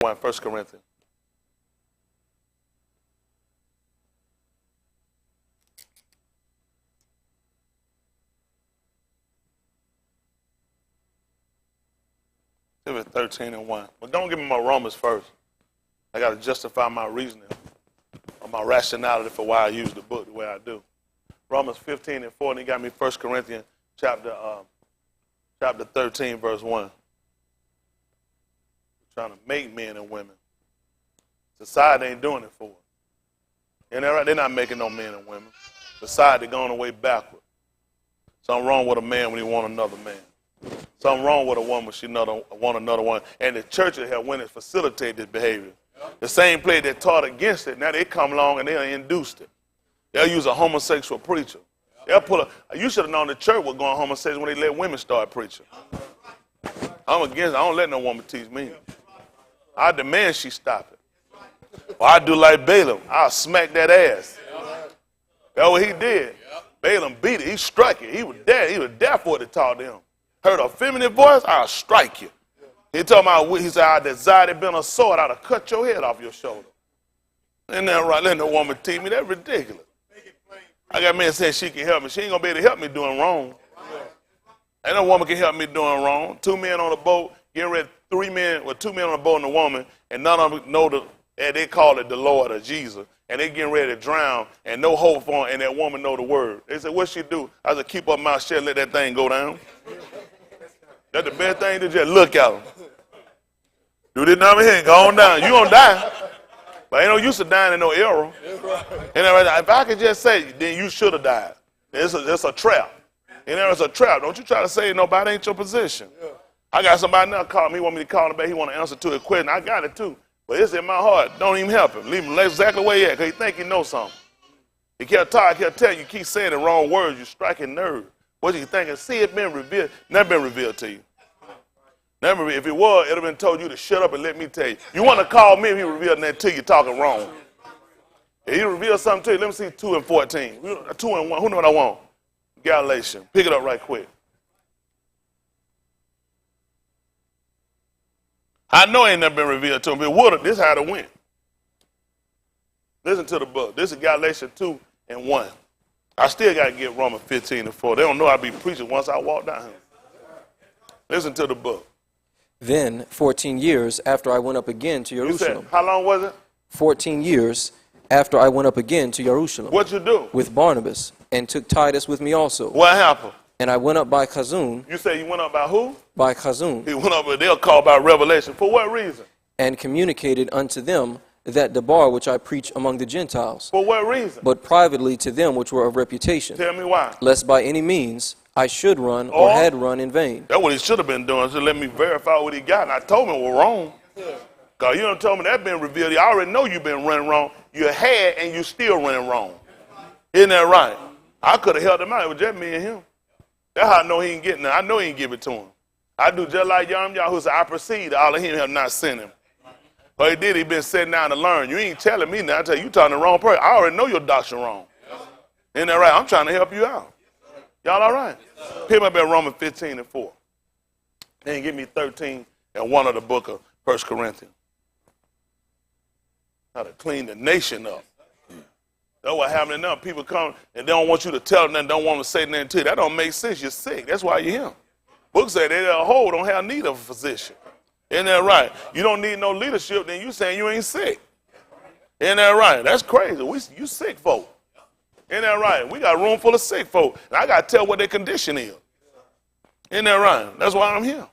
1 Corinthians. Give it 13 and 1. But don't give me my Romans first. I got to justify my reasoning or my rationality for why I use the book the way I do. Romans 15 and 4, and he got me 1 Corinthians chapter 13, verse 1. Trying to make men and women. Society ain't doing it for them. Isn't that right? They're not making no men and women. Society going away backward. Something wrong with a man when he want another man. Something wrong with a woman when she want another one. And the churches have went and facilitated this behavior. The same place that taught against it, now they come along and they induced it. They'll use a homosexual preacher. They'll you should have known the church was going homosexual when they let women start preaching. I'm against it. I don't let no woman teach me. I demand she stop it. Or I do like Balaam. I'll smack that ass. That's what he did. Balaam beat it. He struck it. He was there. He was there for it to talk to him. Heard a feminine voice, I'll strike you. He told me, he said, I desire to been a sword, I'd have cut your head off your shoulder. Ain't that right? Let no woman teach me. That's ridiculous. I got men saying she can help me. She ain't going to be able to help me doing wrong. Ain't no woman can help me doing wrong. 2 men on a boat, getting ready, 2 men on a boat and a woman, and none of them know they call it the Lord or Jesus. And they getting ready to drown, and no hope for them, and that woman know the word. They said, what she do? I said, keep her mouth shut and let that thing go down. That's the best thing to just look at them. Do this number here and go on down. You gonna die. But ain't no use of dying in no error. And if I could just say, then you should have died. It's a trap. And it's a trap. Don't you try to say nobody ain't your position. I got somebody now call me, he want me to call him back, he want to answer to his question. I got it too. But it's in my heart. Don't even help him. Leave him exactly where he at, because he think he knows something. He kept talking, he kept telling you, keep saying the wrong words, you striking nerve. What you thinking? See it been revealed. Never been revealed to you. Never. If it was, it would have been told you to shut up and let me tell you. You want to call me if he revealed that to you talking wrong. If he revealed something to you, let me see 2 and 14. 2 and 1. Who know what I want? Galatians. Pick it up right quick. I know it ain't never been revealed to him. If it would have, this is how it went. Listen to the book. This is Galatians 2 and 1. I still got to get Romans 15 and 4. They don't know I'll be preaching once I walk down here. Listen to the book. Then, 14 years after I went up again to Jerusalem. You said, how long was it? 14 years after I went up again to Jerusalem. What'd you do? With Barnabas, and took Titus with me also. What happened? And I went up by Chazun. You say you went up by who? By Chazun. He went up, they'll call by revelation. For what reason? And communicated unto them that the bar which I preach among the Gentiles. For what reason? But privately to them which were of reputation. Tell me why. Lest by any means I should run or had run in vain. That's what he should have been doing, so let me verify what he got. And I told him it was wrong. Because you don't tell me that been revealed. I already know you've been running wrong. You had and you still running wrong. Isn't that right? I could have helped him out. It was just me and him. That's how I know he ain't getting it. I know he ain't give it to him. I do just like Yahusha said, I proceed. All of him have not sent him. But he did. He been sitting down to learn. You ain't telling me now. I tell you talking the wrong person. I already know your doctrine wrong. Isn't that right? I'm trying to help you out. Y'all all right? Pick up at Romans 15 and 4. Then give me 13 and 1 of the book of 1 Corinthians. How to clean the nation up. That's what happening now. People come and they don't want you to tell them nothing, don't want to say nothing to you. That don't make sense. You're sick. That's why you're here. Books say they a whole don't have need of a physician. Isn't that right? You don't need no leadership, then you saying you ain't sick. Isn't that right? That's crazy. You sick folk. Isn't that right? We got a room full of sick folk. And I got to tell what their condition is. Isn't that right? That's why I'm here.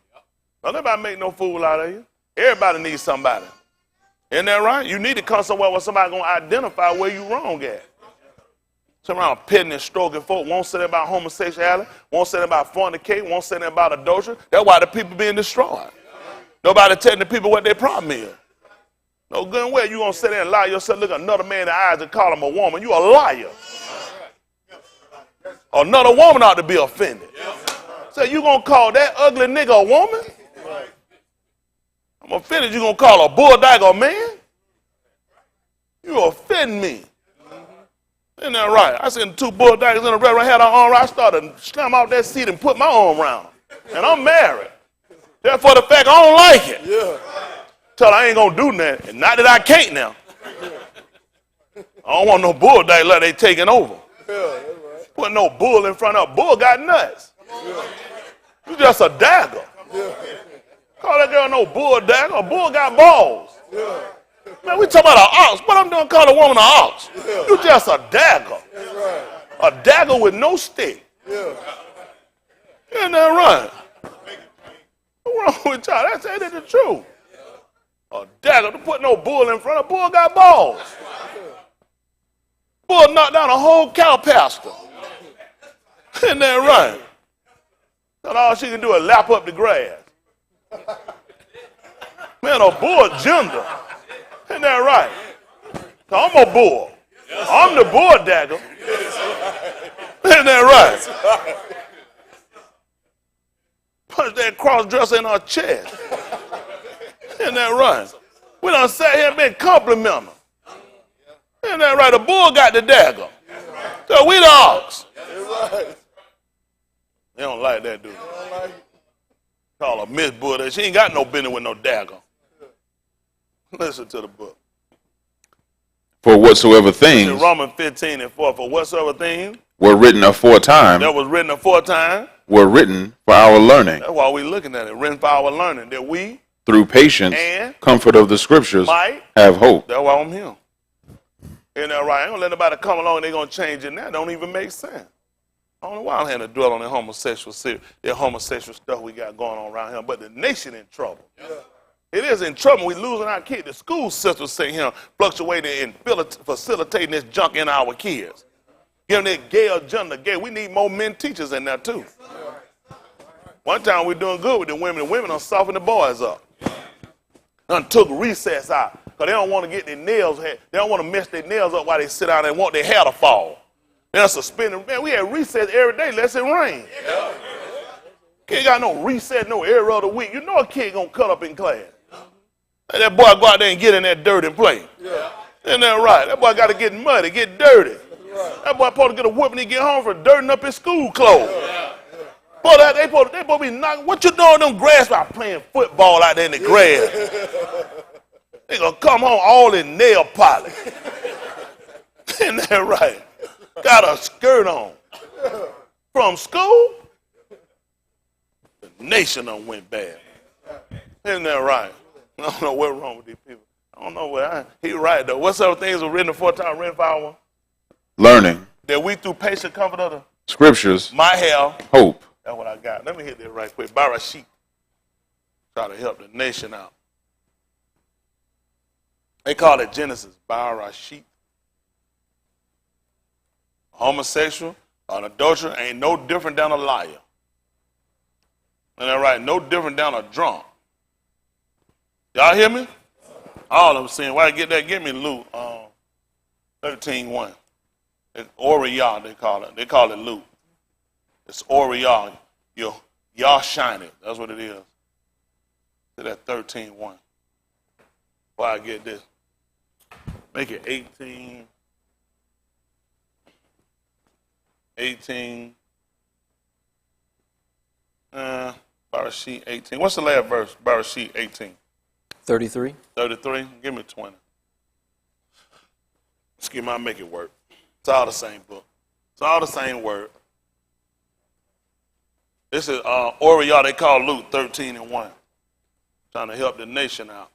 Don't nobody make no fool out of you. Everybody needs somebody. Isn't that right? You need to come somewhere where somebody's going to identify where you wrong at. Some around petting and stroking folk, won't say about homosexuality, won't say about fornicating, won't say about adultery. That's why the people being destroyed. Nobody telling the people what their problem is. No good and well, you going to sit there and lie yourself, look at another man in the eyes and call him a woman. You a liar. Another woman ought to be offended. So you going to call that ugly nigga a woman? I'm offended you going to call a bulldog a man? You offend me. Isn't that right? I seen 2 bulldogs in a row. I had an arm. I started to slam off that seat and put my arm around. And I'm married. Therefore, the fact I don't like it. tell her I ain't going to do nothing. And not that I can't now. I don't want no bull that like they taking over. Put no bull in front of her. Bull got nuts. You just a dagger. Call that girl no bull dagger. A bull got balls. Man, we talking about an ox. What I'm doing call a woman an ox? You just a dagger. A dagger with no stick. Isn't that right? What's wrong with y'all? That's ain't the truth. A dagger to put no bull in front of. Bull got balls. Bull knocked down a whole cow pasture. Isn't that right? And all she can do is lap up the grass. Man, a bull gender. Isn't that right? So I'm a bull. I'm the bull dagger. Isn't that right? Punch that cross dresser in her chest. Isn't that right? We done sat here and been complimenting. Isn't that right? The bull got the dagger. So we the ox. They don't like that, do they? Call her Miss Bull. She ain't got no business with no dagger. Listen to the book. For whatsoever things in Romans 15:4, for whatsoever things were written aforetime that was written aforetime were written for our learning. That's why we looking at it. Written for our learning, that we through patience, and comfort of the scriptures, might have hope. That's why I'm here. Isn't that right? I ain't gonna let nobody come along and they gonna change it now. That don't even make sense. I don't know why I'm having to dwell on that homosexual stuff we got going on around here, but the nation in trouble. Yeah. It is in trouble. We losing our kids. The school system sitting here fluctuating and facilitating this junk in our kids. Giving that gay agenda gay. We need more men teachers in there too. One time we doing good with the women. The women are softening the boys up. Done took recess out because they don't want to get their nails. They don't want to mess their nails up while they sit down and want their hair to fall. They're suspending. Man, we had recess every day unless it rain. Kid got no recess, no every other week. You know a kid gonna cut up in class. Let that boy go out there and get in that dirt and play. Isn't that right? That boy got to get muddy, get dirty. That boy supposed to get a whooping and get home for dirting up his school clothes. Boy, they supposed to be knocking. What you doing them grass by playing football out there in the grass? They gonna come home all in nail polish. Isn't that right? Got a skirt on. From school? The nation done went bad. Isn't that right? I don't know what's wrong with these people. I don't know what he right though. Whatsoever things were written aforetime, written for our learning. That we through patient comfort of the scriptures might have hope. That's what I got. Let me hit that right quick. Barashit. Try to help the nation out. They call it Genesis. Barashit. Homosexual, an adulterer ain't no different than a liar. Isn't that right? No different than a drunk. Y'all hear me? All of them saying, why get that? Give me Luke 13:1. It's Oriah, they call it. They call it Luke. It's Oriah. Y'all shine it. That's what it is. To that 13:1. Why I get this? Make it 18. Barashit 18. What's the last verse? Barashit 18. 33. 33. Give me 20. Excuse me, I'll make it work. It's all the same book. It's all the same word. This is Oriah, they call Luke 13:1. Trying to help the nation out.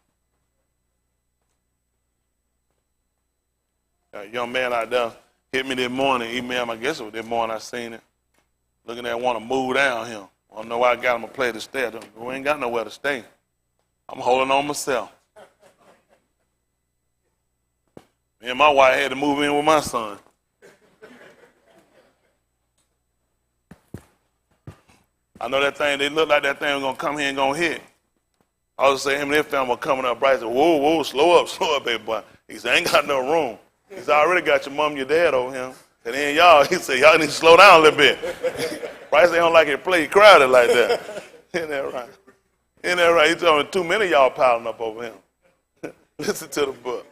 Got a young man out there hit me this morning, email me, I guess it was this morning I seen it. Looking at want to move down here. I don't know why I got him to play to stay. We ain't got nowhere to stay. I'm holding on myself. Me and my wife had to move in with my son. I know that thing, they look like that thing was going to come here and going to hit. I was saying him and his family were coming up. Bryce said, whoa, slow up, baby boy. He said, I ain't got no room. He said, I already got your mom and your dad over here. And then y'all, he said, y'all need to slow down a little bit. Bryce they don't like it play crowded like that. Isn't that right? Isn't that right? He told me too many of y'all piling up over him. Listen to the book.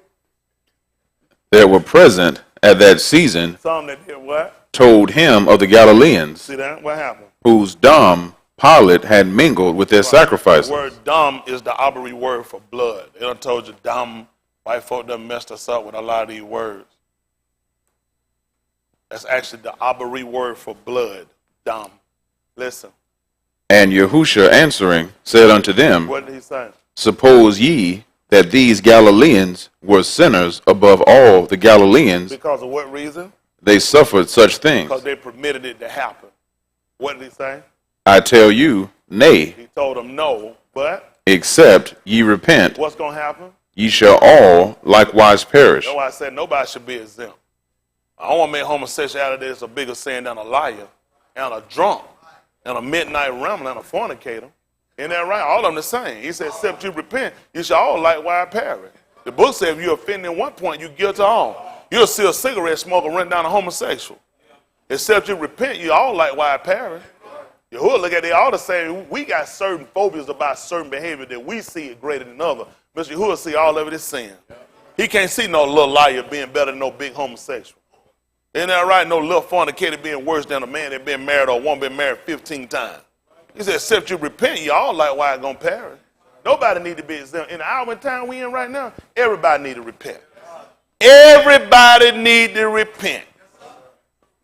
There were present at that season some that did what? Told him of the Galileans. See that? What happened? Whose dumb Pilate had mingled with their The sacrifices. word dumb is the Aubrey word for blood. They done told you dumb. White folk done messed us up with a lot of these words. That's actually the Aubrey word for blood. Dumb. Listen. And Yahusha answering said unto them, What did he say? Suppose ye that these Galileans were sinners above all the Galileans? Because of what reason? They suffered such things. Because they permitted it to happen. What did he say? I tell you, nay, He told them no, but except ye repent, what's going to happen? ye shall all likewise perish. You know why I said nobody should be exempt. I don't want to make homosexuality a bigger sin than a liar and a drunk and a midnight rambler and a fornicator. Isn't that right? All of them the same. He said, except you repent, you shall all likewise perish. The book says if you offend at one point, you guilty all. You'll see a cigarette smoker run down a homosexual. Except you repent, you all likewise perish. Yahuwah look at they all the same. We got certain phobias about certain behavior that we see it greater than others. Mr. Yahuwah see all of it as sin. He can't see no little liar being better than no big homosexual. Isn't that right? No little fornicator being worse than a man that been married or a woman been married 15 times. He said, except you repent, you all likewise going to perish. Nobody need to be exempt. In the hour and time we in right now, everybody need to repent. Everybody need to repent.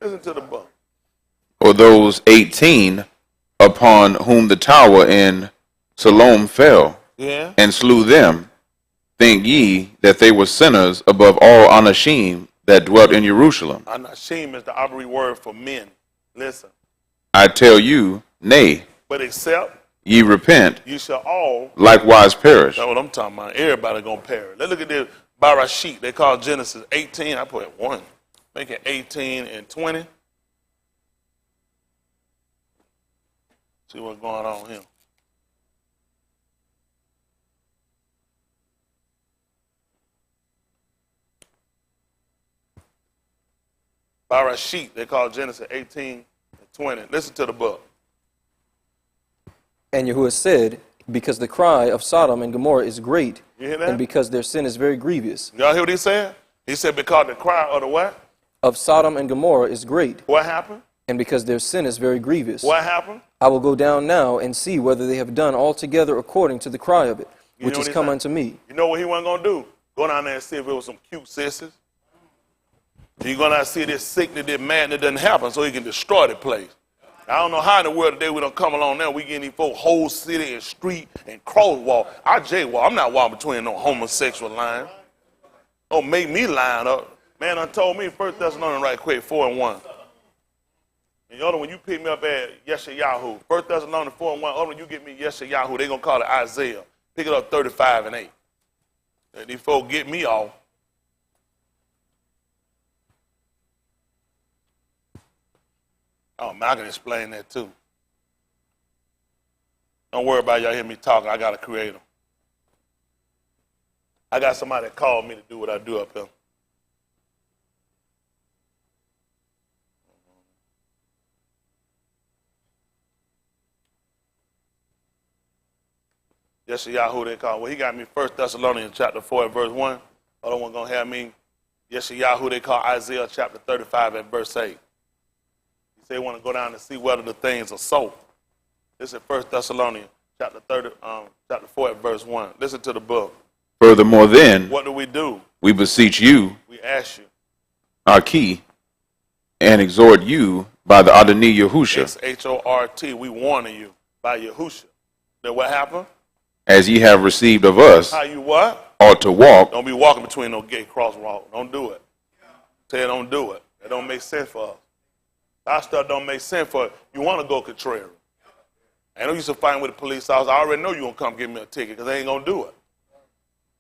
Listen to the book. Or those 18 upon whom the tower in Siloam fell, Yeah. and slew them, think ye that they were sinners above all Anashim that dwelt in Jerusalem? Anashim is the Aubrey word for men. Listen. I tell you, nay, But except ye repent, you shall all. likewise perish. That's what I'm talking about. Everybody going to perish. Let's look at this Barashit. They call Genesis 18. I put 1. Make it 18 and 20. See what's going on here. Barashit, they call Genesis 18 and 20. Listen to the book. And Yahuwah said, because the cry of Sodom and Gomorrah is great, You hear that? and because their sin is very grievous. Y'all hear what he said? He said because the cry of the what? Of Sodom and Gomorrah is great, What happened? and because their sin is very grievous. What happened? I will go down now and see whether they have done altogether according to the cry of it, You which know is what he come said? unto me. You know what he wasn't going to do? Go down there and see if it was some cute sisters. You're going to see this sickness, this madness doesn't happen so he can destroy the place. I don't know how in the world today we don't come along now. We getting these folks whole city and street and crosswalk. I jaywalk. I'm not walking between no homosexual line. Don't make me line up. Man, I told me 1 Thessalonians right quick, 4 and 1. And the other one, you pick me up at Yeshayahu. 1 Thessalonians 4 and 1. Other one, you get me Yeshayahu. They going to call it Isaiah. Pick it up 35 and 8. And these folks get me off. Oh, man, I can explain that too. Don't worry about y'all hear me talking. I got a creator. I got somebody that called me to do what I do up here. Yes, Yahoo they call. Well, he got me 1 Thessalonians chapter 4 and verse 1. Other one gonna have me. Yes, Yahoo they call Isaiah chapter 35 and verse 8. He said he want to go down and see whether the things are so. This is 1 Thessalonians chapter 4 and verse 1. Listen to the book. Furthermore then, What do? we beseech you, We ask you. our key, and exhort you by the Adonai Yahusha, It's H-O-R-T. We warning you by Yahusha. Then what happened? as ye have received of us, How you what? ought to walk. Don't be walking between no gay crosswalk. Don't do it. Say don't do it. It don't make sense for us. Our stuff don't make sense for you want to go contrary. I know you used to fight with the police officer. I already know you going to come give me a ticket because they ain't going to do it.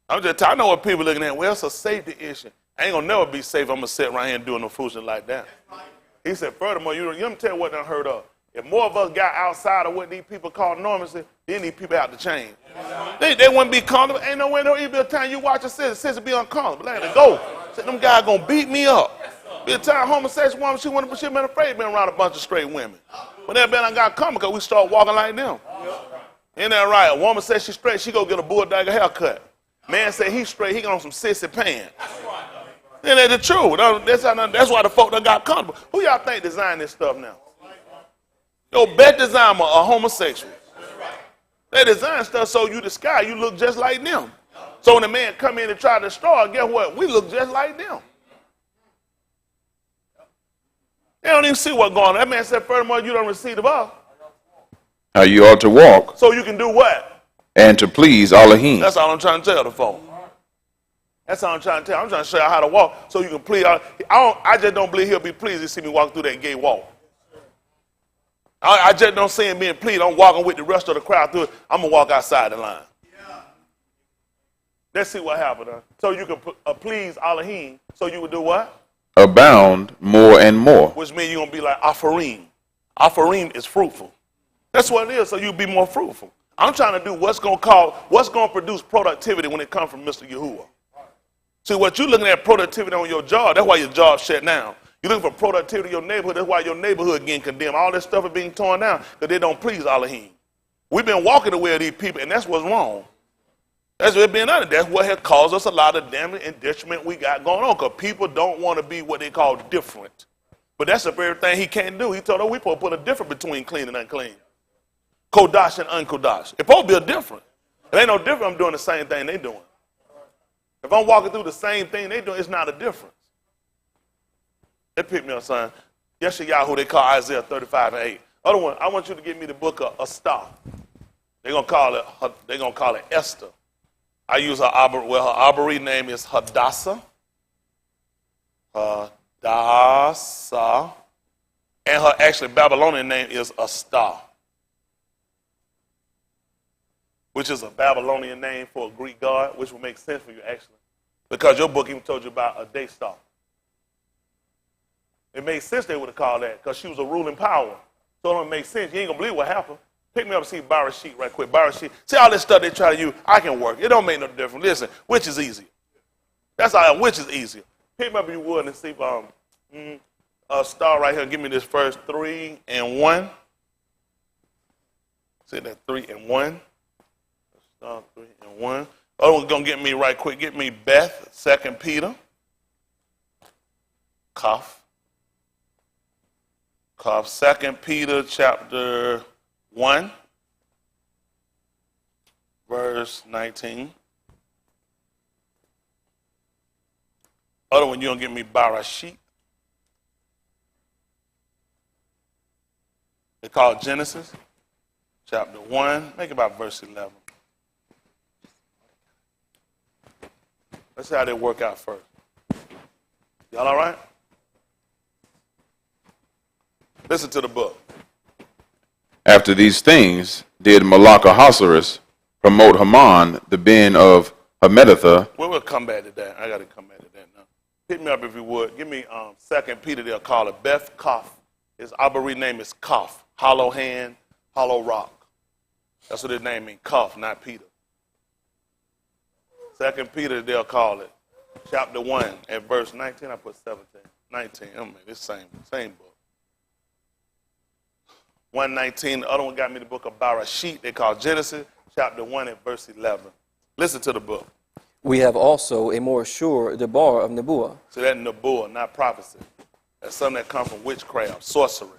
I'm just I know what people looking at. Well, it's a safety issue. I ain't going to never be safe. I'm going to sit right here and doing no foolishness like that. He said, furthermore, you let me tell you what done heard of. If more of us got outside of what these people call normalcy, then these people have to change. They wouldn't be comfortable. Ain't no way, no even a time you watch a sister be uncomfortable. Let it go. Said, them guys going to beat me up. Be a time homosexual woman, she been afraid of being around a bunch of straight women. But that been I got coming because we start walking like them. Ain't that right? A woman says she's straight, she go get a bulldog haircut. Man say he's straight, he got on some sissy pants. Ain't that the truth? That's why the folk done got comfortable. Who y'all think designed this stuff now? Your best designer are homosexuals. They design stuff so you the sky, you look just like them. So when a man come in and try to destroy, guess what? We look just like them. They don't even see what's going on. That man said, furthermore, you don't receive of us. How you ought to walk. So you can do what? And to please Elohim. That's all I'm trying to tell the folk. That's all I'm trying to tell. I'm trying to show you how to walk so you can please. I just don't believe he'll be pleased to see me walk through that gay walk. I just don't see him being pleased. I'm walking with the rest of the crowd through it. I'm going to walk outside the line. Let's see what happens. So you can please Elohim. So you would do what? Abound more and more. Which means you're going to be like Apharim. Apharim is fruitful. That's what it is, so you'll be more fruitful. I'm trying to do what's going to produce productivity when it comes from Mr. Yahuwah. See, what you're looking at productivity on your job, that's why your job's shut down. You're looking for productivity in your neighborhood, that's why your neighborhood getting condemned. All this stuff is being torn down because they don't please Elohim. We've been walking the way of these people, and that's what's wrong. That's what being honest. That's what has caused us a lot of damage and detriment we got going on because people don't want to be what they call different. But that's the very thing he can't do. He told us we're supposed to put a difference between clean and unclean. Kodash and unkodash. It's supposed to be a difference. It ain't no different. I'm doing the same thing they doing. If I'm walking through the same thing they doing, it's not a difference. They pick me up, son. Yahusha, they call Isaiah 35 and 8. Other one, I want you to give me the book of Esther. They're gonna call it Esther. I use her Abari name is Hadassah. Hadassah. And her actually Babylonian name is Esther, which is a Babylonian name for a Greek god, which would make sense for you actually. Because your book even told you about a day star. It made sense they would have called that because she was a ruling power. So it don't make sense. You ain't gonna believe what happened. Pick me up and see Barashit right quick. Barashit. See all this stuff they try to use. I can work. It don't make no difference. Listen, which is easier? That's all. Which is easier? Pick me up if you would and see a star right here. Give me this first 3 and 1. See that 3 and 1. Star 3 and 1. Other one's gonna get me right quick. Get me Beth, 2 Peter. Kaf. 2 Peter chapter 1, verse 19. Other one, you're going to give me Barashit. They call it Genesis, chapter 1. Make it about verse 11. Let's see how they work out first. Y'all all right? Listen to the book. After these things did Malach Ahasuerus promote Haman, the ben of Hammedatha. We'll come back to that. I got to come back to that now. Pick me up if you would. Give me 2 Peter, they'll call it Beth Kaf. His Abari name is Kaf. Hollow hand, hollow rock. That's what his name means, Kaf, not Peter. 2 Peter, they'll call it. Chapter 1 at verse 19, I put 17. 19, it's same book. 119, the other one got me the book of Barashit, they call Genesis, chapter 1 at verse 11. Listen to the book. We have also a more sure debar of Nebuah. So that's Nebuah, not prophecy. That's something that comes from witchcraft, sorcery.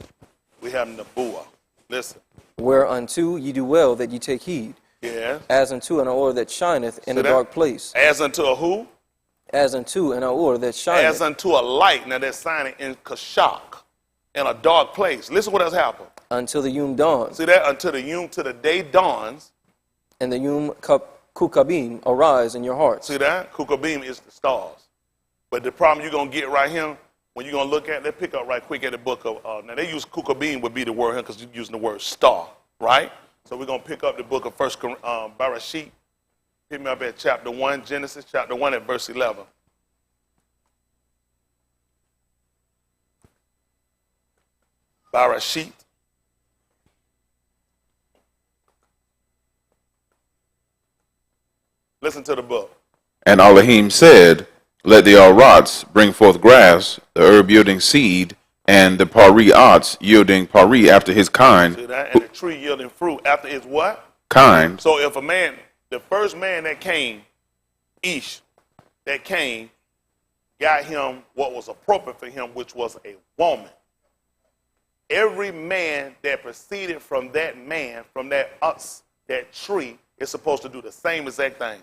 We have Nebuah. Listen. Whereunto ye do well that ye take heed. Yeah. As unto an order that shineth in a dark place. As unto a who? As unto an order that shineth. As unto a light. Now that's shining in Kashak, in a dark place. Listen what has happened. Until the yom dawns. See that? Until the day dawns. And the yom kukabim arise in your hearts. See that? Kukabim is the stars. But the problem you're going to get right here, when you're going to look at, let's pick up right quick at the book of, now they use Kukabim would be the word here because you're using the word star, right? So we're going to pick up the book of Barashit. Pick me up at chapter 1, Genesis chapter 1 at verse 11. Barashit. Listen to the book. And Elohim said, let the Arats bring forth grass, the herb yielding seed, and the pari ots yielding pari after his kind. See that? And the tree yielding fruit after his what? Kind. So if a man, the first man that came, Ish, that came, got him what was appropriate for him, which was a woman. every man that proceeded from that man, from that tree, is supposed to do the same exact thing.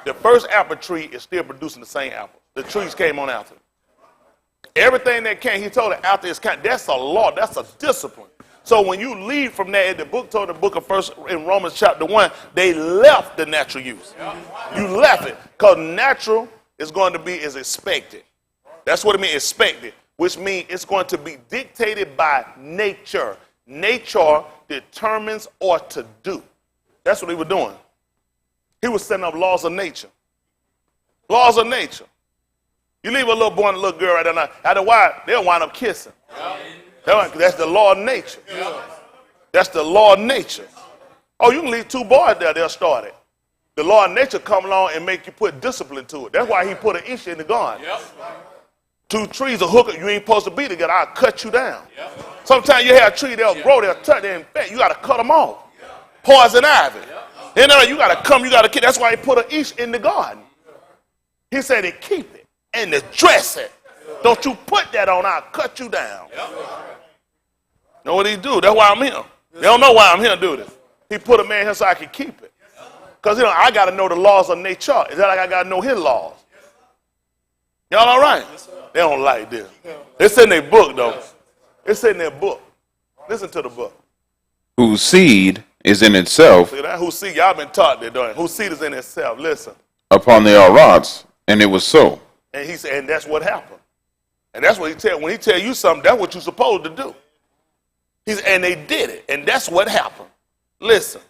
The first apple tree is still producing the same apple. The trees came on after. Everything that came, he told it after it's kind. That's a law. That's a discipline. So when you leave from that, the book told the book of first in Romans chapter 1, they left the natural use. You left it because natural is going to be is expected. That's what it means, expected, which means it's going to be dictated by nature. Nature determines what to do. That's what he was doing. He was setting up laws of nature. Laws of nature. You leave a little boy and a little girl right there, after a while, they'll wind up kissing. That's the law of nature. That's the law of nature. Oh, you can leave two boys there, they'll start it. The law of nature come along and make you put discipline to it. That's why he put an inch in the garden. Two trees are hooked, you ain't supposed to be together. I'll cut you down. Sometimes you have a tree, they'll grow, they'll touch, they'll infect. You got to cut them off. Poison ivy. You know, you got to come, you got to keep. That's why he put an inch in the garden. He said to keep it and to dress it. Don't you put that on, I'll cut you down. Know what he do? That's why I'm here. They don't know why I'm here to do this. He put a man here so I can keep it. Because, you know, I got to know the laws of nature. Is that like I got to know his laws? Y'all all right? They don't like this. It's in their book, though. It's in their book. Listen to the book. Whose seed is in itself. See that? Whose seed? Y'all been taught that, don't you? Whose seed is in itself? Listen. Upon the Arats, and it was so. And he said, and that's what happened. And that's what he tell. When he tell you something, that's what you're supposed to do. And they did it, and that's what happened. Listen.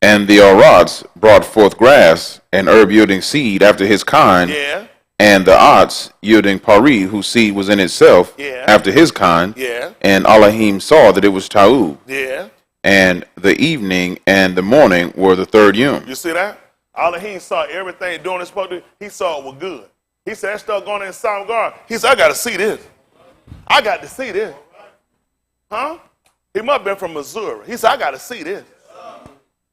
And the Arats brought forth grass and herb yielding seed after his kind. Yeah. And the Ots yielding pari, whose seed was in itself, after his kind. Yeah. And Elohim saw that it was Taub. Yeah. And the evening and the morning were the third yom. You see that? Elohim saw everything doing it's supposed to. He saw it was good. He said, that stuff going in Solomon garden. He said, I got to see this. I got to see this. Huh? He must have been from Missouri. He said, I got to see this.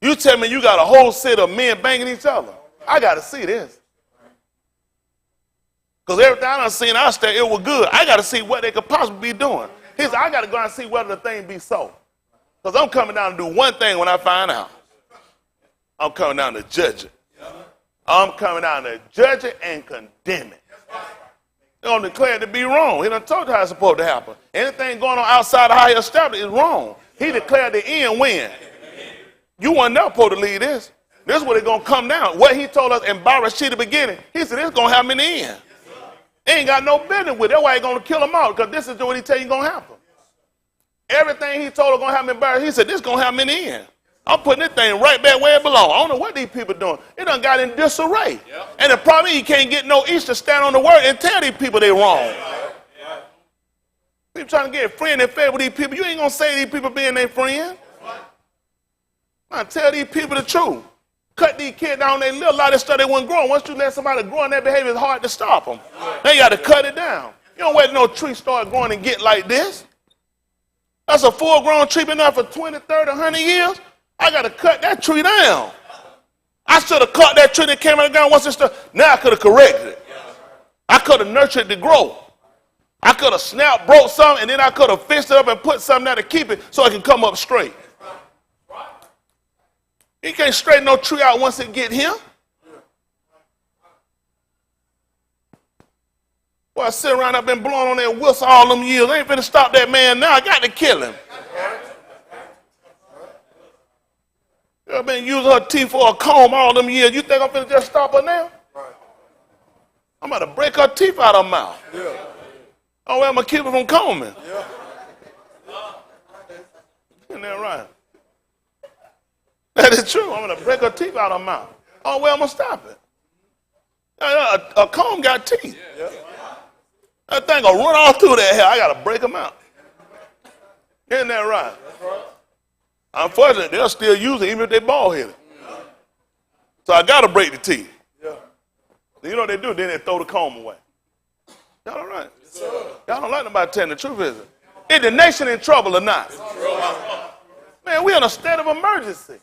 You tell me you got a whole set of men banging each other. I got to see this. Because everything I done seen out there, it was good. I got to see what they could possibly be doing. He said, I got to go and see whether the thing be so. Because I'm coming down to do one thing when I find out. I'm coming down to judge it. I'm coming down to judge it and condemn it. They're going to declare it to be wrong. He done told you how it's supposed to happen. Anything going on outside of how he established is wrong. He declared the end when. You weren't never supposed to leave this. This is where it's going to come down. What he told us in Bereshit at the beginning, he said it's going to happen in the end. He ain't got no business with it. That's why he's going to kill them out, because this is what he tell you going to happen. Everything he told us going to happen in Bereshit, he said this is going to happen in the end. I'm putting this thing right back where it belongs. I don't know what these people doing. It done got in disarray. Yep. And the problem is you can't get no east to stand on the word and tell these people they wrong. Yeah. People trying to get friend and fair with these people. You ain't going to say these people being their friend. I tell these people the truth. Cut these kids down. They live a lot of stuff they wasn't growing. Once you let somebody grow in their behavior, it's hard to stop them. They got to cut it down. You don't wait no tree start growing and get like this. That's a full-grown tree been there for 20, 30, 100 years. I got to cut that tree down. I should have cut that tree that came out of the ground once it started. Now I could have corrected it. I could have nurtured it to grow. I could have snapped, broke something, and then I could have fixed it up and put something there to keep it so it can come up straight. You can't straighten no tree out once it get here. Boy, I sit around, I've been blowing on that whistle all them years. I ain't finna stop that man now. I got to kill him. I've been using her teeth for a comb all them years. You think I'm finna just stop her now? I'm about to break her teeth out of her mouth. Oh, well, I'm going to keep her from combing. Isn't that right? That is true. I'm going to break her teeth out of her mouth. Oh, well, I'm going to stop it. A comb got teeth. That thing going to run all through that hair. I got to break them out. Isn't that right? Unfortunately, they'll still use it even if they bald-headed. So I got to break the teeth. You know what they do? Then they throw the comb away. Y'all all right? Y'all don't like nobody telling the truth, is it? Is the nation in trouble or not? Man, we're in a state of emergency.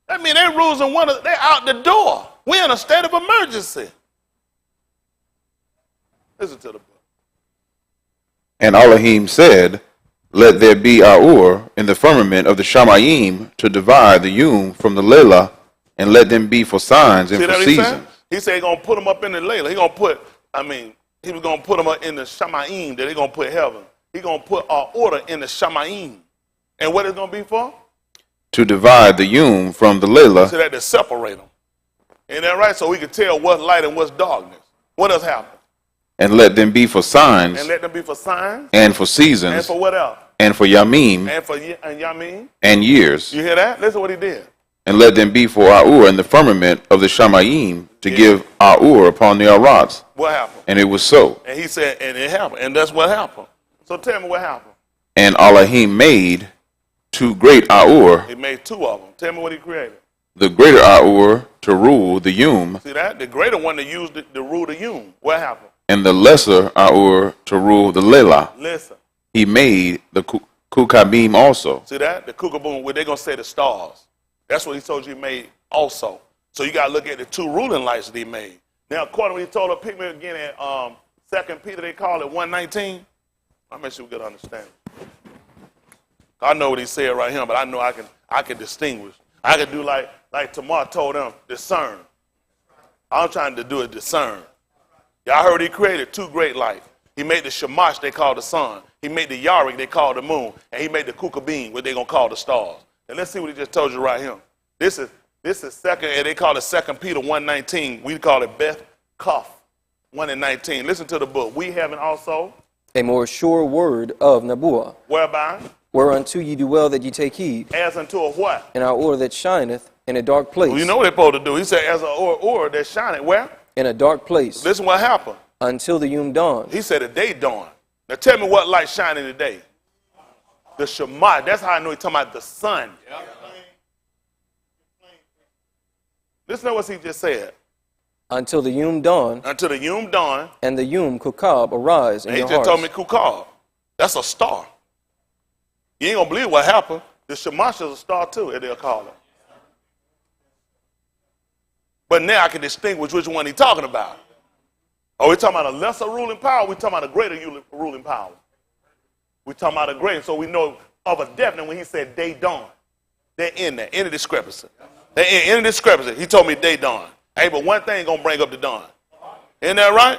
That means they rules and wonders, they're out the door. We're in a state of emergency. Listen to the book. And Elohim said, let there be Aur in the firmament of the Shamayim to divide the Yum from the Layla, and let them be for signs and See for that he said? seasons. He said he's going to put them up in the Layla. He was going to put them up in the Shamayim that he's going to put heaven. He's going to put our order in the Shamayim. And what it's going to be for? To divide the Yum from the Layla. So that to separate them. Ain't that right? So we can tell what's light and what's darkness. What else happened? And let them be for signs. And let them be for signs. And for seasons. And for what else? And for Yamim. And for Yamim. And years. You hear that? Listen to what he did. And let them be for Aur in the firmament of the Shamayim to give Aur upon the Arats. What happened? And it was so. And he said, and it happened. And that's what happened. So tell me what happened. And Elohim made two great Aur. He made two of them. Tell me what he created. The greater Aur to rule the Yum. See that? The greater one that used it to rule the Yum. What happened? And the lesser Aur to rule the Layla. Listen. He made the Kukabim also. See that? The Kukabim, where they're going to say the stars. That's what he told you he made also. So you got to look at the two ruling lights that he made. Now, according to what he told us, pick me again at 2 Peter, they call it 1:19. I'll make sure we get an understanding. I know what he said right here, but I know I can distinguish. I can do like Tamar told them, discern. I'm trying to do it, discern. Y'all heard he created two great lights. He made the Shamash, they call the sun. He made the Yarik, they call the moon. And he made the Kukabim, what they're going to call the stars. And let's see what he just told you right here. This is second, and they call it 2 Peter 1:19. We call it Beth Kaf 1:19. Listen to the book. We having also a more sure word of Nabuah, whereby whereunto ye do well that ye take heed, as unto a what? in our order that shineth in a dark place. Well, you know what they're supposed to do. He said, as an or that shineth where? In a dark place. Listen what happened. Until the Yom dawn. He said the day dawn. Now tell me what light shining today. The Shema. That's how I know he's talking about the sun. Listen to what he just said. Until the Yom dawn. Until the Yom dawn. And the Yom Kukab arise in your hearts. He just hearts. told me Kukab. That's a star. You ain't going to believe what happened. The Shemash is a star too, as they'll call it. But now I can distinguish which one he's talking about. Are we talking about a lesser ruling power? We're talking about a greater ruling power. We're talking about a greater. So we know of a definite when he said day dawn. They're in there, in a discrepancy. They're in a discrepancy. He told me day dawn. Hey, but one thing going to bring up the dawn. Isn't that right?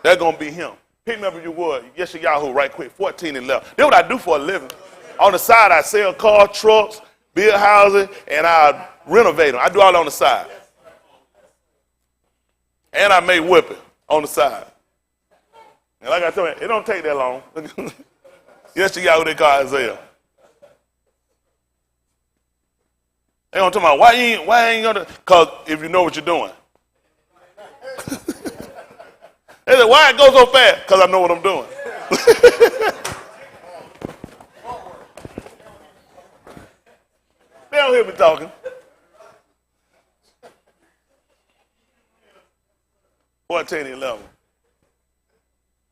That's going to be him. Pick me up if you would. Yes, Yahoo, right quick. 14 and 11. That's what I do for a living. On the side, I sell cars, trucks, build houses, and I renovate them. I do all on the side. And I make whipping on the side. And like I told you, it don't take that long. Yes, Yahoo, they call Isaiah. They don't talk about why ain't gonna, because if you know what you're doing. They said, why it goes so fast? Because I know what I'm doing. They don't hear me talking. 14 and 11.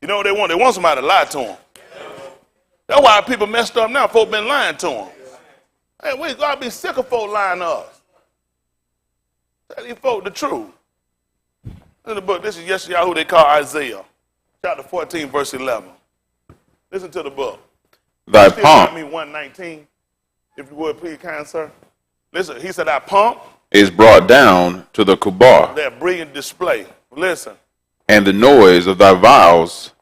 You know what they want? They want somebody to lie to them. That's why people messed up now. Folk been lying to them. Hey, we gotta be sick of folk lying to us. Tell these folk the truth. In the book, this is Yahoo they call Isaiah, chapter 14, verse 11. Listen to the book. Thy pomp. Me 119, if you would, please, kind sir. Listen, he said, thy pomp is brought down to the Kubar. That brilliant display. Listen. And the noise of thy vows,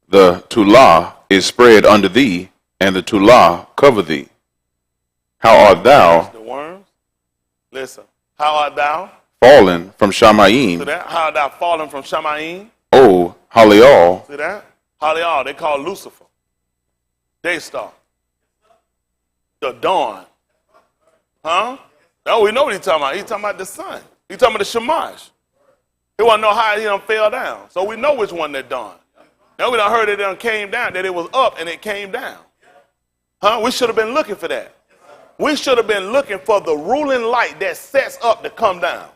the Tulah, is spread under thee, and the Tulah cover thee. How art thou? The worms. Listen. How art thou? Fallen from Shamayim. See that? How art thou fallen from Shamayim? Oh, Halial. See that? Halial. They call Lucifer. Day star. The dawn. Huh? No, we know what he's talking about. He's talking about the sun. He's talking about the Shamash. He want to know how he done fell down. So we know which one that dawned. Now we done heard it done came down, that it was up and it came down. Huh? We should have been looking for that. We should have been looking for the ruling light that sets up to come down.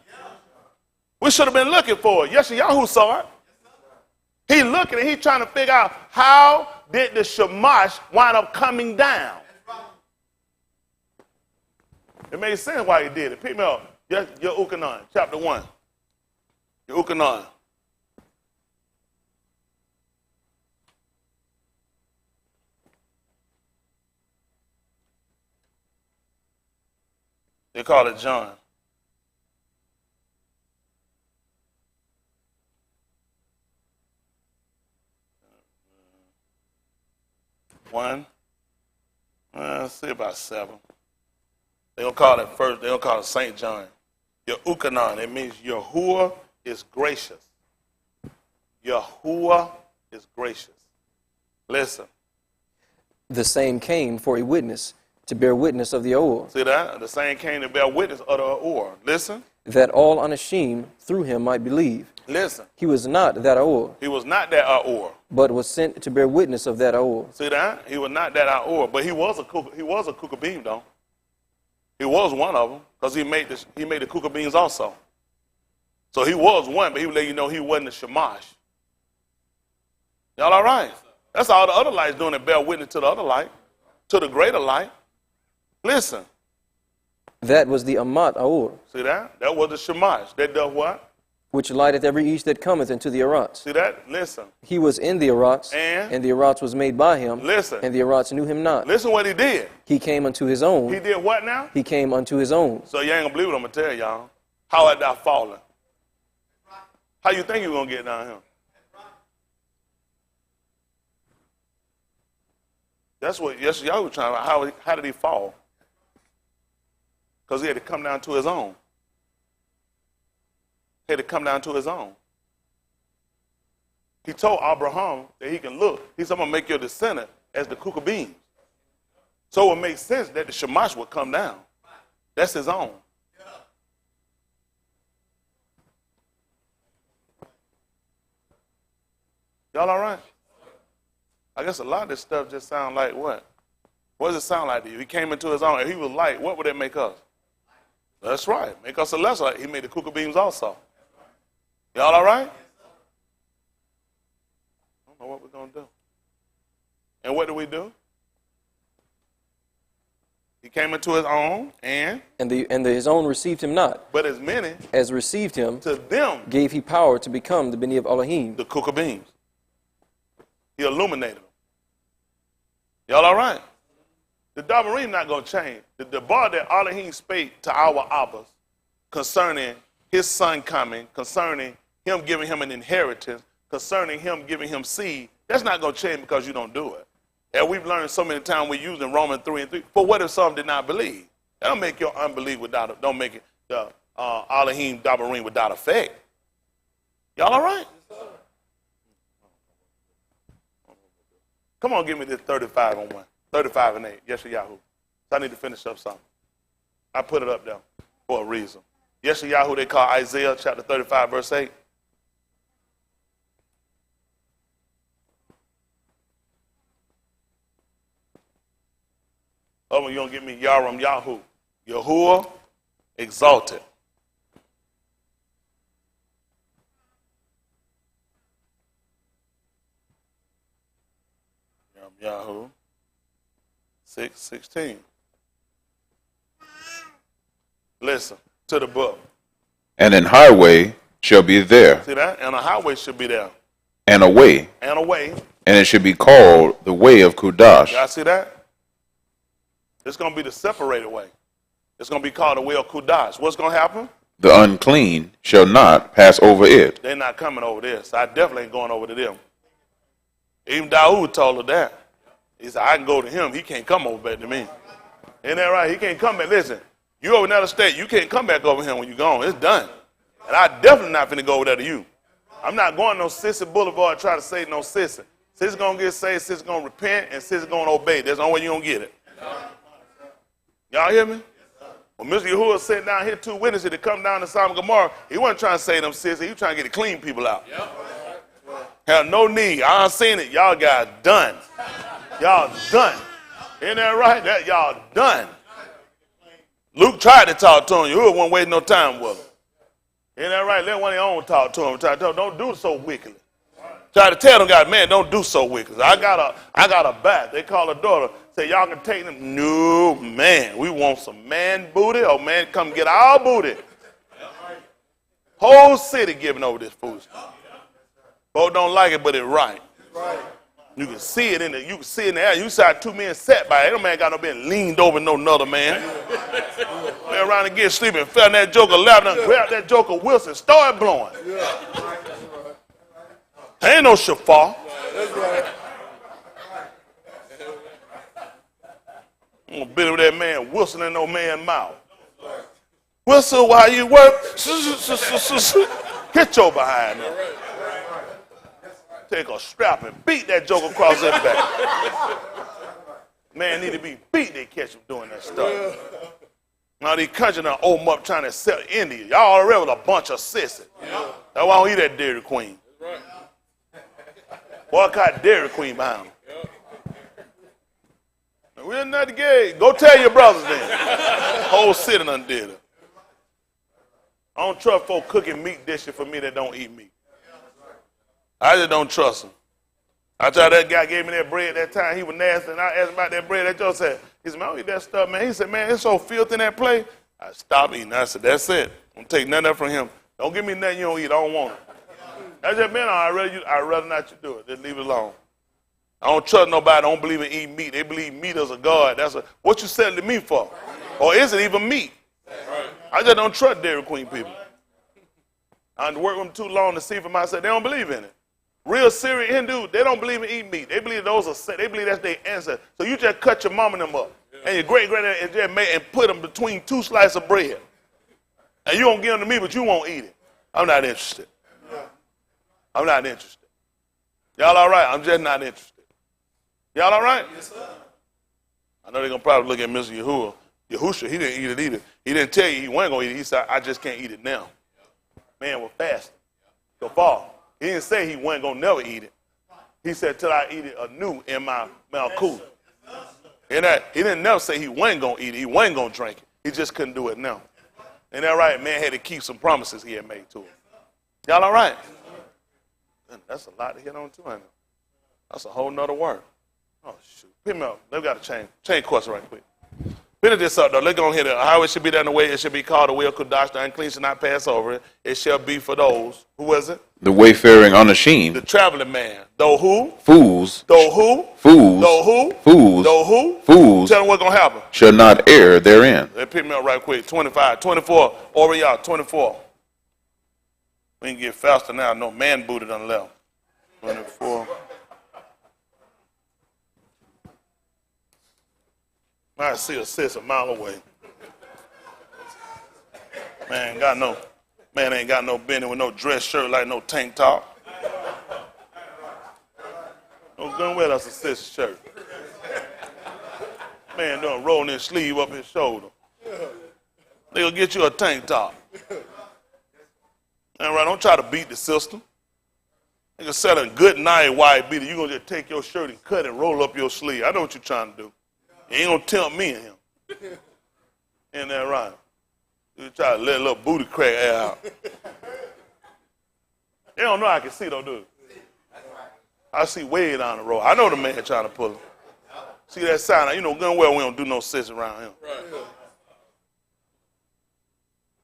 We should have been looking for it. Yes, Yahoo saw it. He looking and he trying to figure out how did the Shamash wind up coming down. It made sense why he did it. Pick me up. Your Ukanon, chapter 1. Your Ukanon. They call it John. One. Say about 7. They don't call it first. They don't call it Saint John. Yahukanon. It means Yahuwah is gracious. Yahuwah is gracious. Listen. The same came for a witness, to bear witness of the Or. See that? The same came to bear witness of the Or. Listen. That all unashamed through him might believe. Listen. He was not that Or. He was not that Or. But was sent to bear witness of that Or. See that? He was not that Or, but he was a Kukabim though. He was one of them because he made the Kukabins also. So he was one, but he would let you know he wasn't a Shamash. Y'all all right? That's all the other lights doing, to bear witness to the other light, to the greater light. Listen. That was the Amat Or. See that? That was the Shamash. That does what? Which lighteth every east that cometh into the Arats. See that? Listen. He was in the Arats, And the Arats was made by him, listen. and the Arats knew him not. Listen what he did. He came unto his own. He did what now? He came unto his own. So you ain't gonna believe what I'm gonna tell y'all. How had thou fallen? How you think you gonna get down here? That's what y'all was trying to. How did he fall? Because he had to come down to his own. He had to come down to his own. He told Abraham that he can look. He said, I'm going to make your descendant as the Kukabim. So it makes sense that the Shamash would come down. That's his own. Y'all all right? I guess a lot of this stuff just sound like what? What does it sound like to you? He came into his own. If he was light, what would that make us? That's right. Make us a lesser light. He made the Kukabims also. Y'all all right? I don't know what we're going to do. And what do we do? He came into his own, and his own received him not. But as many as received him, to them gave he power to become the Beni of Elohim, the Kukabims. He illuminated them. Y'all all right? The Dabarim not going to change. The bar that Elohim spake to our Abbas concerning his son coming, concerning him giving him an inheritance, concerning him giving him seed, that's not going to change because you don't do it. And we've learned so many times we're using Romans 3:3. But what if some did not believe? That'll make your unbelief don't make it the Elohim Dabarim without effect. Y'all all right? Come on, give me this 35 on 1. 35 and 8. Yes, Yahoo. So I need to finish up something. I put it up there for a reason. Yes, Yahoo, they call Isaiah chapter 35, verse 8. Oh, you're going to give me Yaram Yahoo. Yahuwah exalted. Yaram Yahoo 6:16. Listen to the book. And an highway shall be there. See that? And a highway should be there. And a way. And a way. And it should be called the way of Kudash. Y'all see that? It's going to be the separated way. It's going to be called the way of Kudash. What's going to happen? The unclean shall not pass over it. They're not coming over there, so I definitely ain't going over to them. Even Dawood told her that. He said, I can go to him. He can't come over back to me. Ain't that right? He can't come back. Listen, you over another state, you can't come back over here when you're gone. It's done. And I definitely not finna go over there to you. I'm not going no Sissy Boulevard try to save no Sissy. Sissy going to get saved, Sissy going to repent, and Sissy going to obey. That's the only way you're going to get it. Y'all hear me? When Mr. Yahuwah sent down here 2 witnesses to come down to Sodom and Gomorrah, he wasn't trying to save them Sissy. He was trying to get the clean people out. Have no need. I done seen it. Y'all guys done. Y'all done. Ain't that right? That y'all done. Luke tried to talk to him. Yahuwah wasn't wasting no time with him. Ain't that right? Let one of your own talk to him. Try to tell him, don't do it so wickedly. Try to tell them guys, man, don't do so wickedly. I got a bat. They call a daughter. Say, y'all can take them. No, man. We want some man booty. Oh, man, come get our booty. Whole city giving over this foolishness. Both don't like it, but it's right. You can see it in the air. You saw 2 men sat by it. That man got no been leaned over no another man. Lay around and get sleepy and fell in that joker lap and grabbed that joker Wilson, started blowing. There ain't no shofar. I'm gonna beat with that man Wilson in no man's mouth. Whistle while you work. Hit your behind him. Take a strap and beat that joker across his back. Man need to be beat, they catch him doing that stuff. Now these countries done open up trying to sell India. Y'all already was a bunch of sissies. That's why I don't eat that Dairy Queen. Boycott Dairy Queen behind them. We're not gay. Go tell your brothers then. Whole city done did it. I don't trust folk cooking meat dishes for me that don't eat meat. I just don't trust them. I tried that guy gave me that bread that time. He was nasty, and I asked him about that bread. That Joe said, he said, man, I don't eat that stuff, man. He said, man, it's so filthy in that plate. I stopped eating. I said, that's it. Don't take nothing up from him. Don't give me nothing you don't eat. I don't want it. I said, man, I'd rather not you do it. Just leave it alone. I don't trust nobody. I don't believe in eating meat. They believe meat is a god. What you selling to me for? Or is it even meat? I just don't trust Dairy Queen people. I worked with them too long to see for myself. They don't believe in it. Real serious Hindu, they don't believe in eating meat. They believe they believe that's their ancestor. So you just cut your mom and them up, and your great-granddad and just made and put them between two slices of bread. And you don't give them to me, but you won't eat it. I'm not interested. I'm not interested. Y'all all right? I'm just not interested. Y'all all right? Yes, sir. I know they're going to probably look at Mr. Yahusha, he didn't eat it either. He didn't tell you he wasn't going to eat it. He said, I just can't eat it now. Man was fasting. So far. He didn't say he wasn't going to never eat it. He said, till I eat it anew in my mouth cool. He didn't never say he wasn't going to eat it. He wasn't going to drink it. He just couldn't do it now. Ain't that right? Man had to keep some promises he had made to him. Y'all all right? That's a lot to hit on too, ain't it? That's a whole nother word. Oh, shoot. Pick me up. They've got to change course right quick. Finish this up, though. Let's go ahead. How it should be done the way it should be called. The way of Kudash, the unclean shall not pass over it. It shall be for those. Who is it? The wayfaring unashamed. The traveling man. Though who? Fools. Though who? Fools. Though who? Fools. Though who? Fools. Tell them what's going to happen. Shall not err therein. Let's pick me up right quick. 25, 24. Over y'all, 24. We can get faster now. No man booted on the left. 24. I see a sis a mile away. Man ain't got no bending with no dress shirt like no tank top. No gun wear that's a sis shirt. Man done rolling his sleeve up his shoulder. They'll get you a tank top. All right, don't try to beat the system. Nigga sell a good night white beater. You gonna just take your shirt and cut and roll up your sleeve. I know what you're trying to do. You ain't gonna tempt me and him. Ain't that right? You try to let a little booty crack air out. They don't know I can see though, do they? I see way down the road. I know the man trying to pull him. See that sign? You know, gun well we don't do no sis around him.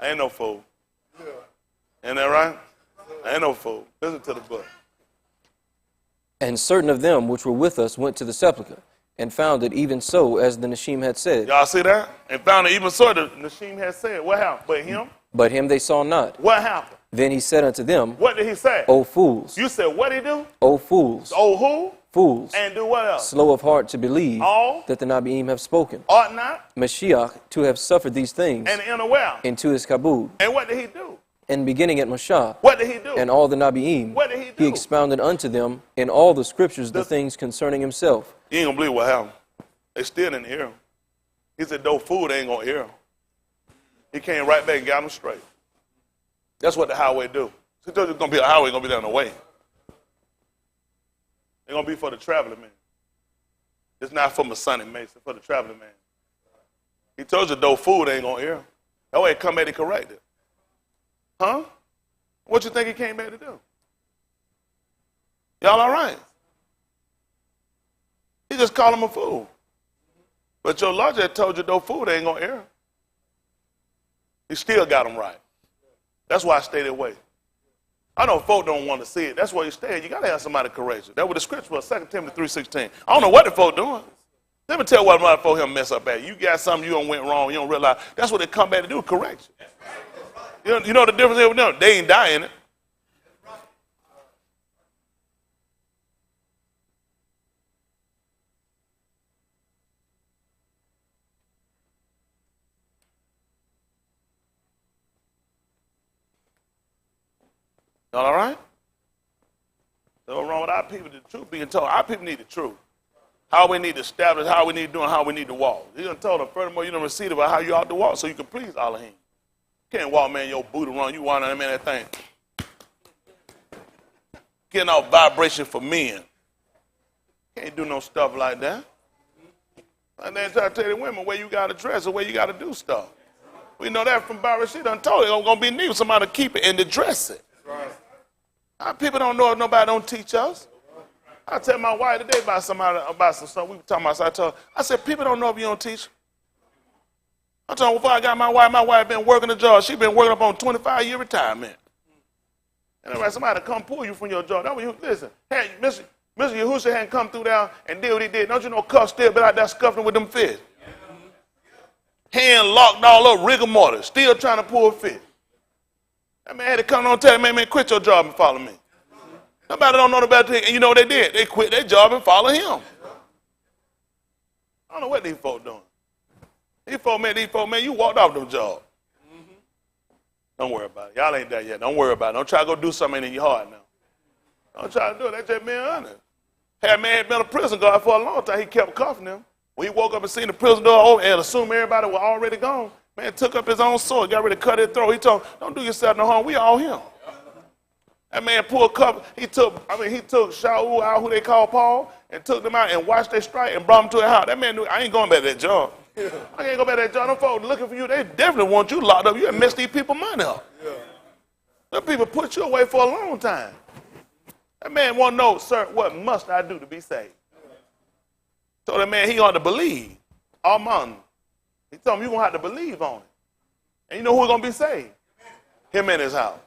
I ain't no fool. Ain't that right? I ain't no fool. Listen to the book. And certain of them which were with us went to the sepulchre, and found it even so as the Nashim had said. Y'all see that? And found it even so the Nashim had said. What happened? But him? But him they saw not. What happened? Then he said unto them, What did he say? O fools. You said what he do? O fools. Oh who? Fools. And do what else? Slow of heart to believe All? that the Nabiim have spoken. Ought not? Mashiach to have suffered these things And unaware. into his kabod. And what did he do? And beginning at Mashah, What did he do? and all the Nabiim, What did he do? he expounded unto them in all the scriptures the things concerning himself. You ain't gonna believe what happened. They still didn't hear him. He said, though fool, they ain't gonna hear him. He came right back and got him straight. That's what the highway do. He told you it's gonna be a highway, gonna be down the way. It's gonna be for the traveling man. It's not for my son and Mason, it's for the traveling man. He told you, though fool, they ain't gonna hear him. That way he come back and correct it. Huh? What you think he came back to do? Y'all all right? He just called him a fool. But your Lord just told you, though fool, they ain't gonna hear him. He still got him right. That's why I stay that way. I know folk don't want to see it. That's why you stay. You got to have somebody correct you. That's what the scripture was, 2 Timothy 3:16. I don't know what the folk doing. Let me tell you what motherfucker him mess up at. You got something you don't went wrong, you don't realize. That's what they come back to do, correct you. You know the difference with them? They ain't dying it. All right? Nothing wrong with our people, the truth being told. Our people need the truth. How we need to establish, how we need to do, and how we need to walk. You done told them, furthermore, you done received about how you ought to walk so you can please Elohim. You can't walk, man, your booty run. You want to, man, that thing. Getting off vibration for men. Can't do no stuff like that. And then try to tell the women where you got to dress or where you got to do stuff. We know that from Bible. She done told you it's going to be neat for somebody to keep it and to dress it. Our people don't know if nobody don't teach us. I tell my wife today about somebody, about some stuff we were talking about. So I told her, I said, people don't know if you don't teach. I told her, before I got my wife been working the job. She been working up on 25-year retirement. And if somebody come pull you from your job, that when you, listen, hey, Mr. Yahusha hadn't come through there and did what he did. Don't you know Cuff still been out there scuffing with them fists? Hand locked all up, rigor mortis, still trying to pull a fist. That man had to come on and tell him, man, quit your job and follow me. Nobody don't know about it. And you know what they did? They quit their job and follow him. I don't know what these folk doing. These folk, man, you walked off them jobs. Don't worry about it. Y'all ain't there yet. Don't worry about it. Don't try to go do something in your heart now. Don't try to do it. That's just being honest. Had man had been a prison guard for a long time. He kept cuffing them. When he woke up and seen the prison door open and assumed everybody was already gone, man took up his own sword, got ready to cut his throat. He told him, don't do yourself no harm. We all him. That man pulled a cup. He took Shaul out, who they call Paul, and took them out and washed their strike and brought them to the house. That man knew, I ain't going back to that job. I can't go back to that job. Them folks looking for you. They definitely want you locked up. You have messed these people money up. Them people put you away for a long time. That man want to know, sir, what must I do to be saved? Told that man he ought to believe. Amen. He told him you're going to have to believe on it. And you know who's going to be saved? Him and his house.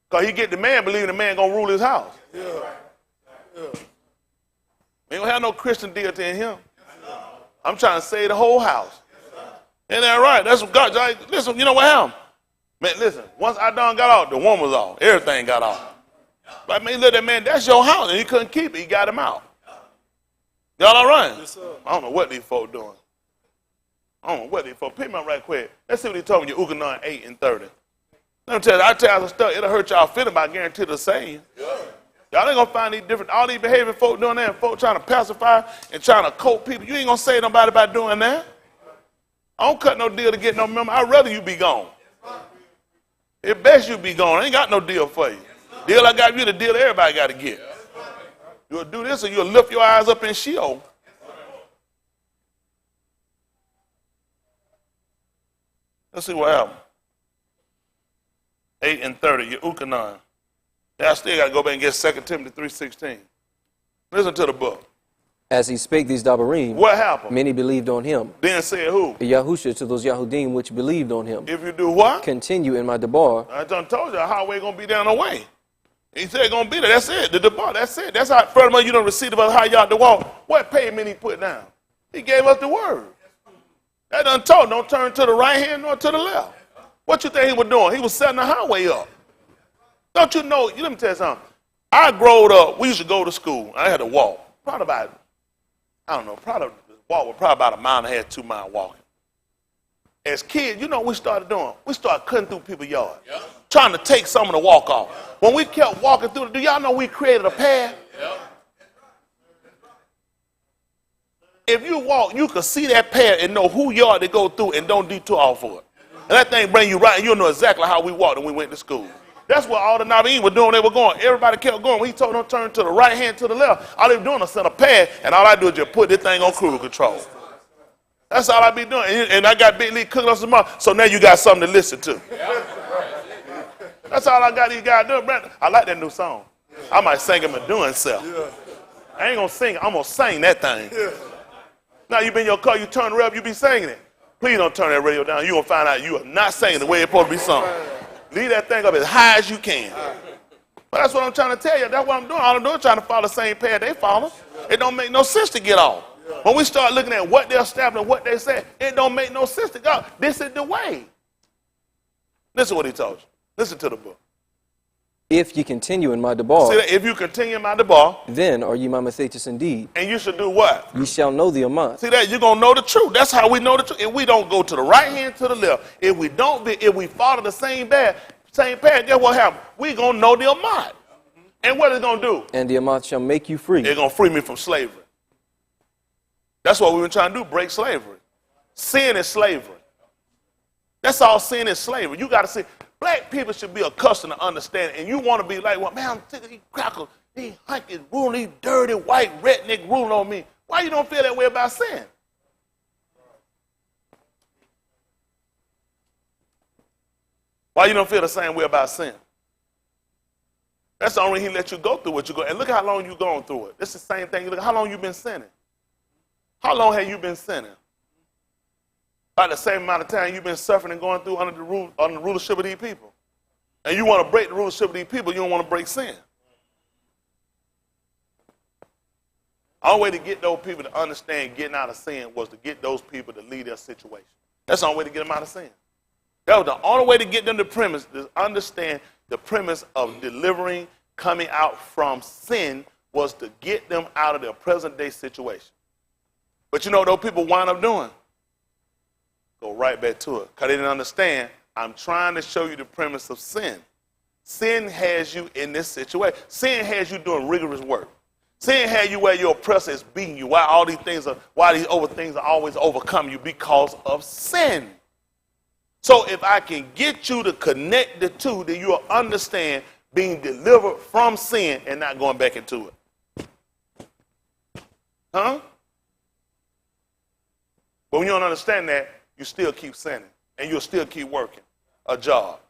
Because he get the man believing the man going to rule his house. We ain't going to have no Christian deity in him. I'm trying to save the whole house. Ain't that right? That's what God, listen, you know what happened? Man, listen, once I done got off, the woman was off. Everything got off. But I mean, look, that man, that's your house. And he couldn't keep it. He got him out. Y'all all right? Yes, sir. I don't know what these folk doing. I don't know what these folk. Pick me up right quick. Let's see what he told me in Uganon 8 and 30. Let me tell you, I tell you some stuff, it'll hurt y'all feeling, but I guarantee the same. Yeah. Y'all ain't gonna find these different, all these behaving folk doing that, and folk trying to pacify and trying to cope people. You ain't gonna say nobody about doing that. I don't cut no deal to get no member. I'd rather you be gone. It's best you be gone. I ain't got no deal for you. Deal I got you, the deal everybody got to get. You'll do this or you'll lift your eyes up in Sheol. Let's see what happened. 8 and 30, Uganon. I still got to go back and get 2 Timothy 3:16. Listen to the book. As he spake these dabarim, what happened? Many believed on him. Then said who? Yahusha to those Yahudim which believed on him. If you do what? Continue in my debar. I done told you the highway going to be down the way. He said it's going to be there. That's it. The debar, that's it. That's how, furthermore, you don't receive about how y'all to walk. What payment he put down? He gave us the word. That done told, don't turn to the right hand nor to the left. What you think he was doing? He was setting the highway up. Don't you know, let me tell you something. I growed up, we used to go to school. I had to walk. Probably about, I don't know, probably about a mile and a half, 2 mile walking. As kids, you know what we started doing? We started cutting through people's yards. Yep. Trying to take some of the walk off. Yep. When we kept walking through, do y'all know we created a path? Yep. If you walk, you can see that path and know who yard to go through and don't detour off for it. And that thing bring you right, and you'll know exactly how we walked when we went to school. That's what all the Naveen were doing. They were going. Everybody kept going. When he told them to turn to the right hand, to the left, all they were doing was set a path, and all I do is just put this thing on cruise control. That's all I be doing. And I got Big Lee cooking us some more, so now you got something to listen to. That's all I got these guys doing. I like that new song. I might sing him a doing self. I ain't going to sing it. I'm going to sing that thing. Now you be in your car, you turn the rev, you be singing it. Please don't turn that radio down. You're going to find out you are not singing the way it's supposed to be sung. Leave that thing up as high as you can. But that's what I'm trying to tell you. That's what I'm doing. All I'm doing is trying to follow the same path they follow. It don't make no sense to get off. When we start looking at what they're establishing, what they say, it don't make no sense to God. This is the way. Listen to what he told you. Listen to the book. If ye continue in my debar, See that? If you continue in my debar, then are ye my mathetes indeed. and you should do what? Ye shall know the amount. See that? You're going to know the truth. That's how we know the truth. If we don't go to the right hand, to the left, if we follow the same path, guess what happens? We're going to know the amount. And what it's going to do? And the amount shall make you free. It's going to free me from slavery. That's what we've been trying to do, break slavery. Sin is slavery. That's all sin is slavery. You got to see. Black people should be accustomed to understand, and you want to be like, well, man, I'm sick of these crackers, these hunkies ruling, these dirty white redneck ruling on me. Why you don't feel that way about sin? Why you don't feel the same way about sin? That's the only reason he let you go through what you go. And look how long you've gone through it. It's the same thing. Look how long you've been sinning. How long have you been sinning? About the same amount of time you've been suffering and going through under the rulership of these people. And you want to break the rulership of these people, you don't want to break sin. The only way to get those people to understand getting out of sin was to get those people to leave their situation. That's the only way to get them out of sin. That was the only way to get them to understand the premise of delivering, coming out from sin, was to get them out of their present day situation. But you know what those people wind up doing? Go right back to it. Because they didn't understand, I'm trying to show you the premise of sin. Sin has you in this situation. Sin has you doing rigorous work. Sin has you where your oppressor is beating you. Why these things are always overcome you? Because of sin. So if I can get you to connect the two, then you'll understand being delivered from sin and not going back into it. Huh? But when you don't understand that, you still keep sinning, and you'll still keep working a job.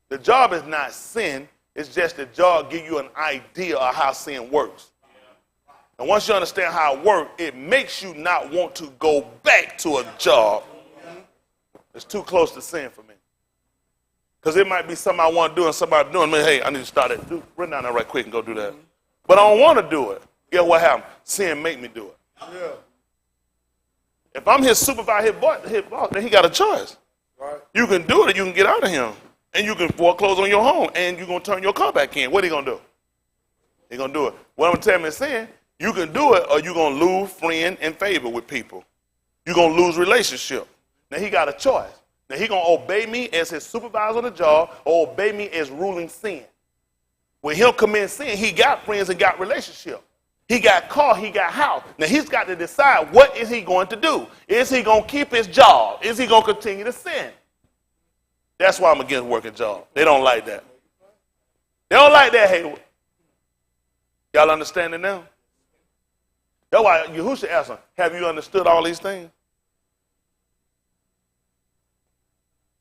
The job is not sin. It's just the job gives you an idea of how sin works. And once you understand how it works, it makes you not want to go back to a job that's too close to sin for me. Because it might be something I want to do and somebody doing me, hey, I need to start it. Run down there right quick and go do that. But I don't want to do it. Guess what happened? Sin make me do it. Yeah. If I'm his supervisor, his boss, then he got a choice. Right. You can do it or you can get out of him. And you can foreclose on your home and you're going to turn your car back in. What are you going to do? He's going to do it. What I'm telling you is saying, you can do it or you're going to lose friend and favor with people. You're going to lose relationship. Now he got a choice. Now he going to obey me as his supervisor on the job or obey me as ruling sin. When he'll commit sin, he got friends and got relationship. He got car, he got house. Now he's got to decide what is he going to do. Is he going to keep his job? Is he going to continue to sin? That's why I'm against working job. They don't like that. They don't like that, Haywood. Y'all understand it now? That's why Yahusha asked him, have you understood all these things?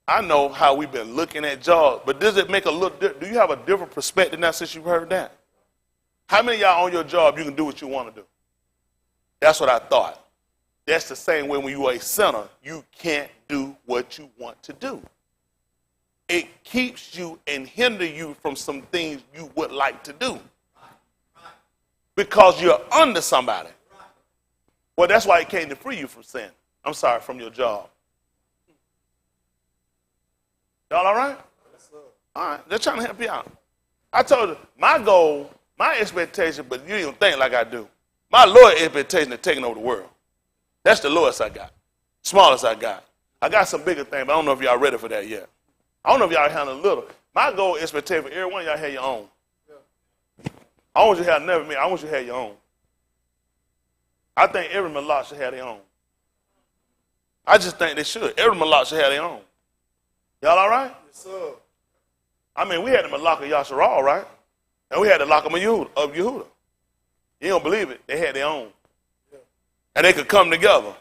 I know how we've been looking at jobs, but does it make a little do you have a different perspective now since you've heard that? How many of y'all on your job you can do what you want to do? That's what I thought. That's the same way when you are a sinner, you can't do what you want to do. It keeps you and hinder you from some things you would like to do. Because you're under somebody. Well, that's why it came to free you from sin. I'm sorry, from your job. Y'all all right? All right, they're trying to help you out. I told you, my goal, my expectation, but you don't think like I do. My lower expectation is taking over the world. That's the lowest I got. Smallest I got. I got some bigger things, but I don't know if y'all ready for that yet. I don't know if y'all handle a little. My goal is for every one of y'all have your own. I want you to have never me. I want you to have your own. I think every Malak should have their own. I just think they should. Every Malak should have their own. Y'all all right? Yes, sir. I mean, we had the Malak of Yasharal, right? And we had the Malak of Yehuda. You don't believe it. They had their own. Yeah. And they could come together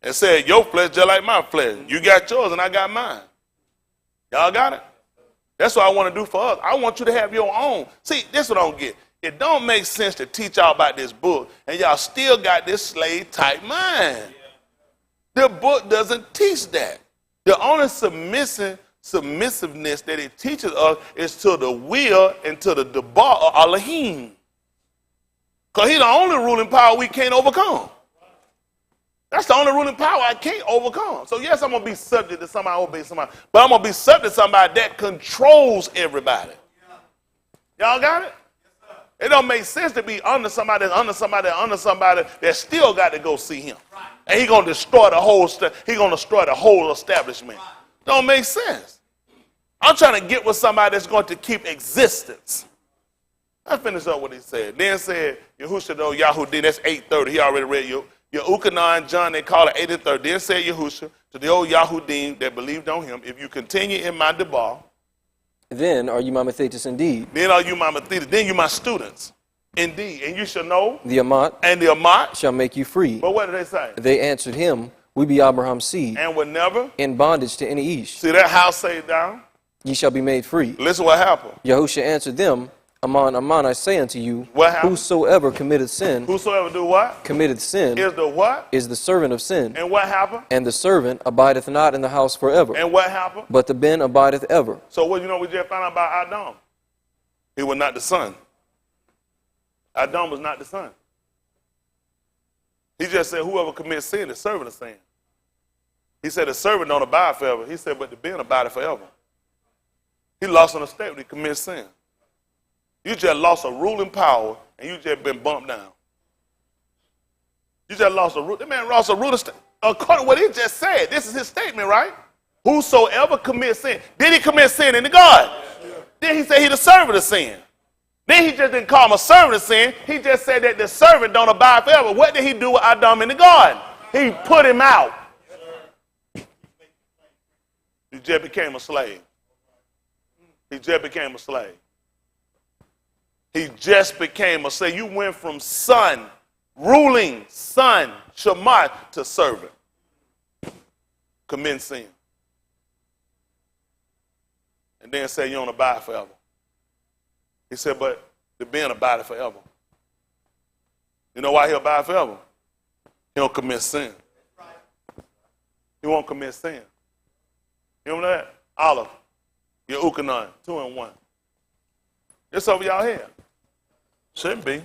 and say, your flesh just like my flesh. You got yours and I got mine. Y'all got it? That's what I want to do for us. I want you to have your own. See, this is what I don't get. It don't make sense to teach y'all about this book, and y'all still got this slave-type mind. The book doesn't teach that. The only submissiveness that it teaches us is to the will and to the debar of Elohim. Because he's the only ruling power we can't overcome. That's the only ruling power I can't overcome. So yes, I'm going to be subject to somebody, obey somebody. But I'm going to be subject to somebody that controls everybody. Y'all got it? It don't make sense to be under somebody that still got to go see him. And he's going to destroy the whole establishment. Don't make sense. I'm trying to get with somebody that's going to keep existence. I finish up what he said. Then said, Yahusha, though, Yahudi, that's 8:30. He already read you. Ukana, John, they call it 8:30. Then said Yahusha to the old Yahudim that believed on him, if you continue in my debar, then are you my Mathetes indeed. Then are you my Mathetes. Then you my students. Indeed. And you shall know. The Amat. And the Amat. Shall make you free. But what did they say? They answered him, we be Abraham's seed. And were never. In bondage to any Ish. See that house saved down? Ye shall be made free. Listen what happened. Yahusha answered them, Aman, Aman, I say unto you, what happened? Whosoever committed sin. Whosoever do what? Committed sin. Is the what? Is the servant of sin. And what happened? And the servant abideth not in the house forever. And what happened? But the ben abideth ever. So what we just found out about Adam? He was not the son. Adam was not the son. He just said whoever commits sin is servant of sin. He said the servant don't abide forever. He said but the ben abideth forever. He lost an estate when he commits sin. You just lost a ruling power, and you just been bumped down. You just lost a root. That man lost a root estate. According to what he just said, this is his statement, right? Whosoever commits sin. Did he commit sin in the garden? Yeah. Then he said he the servant of sin. Then he just didn't call him a servant of sin. He just said that the servant don't abide forever. What did he do with Adam in the garden? He put him out. He just became a slave. He just became a slave. He just became a slave. You went from son, ruling son, Shema, to servant. Commit sin. And then say you don't abide forever. He said, but the ben abideth forever. You know why he'll abide forever? He don't commit sin. He won't commit sin. You know that? Olive, your Ukanon, 2 and 1. It's over y'all head. Shouldn't be.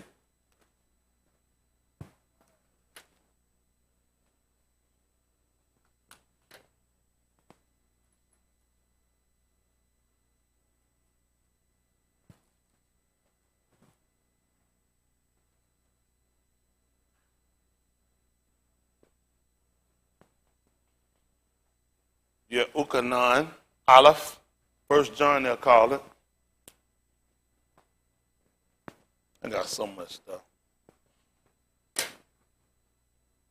Your Ukanon, Aleph, 1 John they'll call it. I got so much stuff.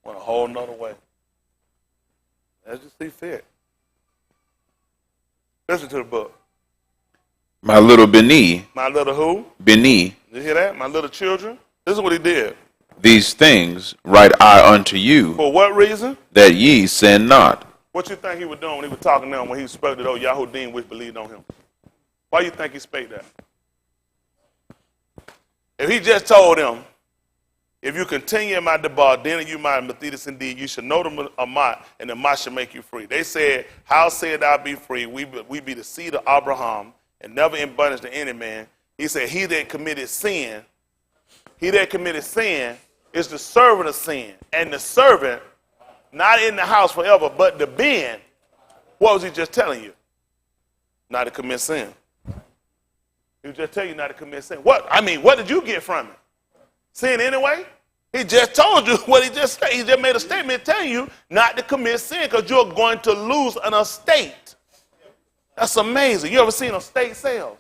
Went a whole nother way. As you see fit. Listen to the book. My little Beni. My little who? Beni. You hear that? My little children. This is what he did. These things write I unto you. For what reason? That ye sin not. What you think he was doing when he was talking to them when he spoke to those Yahudim which believed on him? Why you think he spake that? If he just told them, if you continue in my debar, then are you my Mathetes indeed, you should know the Amat, and the Amat shall make you free. They said, how said I be free? We be the seed of Abraham, and never in bondage to any man. He said, he that committed sin is the servant of sin. And the servant, not in the house forever, but the ben, what was he just telling you? Not to commit sin. He was just telling you not to commit sin. What did you get from it? Sin anyway? He just told you what he just said. He just made a statement telling you not to commit sin because you're going to lose an estate. That's amazing. You ever seen estate sales?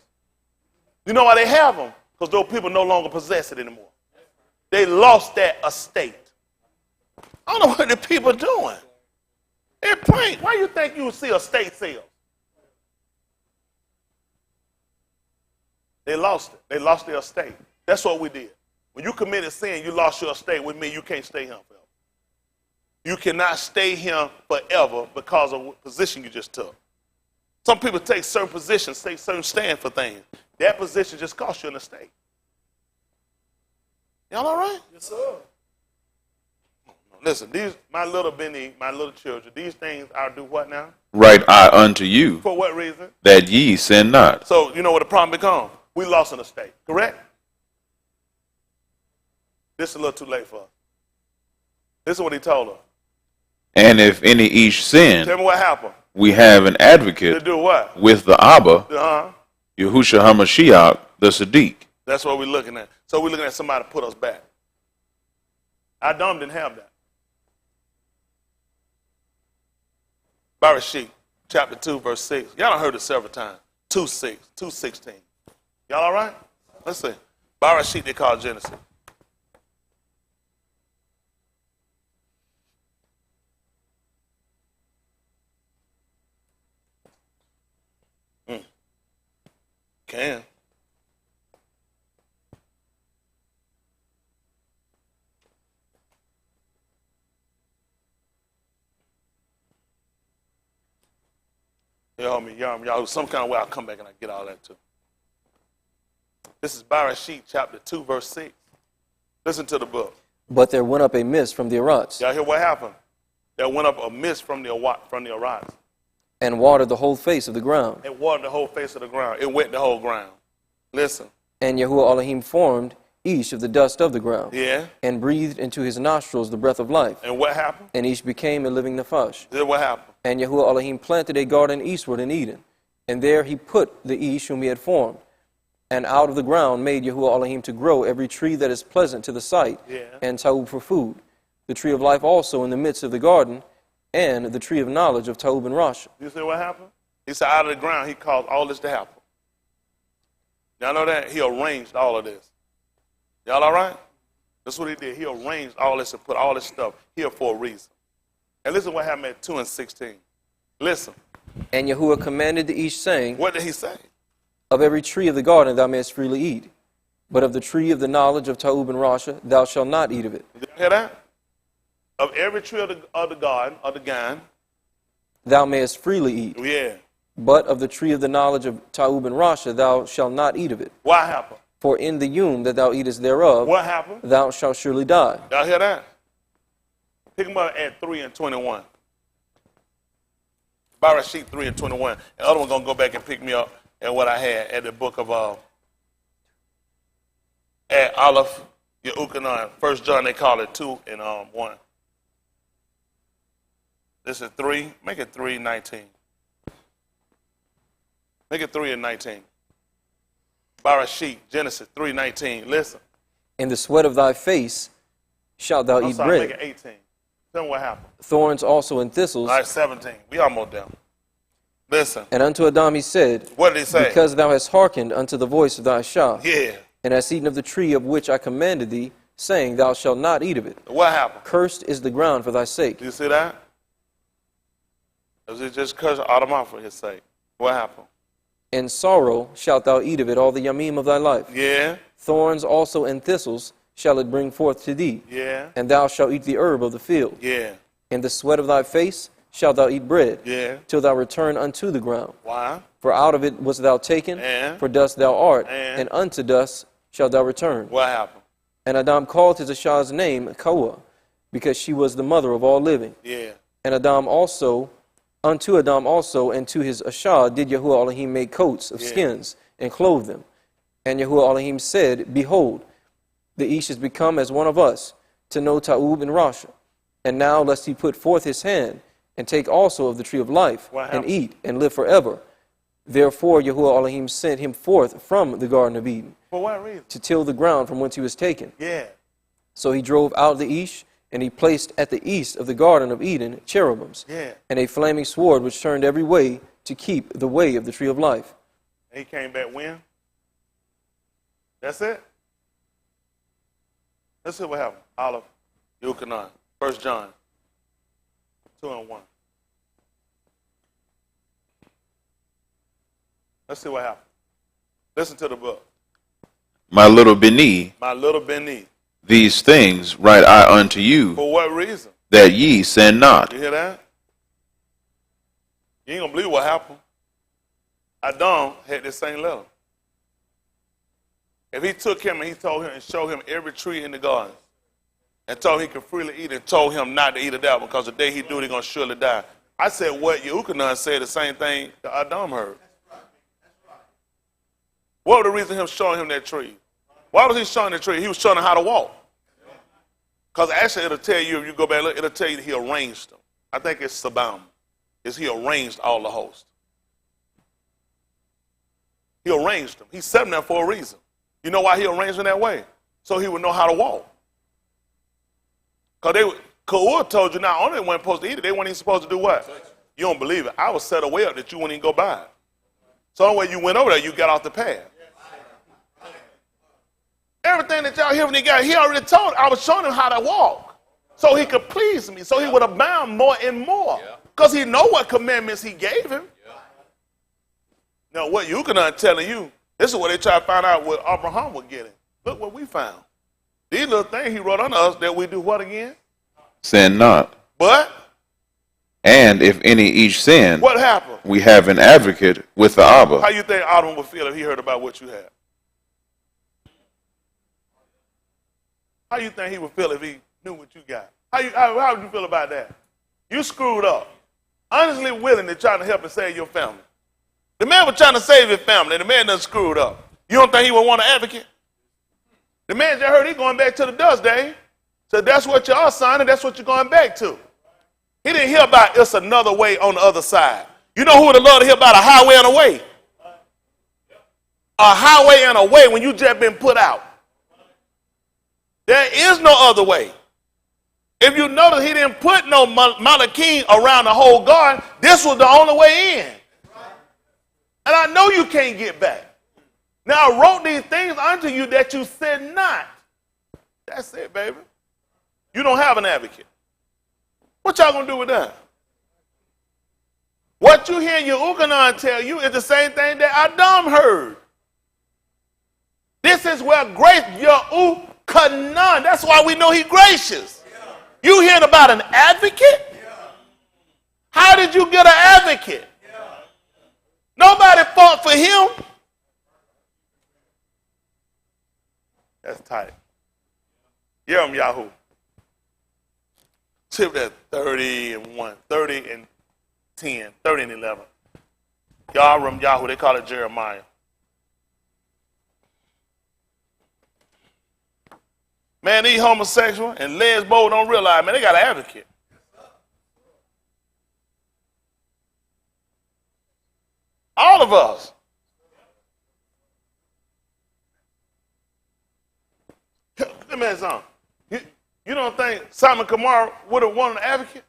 You know why they have them? Because those people no longer possess it anymore. They lost that estate. I don't know what the people are doing. They're playing. Why do you think you would see estate sales? They lost it. They lost their estate. That's what we did. When you committed sin, you lost your estate. With me, you can't stay here forever. You cannot stay here forever because of what position you just took. Some people take certain positions, take certain stand for things. That position just cost you an estate. Y'all all right? Yes, sir. Listen, my little Benny, my little children, these things I'll do what now? Write I unto you. For what reason? That ye sin not. So you know what the problem becomes? We lost an estate, correct? This is a little too late for us. This is what he told us. And if any each sin, Tell me what happened. we have an To advocate do what? with the Abba, Uh-huh. Yahusha HaMashiach, the Siddiq. That's what we're looking at. So we're looking at somebody to put us back. Adam didn't have that. Bereshit, chapter 2, verse 6. Y'all done heard it several times. 2:6, 2:16. Y'all all right? Let's see. Bereshit they call Genesis. Can. Y'all, some kind of way I'll come back and I get all that too. This is Bereshit, chapter 2, verse 6. Listen to the book. But there went up a mist from the Arats, Y'all hear what happened? There went up a mist from the Arats. and watered the whole face of the ground. It watered the whole face of the ground. It wet the whole ground. Listen. And Yahuwah Elohim formed each of the dust of the ground, Yeah. and breathed into his nostrils the breath of life, And what happened? and each became a living nephesh. This is what happened. And Yahuwah Elohim planted a garden eastward in Eden, and there he put the Ish whom he had formed. And out of the ground made Yahuwah Elohim to grow every tree that is pleasant to the sight, and ta'ub for food, the tree of life also in the midst of the garden, and the tree of knowledge of ta'ub and Rasha. You see what happened? He said out of the ground he caused all this to happen. Y'all know that? He arranged all of this. Y'all all right? That's what he did. He arranged all this and put all this stuff here for a reason. And listen what happened at 2:16. Listen. And Yahuwah commanded the Ish, saying, What did he say? Of every tree of the garden thou mayest freely eat, but of the tree of the knowledge of ta'ub and Rasha thou shalt not eat of it. Did you hear that? Of every tree of the garden, of the gan, Thou mayest freely eat, yeah. but of the tree of the knowledge of ta'ub and Rasha thou shalt not eat of it. What happened? For in the yom that thou eatest thereof, What happened? thou shalt surely die. Y'all hear that? Pick them up at 3:21. Bereshit 3:21. The other one gonna go back and pick me up at what I had at the book of at Aleph Yehukanan. 1 John they call it 2 and 1. This is 3. Make it 3:19. Make it 3:19. Bereshit, Genesis 3:19. Listen. In the sweat of thy face shalt thou I'm eat sorry, bread. make it 18. Tell me what happened. Thorns also and thistles. All right, 17. We almost down. Listen. And unto Adam he said, What did he say? Because thou hast hearkened unto the voice of thy Shah, Yeah. and hast eaten of the tree of which I commanded thee, saying, Thou shalt not eat of it. What happened? Cursed is the ground for thy sake. Do you see that? Does it just curse Adam for his sake? What happened? In sorrow shalt thou eat of it all the yamim of thy life. Yeah. Thorns also and thistles shall it bring forth to thee, Yeah. and thou shalt eat the herb of the field. Yeah. In the sweat of thy face shalt thou eat bread, Yeah. till thou return unto the ground. Why? For out of it wast thou taken, And? for dust thou art, And? and unto dust shalt thou return. What happened? And Adam called his Ashah's name Kawah, because she was the mother of all living. Yeah. And unto Adam also, and to his Ashah did Yahuwah Elohim make coats of skins, and clothe them. And Yahuwah Elohim said, Behold, the Ish is become as one of us, to know ta'ub and Rasha. And now lest he put forth his hand, and take also of the tree of life, and eat, and live forever. Therefore Yahuwah Elohim sent him forth from the Garden of Eden, For what reason? to till the ground from whence he was taken. Yeah. So he drove out the Ish, and he placed at the east of the Garden of Eden cherubims, Yeah. and a flaming sword which turned every way to keep the way of the tree of life. And he came back when? That's it? Let's see what happened. Aleph Yehukanan. 1 John 2 and 1. Let's see what happened. Listen to the book. My little Beni, My little Benny. these things write I unto you, For what reason? that ye sin not. You hear that? You ain't gonna believe what happened. Adam had this same letter. If he took him and he told him and showed him every tree in the garden and told him he could freely eat and told him not to eat of that one because the day he do it, he's gonna surely die. I said what Yehukanan said the same thing that Adam heard. What was the reason him showing him that tree? Why was he showing the tree? He was showing him how to walk. Because actually it'll tell you, if you go back and look, it'll tell you that he arranged them. I think it's Sabam, is he arranged all the hosts. He arranged them. He set them there for a reason. You know why he arranged them that way? So he would know how to walk. Because Ka'ur told you not only they weren't supposed to eat it, they weren't even supposed to do what? You don't believe it. I was set a way up that you wouldn't even go by it. So the way you went over there, you got off the path. Everything that y'all hear when he already told, I was showing him how to walk. So he could please me. So he would abound more and more. Because he know what commandments he gave him. Now what you can telling you, this is what they try to find out what Abraham was getting. Look what we found. These little things he wrote on us that we do what again? Sin not. But? And if any each sin, what happened? We have an advocate with the Abba. How you think Adam would feel if he heard about what you had? How you think he would feel if he knew what you got? How would you feel about that? You screwed up. Honestly willing to try to help and save your family. The man was trying to save his family, and the man done screwed up. You don't think he would want an advocate? The man just heard he going back to the dust, Dave. So that's what you are, son, and that's what you're going back to. He didn't hear about it's another way on the other side. You know who would have loved to hear about a highway and a way? A highway and a way when you just been put out. There is no other way. If you notice, he didn't put no Malachim around the whole garden. This was the only way in. And I know you can't get back. Now I wrote these things unto you that you said not. That's it, baby. You don't have an advocate. What y'all gonna do with that? What you hear your Ukanan tell you is the same thing that Adam heard. This is where grace, your Ukanan, that's why we know he's gracious. You hearing about an advocate? How did you get an advocate? Nobody fought for him. That's tight. Yahoo. Tip that 30 and 1, 30 and 10, 30 and 11. Yahoo, they call it Jeremiah. Man, these homosexual and lesbo don't realize, man, they got an advocate. All of us. Let me ask you something. You don't think Simon Kamara would have wanted an advocate?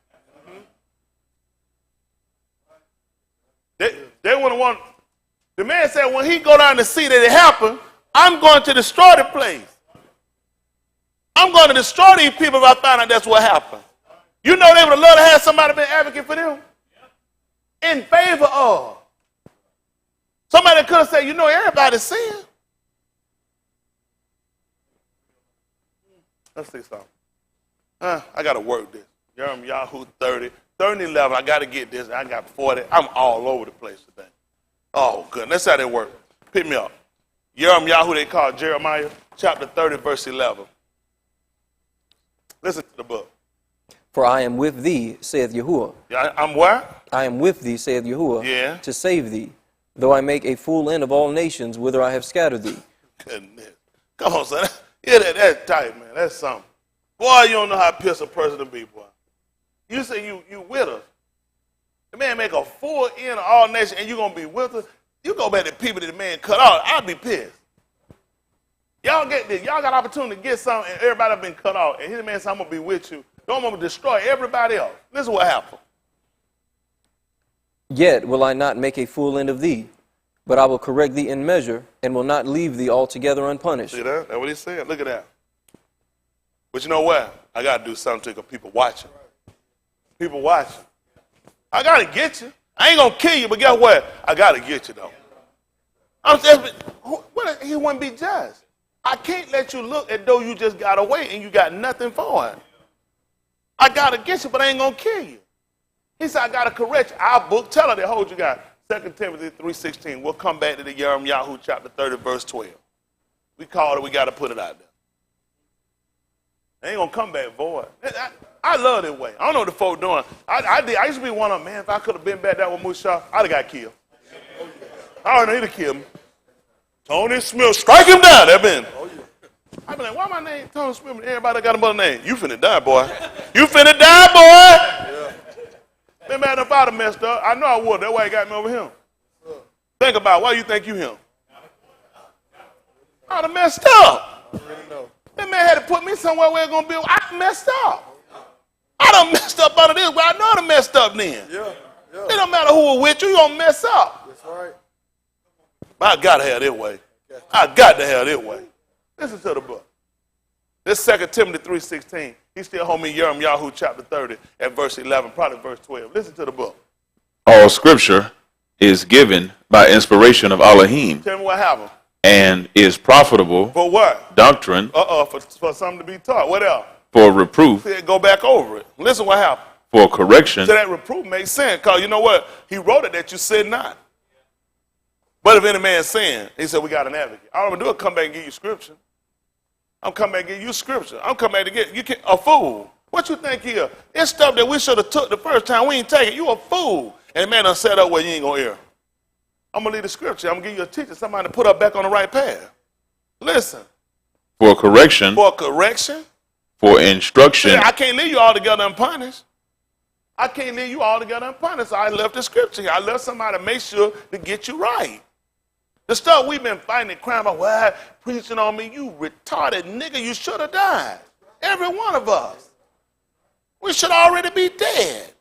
They would have wanted. The man said when he go down to see that it happened, I'm going to destroy the place. I'm going to destroy these people if I find out that's what happened. You know they would have loved to have somebody be an advocate for them? In favor of. Somebody could have said, you know, everybody's sin. Let's see something. I got to work this. Yahoo 30. 30 and 11, I got to get this. I got 40. I'm all over the place today. Oh, good. That's how they work. Pick me up. Yahoo, they call Jeremiah, chapter 30, verse 11. Listen to the book. For I am with thee, saith Yahuwah. Yeah, I'm what? I am with thee, saith Yahuwah, yeah, to save thee, though I make a full end of all nations, whither I have scattered thee. Goodness. Come on, son. Yeah, that's tight, man. That's something. Boy, you don't know how pissed a person to be, boy. You say you with us. The man make a full end of all nations, and you going to be with us. You go back to people that the man cut off, I'll be pissed. Y'all get this. Y'all got opportunity to get something, and everybody have been cut off. And his man said, I'm going to be with you. Don't want to destroy everybody else. This is what happened. Yet will I not make a full end of thee, but I will correct thee in measure, and will not leave thee altogether unpunished. See that? That's what he said. Look at that. But you know what? I got to do something because people watching. People watching. I got to get you. I ain't going to kill you, but guess what? I got to get you, though. I'm saying, he wouldn't be just. I can't let you look as though you just got away and you got nothing for it. I got to get you, but I ain't going to kill you. He said, I got to correct you. Our book, tell her that hold you got. 2 Timothy 3:16. We'll come back to the Yahoo chapter 30, verse 12. We called it, we got to put it out there. They ain't going to come back void. I love that way. I don't know what the folk doing. I used to be one of them, man, if I could have been back there with Musha, I'd have got killed. I already know he'd have killed me. Tony Smith, strike him down. That been. I be like, why my name Tony Smith? Everybody got another name. You finna die, boy. You finna die, boy. Man, if I'd have messed up, I know I would. That's why he got me over him. Think about it. Why you think you him? I'd have messed up. That man had to put me somewhere where it's going to be. I messed up. I done messed up out of this, but I know I done messed up then. Yeah. It don't matter who was with you, you going to mess up. That's right. But I got to have it way. I got to have it way. Listen to the book. This 2 Timothy 3:16. He still hold me Yahusha chapter 30 at verse 11, probably verse 12. Listen to the book. All scripture is given by inspiration of Elohim. Tell me what happened. And is profitable for what? Doctrine. For something to be taught. What else? For reproof. See, go back over it. Listen what happened. For correction. So that reproof makes sense, because you know what? He wrote it that you said not. But if any man sin, he said we got an advocate. All I'm going to do is come back and give you scripture. I'm coming back and give you scripture. I'm coming back to get you a fool. What you think here? It's stuff that we should have took the first time. We ain't take it. You a fool. And the man done set up where you ain't going to hear. I'm going to leave the scripture. I'm going to give you a teacher, somebody to put her back on the right path. Listen. For correction. For correction. For instruction. See, I can't leave you all together unpunished. I can't leave you all together unpunished. So I left the scripture here. I left somebody to make sure to get you right. The stuff we've been fighting and crying about, well, preaching on me, you retarded nigga, you should have died. Every one of us. We should already be dead.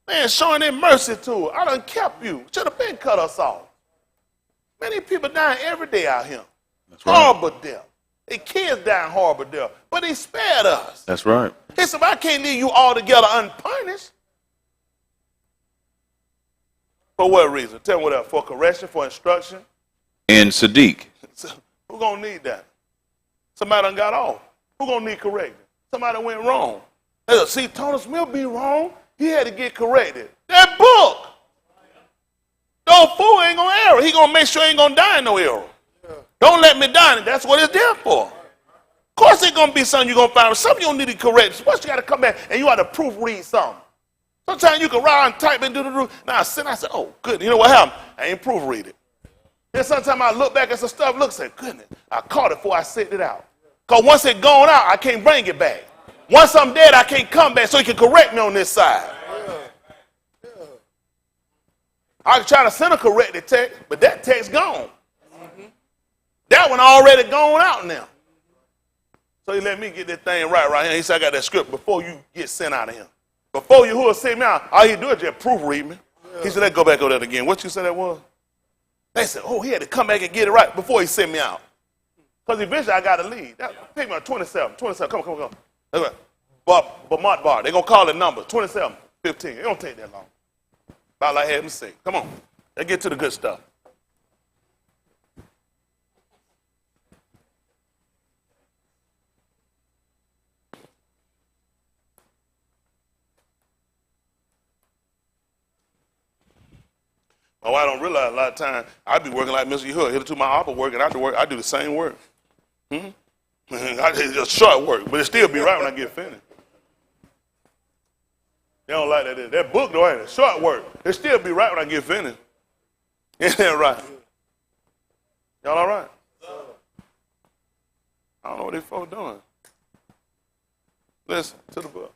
Man, showing their mercy to us. I done kept you. Should have been cut us off. Many people dying every day out here. That's right. Horrible death. Their kids dying horrible death. But he spared us. That's right. He said, I can't leave you all together unpunished. For what reason? Tell me what else. For correction, for instruction. In Sadiq. Who's going to need that? Somebody done got off. Who's going to need correcting? Somebody went wrong. See, Tony Smith be wrong. He had to get corrected. That book. No fool ain't going to error. He going to make sure he ain't going to die in no error. Don't let me die. That's what it's there for. Of course it's going to be something you're going to find. Something you don't need to correct. Once you got to come back and you got to proofread something. Sometimes you can ride and type and do the roof. Now I sit, I said, oh, good. You know what happened? I ain't proofread it. Then sometimes I look back at some stuff, look, say, goodness, I caught it before I sent it out. Because once it's gone out, I can't bring it back. Once I'm dead, I can't come back so you can correct me on this side. I can try to send a corrected text, but that text gone. That one already gone out now. So he let me get this thing right here. He said, I got that script before you get sent out of here. Before you sent me out, all you do is just proofread me. He said, let's go back over that again. What you said that was? They said, oh, he had to come back and get it right before he sent me out. Because eventually I got to leave. Pick me up 27. 27, come on. But Mont Bar, they're going to call it number 27, 15. It don't take that long. About like having say. Come on. Let's get to the good stuff. Oh, I don't realize a lot of times I be working like Mr. Hood. Hit it to my opera work, and I do the same work. It's just short work, but it still be right when I get finished. They don't like that. That book, though, ain't it? Short work. It still be right when I get finished. Isn't that right? Y'all all right? I don't know what these folks doing. Listen to the book.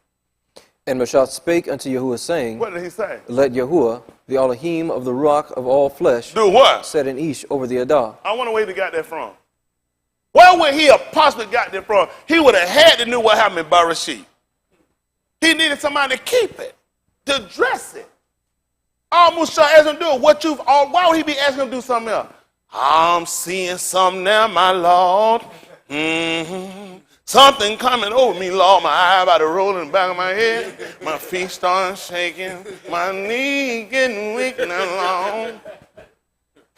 And Mashah spake unto Yahuwah, saying, what did he say? Let Yahuwah, the Elohim of the Ruach of all flesh, do what? Set an Ish over the Adah. I wonder where he got that from. Where would he have possibly got that from? He would have had to know what happened in Barashit. He needed somebody to keep it, to dress it. All Mashah asked him to do it. Why would he be asking him to do something else? I'm seeing something now, my Lord. Something coming over me, Lord. My eye about to roll in the back of my head. My feet starting shaking. My knee getting weak and long.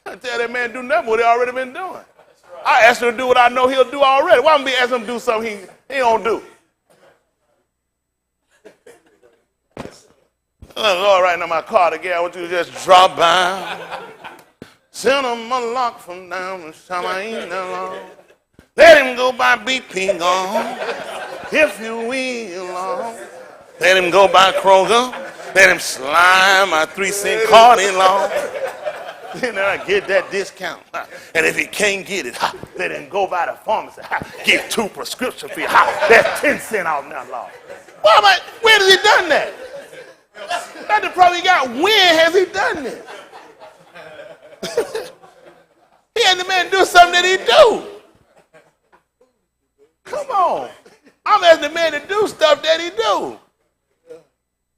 Can't tell that man to do nothing what he already been doing. I asked him to do what I know he'll do already. Why would I be asking him to do something he don't do? Lord, right now my car together. I want you to just drop by. Send him a lock from down the Shamaim along. Let him go by BP gone, if you will. Let him go by Kroger. Let him slide my 3-cent card in long. Then I get that discount. And if he can't get it, let him go by the pharmacy. Get 2 prescription fees. That's 10 cents out now, Lord. When has he done that? That's the problem he got. When has he done this? He had the man do something that he do. Come on. I'm asking the man to do stuff that he do.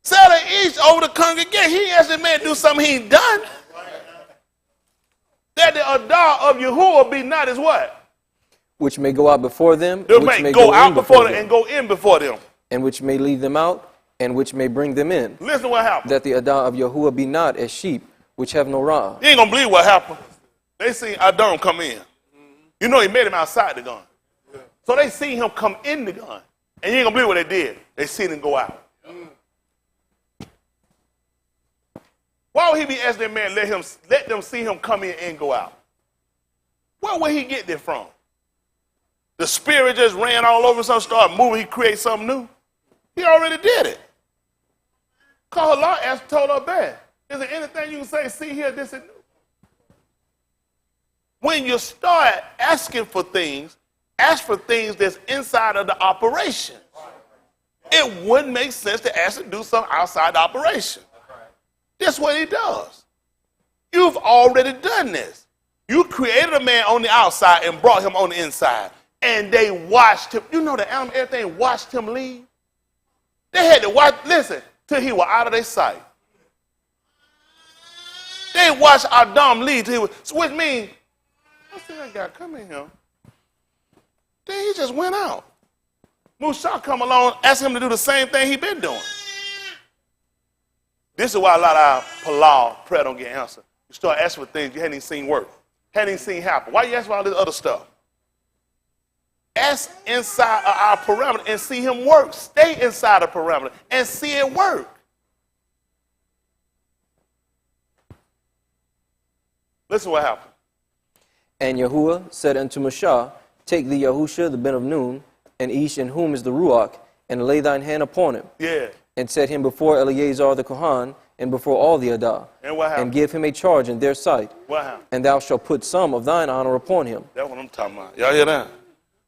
Sell the east over the congregation. He asked the man to do something he ain't done. That the Adah of Yahuwah be not as what? Which may go out before them, They which may go out in before them them, and go in before them. and which may lead them out, and which may bring them in. Listen to what happened. That the Adah of Yahuwah be not as sheep, which have no rod. You ain't going to believe what happened. They seen Adam come in. You know he made him outside the gun. So they seen him come in the gun. And you ain't going to believe what they did. They seen him go out. Why would he be asking that man, let them see him come in and go out? Where would he get this from? The spirit just ran all over something, started moving, he created something new. He already did it. Call her law, told her bad. Is there anything you can say, see here, this and new? When you start asking for things, ask for things that's inside of the operation. It wouldn't make sense to ask him to do something outside the operation. That's what he does. You've already done this. You created a man on the outside and brought him on the inside. And they watched him. You know the animal, everything watched him leave. They had to watch, listen, till he was out of their sight. They watched Adam leave till he was, so which means, what's that guy? Come in here. Then he just went out. Musa come along, ask him to do the same thing he been doing. This is why a lot of our palau prayer don't get answered. You start asking for things you hadn't even seen work, hadn't even seen happen. Why you asking for all this other stuff? Ask inside of our parameter and see him work. Stay inside the parameter and see it work. Listen what happened. And Yahuwah said unto Moshe, take thee Yahusha, the Ben of Nun, and Ish, in whom is the Ruach, and lay thine hand upon him. Yeah. And set him before Eleazar the Kohan, and before all the Adah. And what happened? And give him a charge in their sight. What happened? And thou shalt put some of thine honor upon him. That's what I'm talking about. Y'all hear that?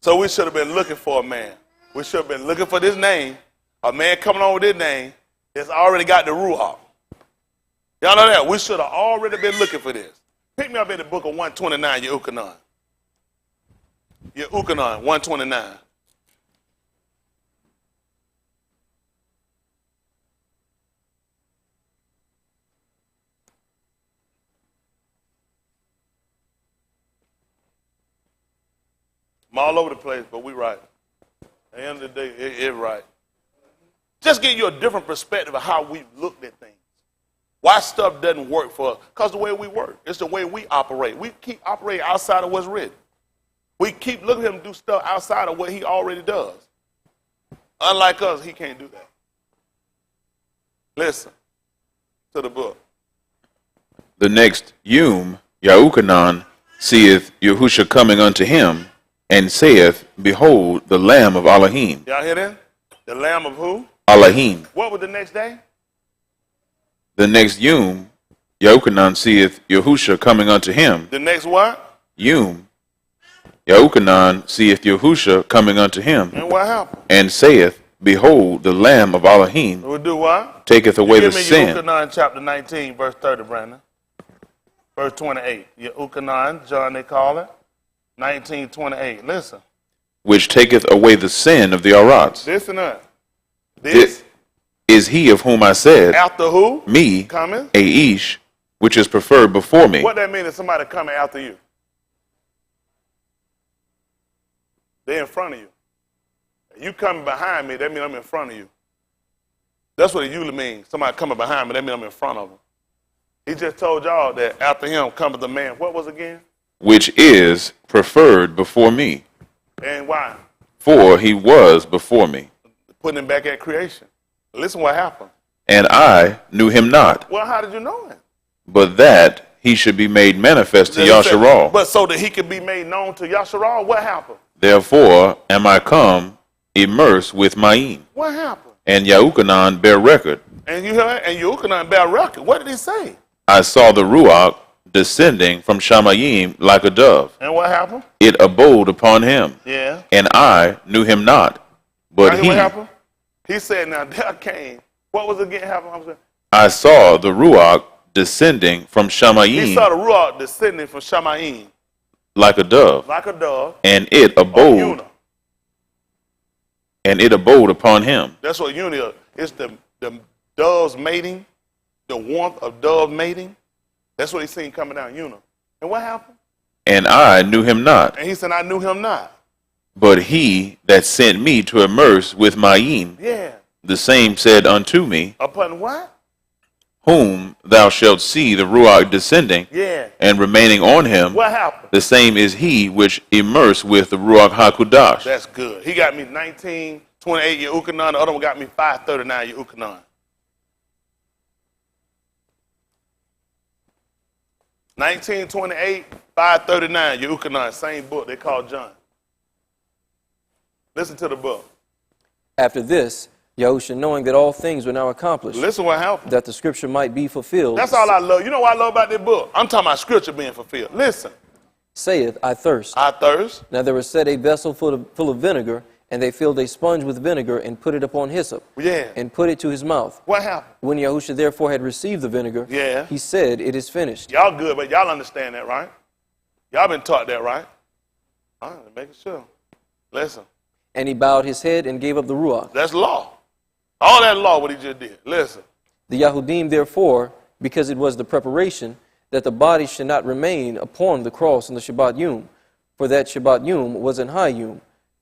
So we should have been looking for a man. We should have been looking for this name. A man coming on with this name that's already got the Ruach. Y'all know that? We should have already been looking for this. Pick me up in the book of 129, Yehukanan. Yehukanan, 129. I'm all over the place, but we right. At the end of the day, it's right. Just give you a different perspective of how we looked at things. Why stuff doesn't work for us? Because the way we work. It's the way we operate. We keep operating outside of what's written. We keep looking at him do stuff outside of what he already does. Unlike us, he can't do that. Listen to the book. The next Yahukanan, seeth Yahusha coming unto him, and saith, behold, the Lamb of Elohim. Y'all hear that? The Lamb of who? Elohim. What was the next day? The next Yahukanan seeth Yahusha coming unto him. The next what? Yahukanan seeth Yahusha coming unto him. And what happened? And saith, behold, the Lamb of Elohim. We'll do what? Taketh away the sin. Yahukanan chapter 19, verse 30, Brandon. Verse 28. Yahukanan, John they call it. 19:28. Listen. Which taketh away the sin of the Arats. Listen up. This is he of whom I said, after who? Me, coming? Aish, which is preferred before me. What that mean is somebody coming after you. They're in front of you. You coming behind me, that means I'm in front of you. That's what it usually means. Somebody coming behind me, that means I'm in front of them. He just told y'all that after him cometh the man. What was again? Which is preferred before me. And why? For he was before me. Putting him back at creation. Listen what happened. And I knew him not. Well, how did you know him? But that he should be made manifest to Yasharal. But so that he could be made known to Yasharal, what happened? Therefore am I come immersed with Ma'im. What happened? And Yahukanan bear record. And you heard? And Yahukanan bear record. What did he say? I saw the Ruach descending from Shamayim like a dove. And what happened? It abode upon him. Yeah. And I knew him not. But he. What happened? He said, now there came. What was again happening? I saw the Ruach descending from He saw Shamayim the Ruach descending from Shamayim like a dove, like a dove and it on abode, Unah. and it abode upon him. That's what Unah is. It's the doves mating, the warmth of dove mating. That's what he seen coming down Unah. And what happened? And I knew him not, And he said, I knew him not. but he that sent me to immerse with Mayim, Yeah. the same said unto me, Upon what? whom thou shalt see the Ruach descending Yeah. and remaining on him, What happened? the same is he which immersed with the Ruach HaKodesh. That's good. He got me 1928 Yehukanan. The other one got me 539 Yehukanan. 1928, 539 Yehukanan. Same book. They call John. Listen to the book. After this, Yahusha, knowing that all things were now accomplished, Listen what happened. that the scripture might be fulfilled, That's all I love. You know what I love about this book? I'm talking about scripture being fulfilled. Listen. saith, I thirst. I thirst. Now there was set a vessel full of vinegar, and they filled a sponge with vinegar and put it upon hyssop, Yeah. and put it to his mouth. What happened? When Yahusha therefore had received the vinegar, Yeah. he said, it is finished. Y'all good, but y'all understand that, right? Y'all been taught that, right? All right, making sure. Listen. And he bowed his head and gave up the Ruach. That's law. All that law, what he just did. Listen. The Yahudim therefore, because it was the preparation, that the body should not remain upon the cross in the Shabbat Yom, for that Shabbat Yom was in High Yom,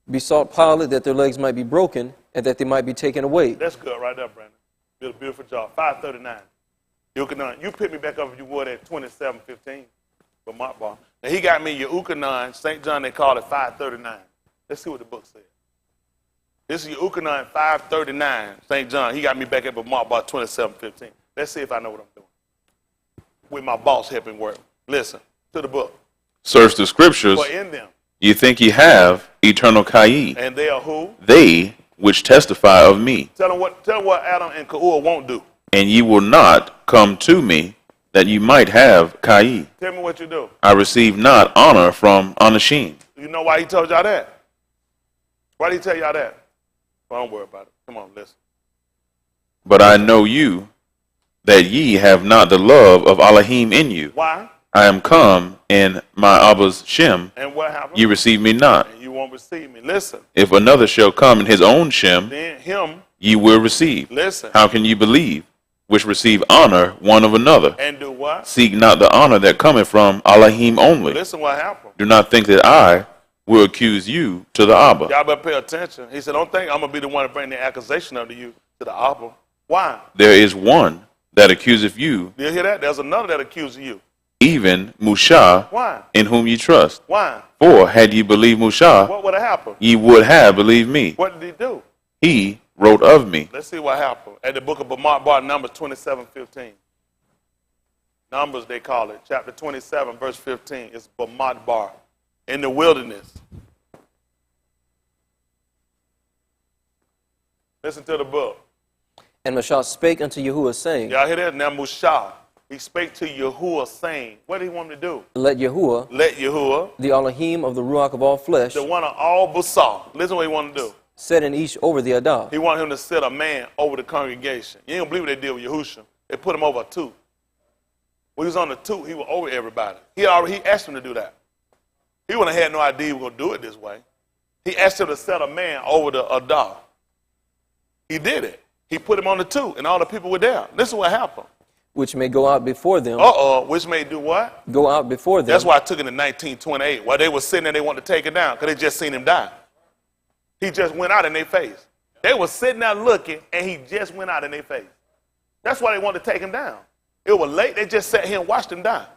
besought Pilate that their legs might be broken, and that they might be taken away. That's good right there, Brandon. Did a beautiful job. 539. You pick me back up if you would at 27:15 for Mark Bar. Now he got me Yehukanan, St. John, they call it 539. Let's see what the book says. This is Yehukanan 539, St. John. He got me back up at Mark Bar 27:15. Let's see if I know what I'm doing. With my boss helping work. Listen to the book. Search the scriptures, For in them, ye think ye have eternal Kai, and they are who? they which testify of me. Tell them what Adam and Ka'ur won't do. And ye will not come to me, that ye might have Kai. Tell me what you do. I receive not honor from Anashim. You know why he told y'all that? Why did he tell y'all that? Well, don't worry about it. Come on, listen. But I know you, that ye have not the love of Elohim in you. Why? I am come in my Abba's Shem, And what happened? ye receive me not. And you won't receive me. Listen. If another shall come in his own Shem, Then him, ye will receive. listen. How can ye believe, which receive honor one of another? And do what? Seek not the honor that cometh from Elohim only. Listen what happened. Do not think that I will accuse you to the Abba. Y'all better pay attention. He said, don't think I'm going to be the one to bring the accusation unto you to the Abba. Why? There is one that accuseth you, Do you hear that? There's another that accuses you. even Musha, Why? in whom ye trust. Why? For had ye believed Musha, What would have happened? ye would have believed me. What did he do? He wrote of me. Let's see what happened. At the book of Bamart Bar, Numbers 27:15. Numbers, they call it. Chapter 27, verse 15. It's Bamart Bar. In the wilderness. Listen to the book. And Mashah spake unto Yahuwah, saying, Y'all hear that? Now Mushah, he spake to Yahuwah, saying, what did he want me to do? Let Yahuwah, Let Yahuwah, the Elohim of the Ruach of all flesh, the one of all basar. Listen what he wanted to do. set an ish over the Adah. He wanted him to set a man over the congregation. You ain't gonna believe what they did with Yahusha. They put him over a two. When he was on the two, he was over everybody. He asked him to do that. He wouldn't have had no idea he was gonna do it this way. He asked him to set a man over the Adah. He did it. He put him on the two, and all the people were there. This is what happened. Which may go out before them. Which may do what? Go out before them. That's why I took it in 1928. While they were sitting there, they wanted to take it down because they just seen him die. He just went out in their face. They were sitting there looking, and he just went out in their face. That's why they wanted to take him down. It was late. They just sat here and watched him die.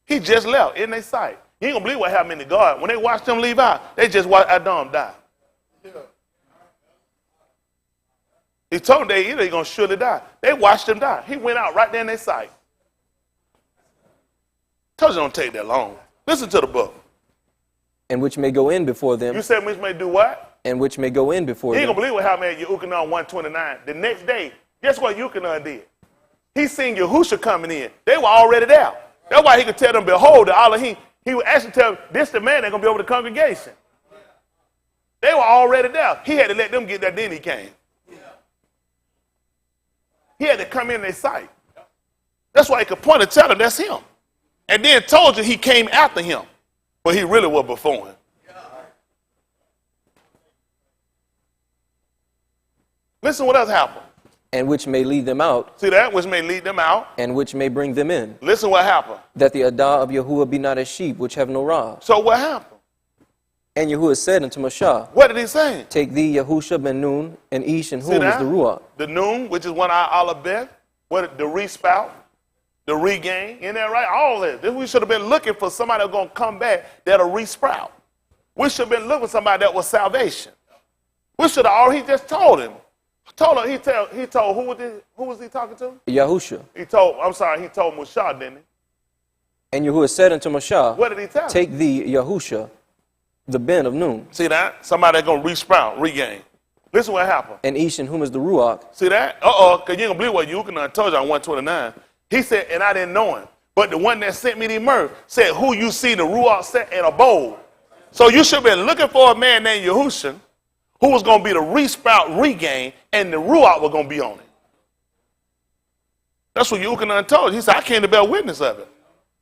He just left in their sight. You ain't gonna believe what happened in the garden. When they watched him leave out, they just watched Adam die. He told them they either gonna surely die. They watched him die. He went out right there in their sight. Told you it don't take that long. Listen to the book. And which may go in before them. You said which may do what? And which may go in before You ain't them. gonna believe what happened at Yehukanan 129. The next day, guess what Yehukanan did? He seen Yahusha coming in. They were already there. That's why he could tell them, behold, the Elohim. He would actually tell them, this the man that's gonna be over the congregation. They were already there. He had to let them get there, then he came. He had to come in their sight. That's why he could point and tell them that's him. And then told you he came after him, but he really was before him. Listen what else happened. And which may lead them out. See that? Which may lead them out. And which may bring them in. Listen what happened. That the Adah of Yahuwah be not as sheep which have no rod. So what happened? And Yahuwah said unto Mashah, what did he say? Take thee Yahusha ben Nun, and Ish, in whom is the Ruach. The Nun, which is one eye Aleph, what the re-spout, the regain, isn't that right? All this. We should have been looking for somebody that's going to come back that'll re-sprout. We should have been looking for somebody that was salvation. We should have already, he just told him. He told who was he talking to? Yahusha. He told Mushah, didn't he? And Yahuwah said unto Mashah, what did he tell him? Take thee Yahusha, the ben of Nun. See that? Somebody that's going to re-sprout, regain. Listen what happened. And Ish, in whom is the Ruach. See that? Because you ain't going to believe what Yuchanan told you on 129. He said, and I didn't know him. But the one that sent me the myrrh said, who you see the Ruach set in a bowl. So you should have been looking for a man named Yahusha who was going to be the re-sprout, regain, and the Ruach was going to be on it. That's what Yuchanan told you. He said, I came to bear witness of it.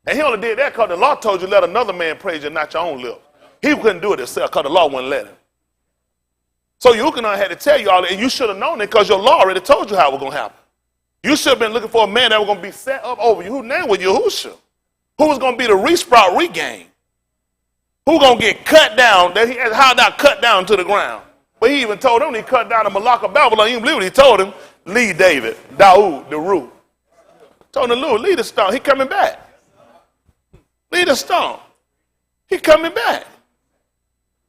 And he only did that because the law told you let another man praise you, not your own lips. He couldn't do it himself because the law wouldn't let him. So Yuchanan had to tell you all that, and you should have known it because your law already told you how it was going to happen. You should have been looking for a man that was going to be set up over you. Whose name was Yahusha? Who was going to be the re-sprout, regain? Who going to get cut down? That he had how not cut down to the ground. But he even told them he cut down the Malak of Babylon. You didn't believe what he told him. Lead David, Daoud, the root. Told him to lead the stone. He coming back. Lead the stone. He coming back.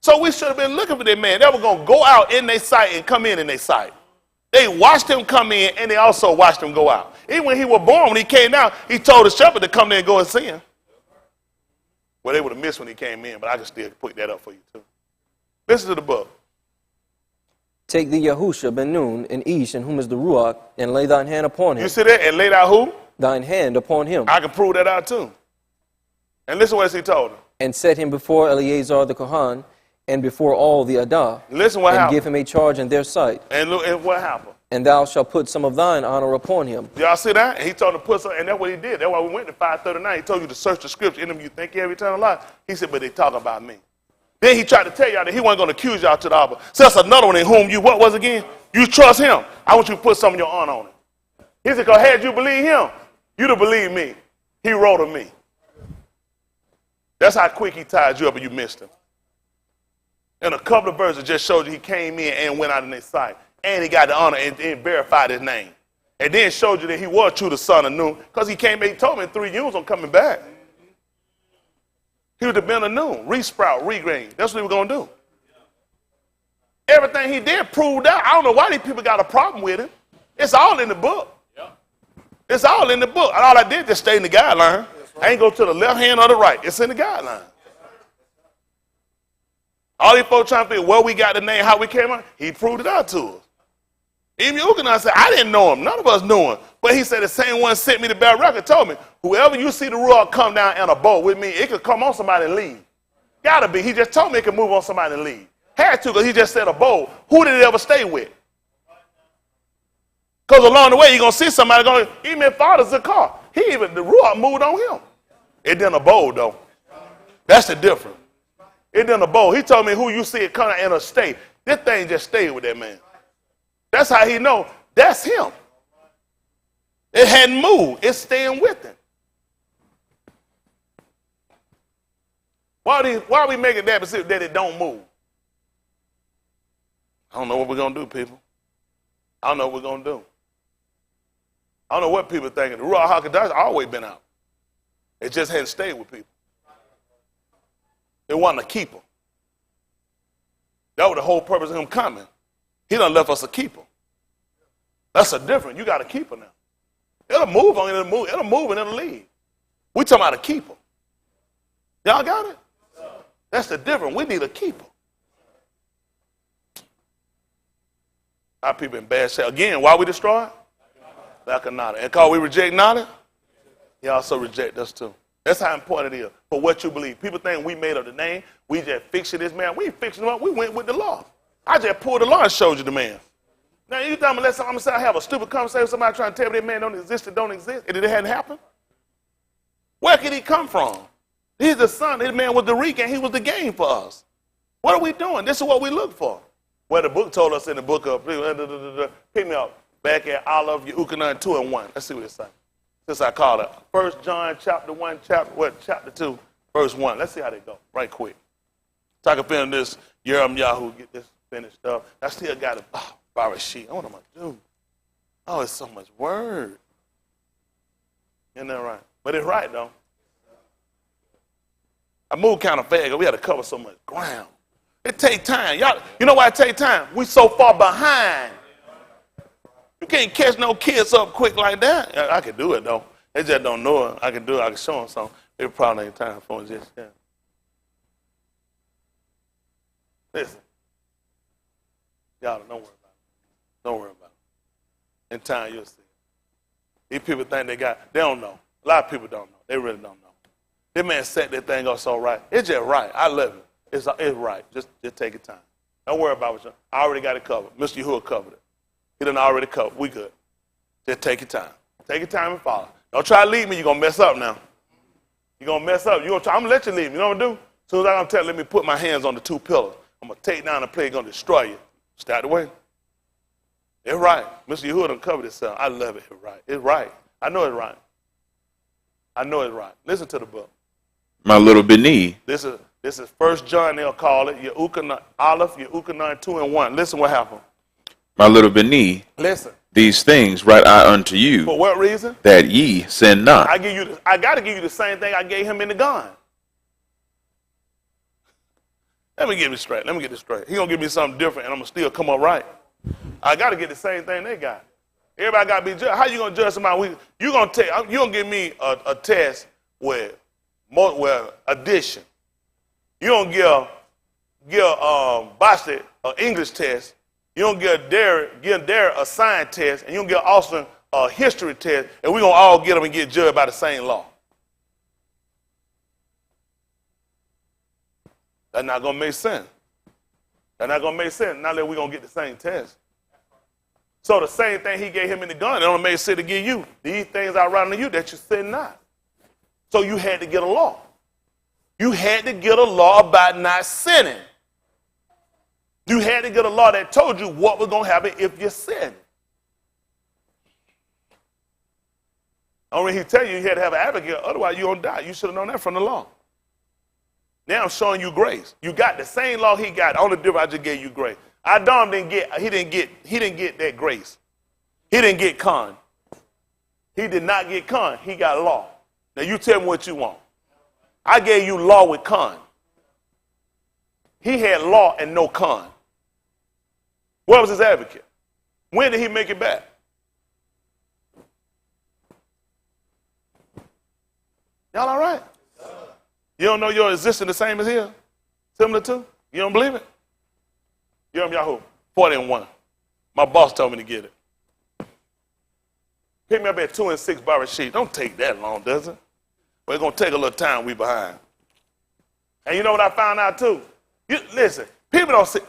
So we should have been looking for that man. They were going to go out in their sight and come in their sight. They watched him come in, and they also watched him go out. Even when he was born, when he came out, he told the shepherd to come there and go and see him. Well, they would have missed when he came in, but I can still put that up for you, too. Listen to the book. Take thee Yahusha ben Nun, and Ish, in whom is the Ruach, and lay thine hand upon him. You see that? And laid out who? Thine hand upon him. I can prove that out, too. And listen what he told him. And set him before Eleazar the Kohan, and before all the Adah. Listen what happened. And give him a charge in their sight. And look, and what happened? And thou shalt put some of thine honor upon him. Y'all see that? And he told him to put some, and that's what he did. That's why we went to 539. He told you to search the scripture. In them you think you have eternal life. He said, but they talk about me. Then he tried to tell y'all that he wasn't going to accuse y'all to the other. So that's another one in whom you, what was again? You trust him. I want you to put some of your honor on it. He said, because had you believe him, you'd have believed me. He wrote of me. That's how quick he tied you up and you missed him. And a couple of verses just showed you he came in and went out in his sight. And he got the honor and verified his name. And then showed you that he was true the son of Nun. Because he came back, he told me in 3 years I'm coming back. He was the Ben of Nun, re-sprout, regrain. That's what he was going to do. Everything he did proved out. I don't know why these people got a problem with him. It's all in the book. It's all in the book. And all I did just stay in the guideline. I ain't go to the left hand or the right. It's in the guideline. All these folks trying to figure where we got the name, how we came out, he proved it out to us. Even Yuchanan said, I didn't know him. None of us knew him. But he said the same one sent me to bear record, told me, whoever you see the Ruach come down in a boat with me, it could come on somebody and leave. Gotta be. He just told me it could move on somebody and leave. Had to, because he just said a boat. Who did it ever stay with? Because along the way, you're going to see somebody going, even if father's a car. The Ruach moved on him. It didn't a boat, though. That's the difference. It didn't a boat. He told me who you see it coming in a state. This thing just stayed with that man. That's how he know that's him. It hadn't moved. It's staying with him. Why are we making that specific that it don't move? I don't know what we're going to do, people. I don't know what we're going to do. I don't know what people are thinking. The Ruach HaKodesh always been out. It just hadn't stayed with people. It wasn't a keeper. That was the whole purpose of him coming. He done left us a keeper. That's a different. You got a keeper now. It'll move on, it'll move and it'll leave. We talking about a keeper. Y'all got it? That's the difference. We need a keeper. Our people in bad shape. Again, why we destroy it? Like a nada. And because we reject nada, he also reject us too. That's how important it is for what you believe. People think we made up the name. We just fixed this man. We ain't fixing him up. We went with the law. I just pulled the law and showed you the man. Now, you tell me, I'm going to say I have a stupid conversation with somebody trying to tell me that man don't exist and don't exist, and it hadn't happened? Where could he come from? He's the son. This man was the recant. He was the game for us. What are we doing? This is what we look for. Well, the book told us in the book of, pick me up, back at Olive, Yahusha 2 and 1. Let's see what it says. Since I called it 1 John chapter 1, chapter 2, verse 1. Let's see how they go, right quick. So I can finish this Yahoo, get this finished up. I still got a borrow sheet. What am I doing? Oh, it's so much word. Isn't that right? But it's right, though. I moved kind of fast because we had to cover so much ground. It takes time. Y'all, you know why it takes time? We so far behind. You can't catch no kids up quick like that. I can do it, though. They just don't know it. I can do it. I can show them something. It probably ain't time for it just yet. Listen. Y'all don't worry about it. Don't worry about it. In time, you'll see it. These people think they don't know. A lot of people don't know. They really don't know. This man set that thing up so right. It's just right. I love it. It's right. Just take your time. Don't worry about it. I already got it covered. Mr. Yahusha covered it. He done already covered. We good. Just take your time. Take your time and follow. Don't try to lead me. You're going to mess up now. You're going to mess up. I'm going to let you lead me. You know what I'm going to do? As soon as I'm telling, let me put my hands on the two pillars. I'm going to take down the plate. Going to destroy you. Stay out the way. It's right. Mr. Yahusha done covered itself. I love it. It's right. It's right. I know it's right. I know it's right. Listen to the book. My little Beni. This is 1 John, they'll call it, Yahusha 2 and 1. Listen what happened. My little Beni. Listen. These things write I unto you. For what reason? That ye sin not. I got to give you the same thing I gave him in the gun. Let me get this straight. He's going to give me something different, and I'm going to still come up right. I got to get the same thing they got. Everybody got to be judged. How you going to judge somebody? You're going to give me a test with addition. You don't give Boston an English test. You don't give Derek a science test, and you don't give Austin a history test, and we're going to all get them and get judged by the same law. That's not going to make sense. That's not going to make sense now that we're going to get the same test. So the same thing he gave him in the gun, it only made sense to give you. These things I write unto you that you sin not. So you had to get a law. You had to get a law about not sinning. You had to get a law that told you what was going to happen if you sinned. Only he tell you had to have an advocate, otherwise you're going to die. You should have known that from the law. Now I'm showing you grace. You got the same law he got. Only difference, I just gave you grace. Adam didn't get that grace. He didn't get con. He did not get con. He got law. Now you tell me what you want. I gave you law with con. He had law and no con. Where was his advocate? When did he make it back? Y'all all right? You don't know your existence the same as his? Similar to? You don't believe it? Yahoo, 40 and 1. My boss told me to get it. Pick me up at 2 and 6 bar sheet. Don't take that long, does it? But it's going to take a little time. We behind. And you know what I found out too? Listen, people don't see,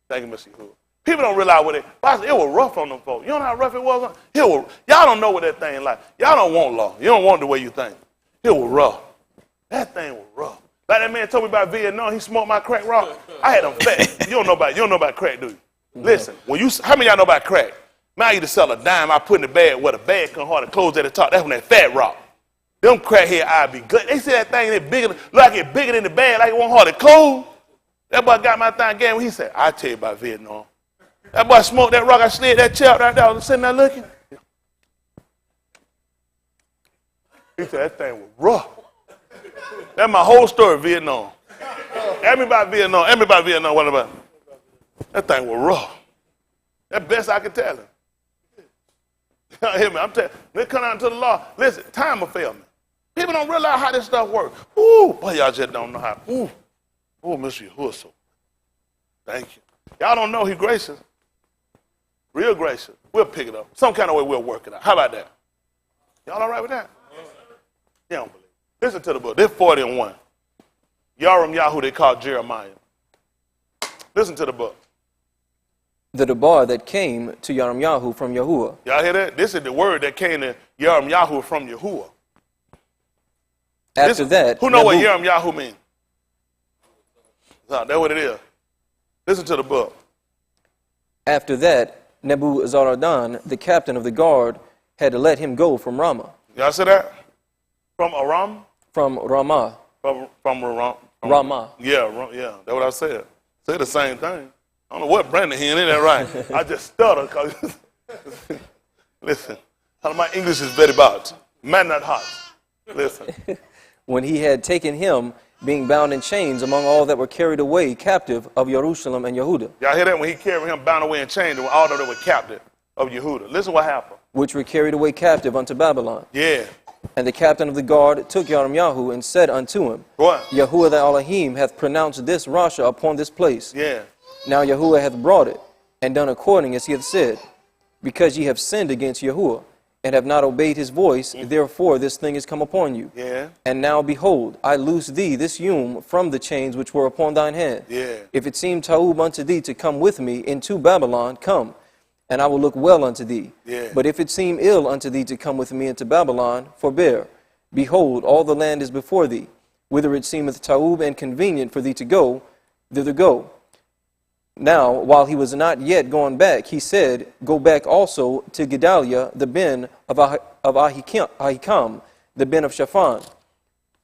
thank you, Mr. Yahoo. People don't realize what it was rough on them folks. You know how rough it was? Y'all don't know what that thing like. Y'all don't want law. You don't want it the way you think. It was rough. That thing was rough. Like that man told me about Vietnam, he smoked my crack rock. I had them fat. You don't know about crack, do you? Listen, how many of y'all know about crack? Man, I used to sell a dime, I put in the bag where the bag couldn't hardly close at the top. That's when that fat rock. Them crackhead eyes be good. They say that thing is bigger, like it bigger than the bag, like it won't hardly close. That boy got my thing again. He said, I'll tell you about Vietnam. That boy smoked that rock, I slid that chair right there, I was sitting there looking. He said, that thing was rough. That's my whole story, Vietnam. Everybody Vietnam, what about it? That thing was rough. That's best I could tell him. Hear me, I'm telling you, they come out to the law. Listen, time will fail me. People don't realize how this stuff works. Ooh, boy, y'all just don't know how. Ooh, Mr. Yahusha. Thank you. Y'all don't know he gracious. Real gracious. We'll pick it up. Some kind of way we'll work it out. How about that? Y'all all right with that? You don't believe. Listen to the book. This 40 and 1. Yahoo, they called Jeremiah. Listen to the book. the debar that came to Yirmiyahu from Yahuwah. Y'all hear that? This is the word that came to Yirmiyahu from Yahuwah. After that, who know what Yirmiyahu means? No, that's what it is. Listen to the book. After that, Nebuzaradan, the captain of the guard, had to let him go from Ramah. Y'all see that? From Aram? From Ramah. From Ramah. Yeah, that's what I said. Say the same thing. I don't know what Brandon here, ain't that right? I just stutter because, listen, my English is very bad. Man, not hot. Listen. When he had taken him, being bound in chains among all that were carried away captive of Jerusalem and Yehuda. Y'all hear that? When he carried him bound away in chains, all of them were captive of Yehuda. Listen what happened. Which were carried away captive unto Babylon. Yeah. And the captain of the guard took Yirmiyahu and said unto him, What? Yahuwah thy Elohim hath pronounced this Rasha upon this place. Yeah. Now Yahuwah hath brought it, and done according as he hath said. Because ye have sinned against Yahuwah, and have not obeyed his voice, therefore this thing is come upon you. Yeah. And now behold, I loose thee this yom from the chains which were upon thine hand. Yeah. If it seem ta'ub unto thee to come with me into Babylon, come, and I will look well unto thee. Yeah. But if it seem ill unto thee to come with me into Babylon, forbear. Behold, all the land is before thee. Whither it seemeth ta'ub and convenient for thee to go, thither go. Now, while he was not yet gone back, he said, Go back also to Gedaliah, the ben of Ahikam, the ben of Shaphan,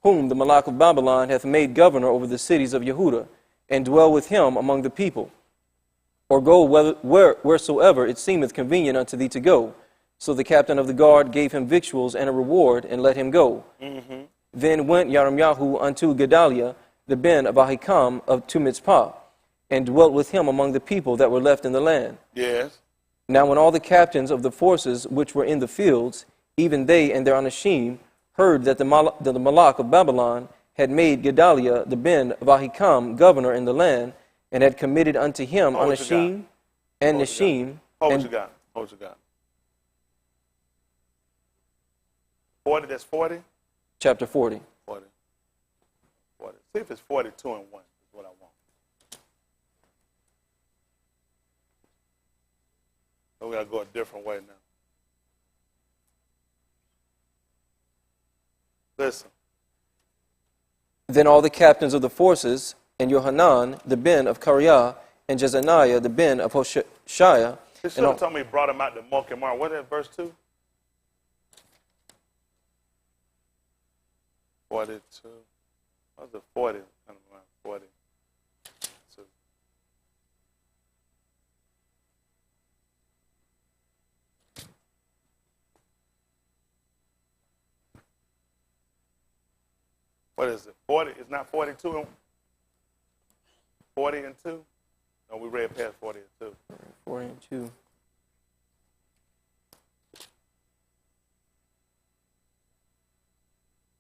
whom the Malak of Babylon hath made governor over the cities of Yehuda, and dwell with him among the people. Or go wheresoever it seemeth convenient unto thee to go. So the captain of the guard gave him victuals and a reward, and let him go. Then went Yirmiyahu unto Gedaliah, the ben of Ahikam, to Mitzpah, and dwelt with him among the people that were left in the land. Yes. Now when all the captains of the forces which were in the fields, even they and their Anashim, heard that the Malak of Babylon had made Gedaliah the ben of Ahikam governor in the land, and had committed unto him Anashim and Nashim. Hold what you got. Hold what you got. 40, that's 40? Chapter 40. 40. See if it's 42 and 1 is what I want. So we got to go a different way now. Listen. Then all the captains of the forces, and Yohanan, the ben of Kareah, and Jezaniah, the ben of Hoshaiah. He should have told me he brought him out to Mokemar. What is that, verse 2? 42. What was it, 40? 42. What is it? 40? It's not 42 and 40 and 2? No, we read past 40 and 2. 40 and 2.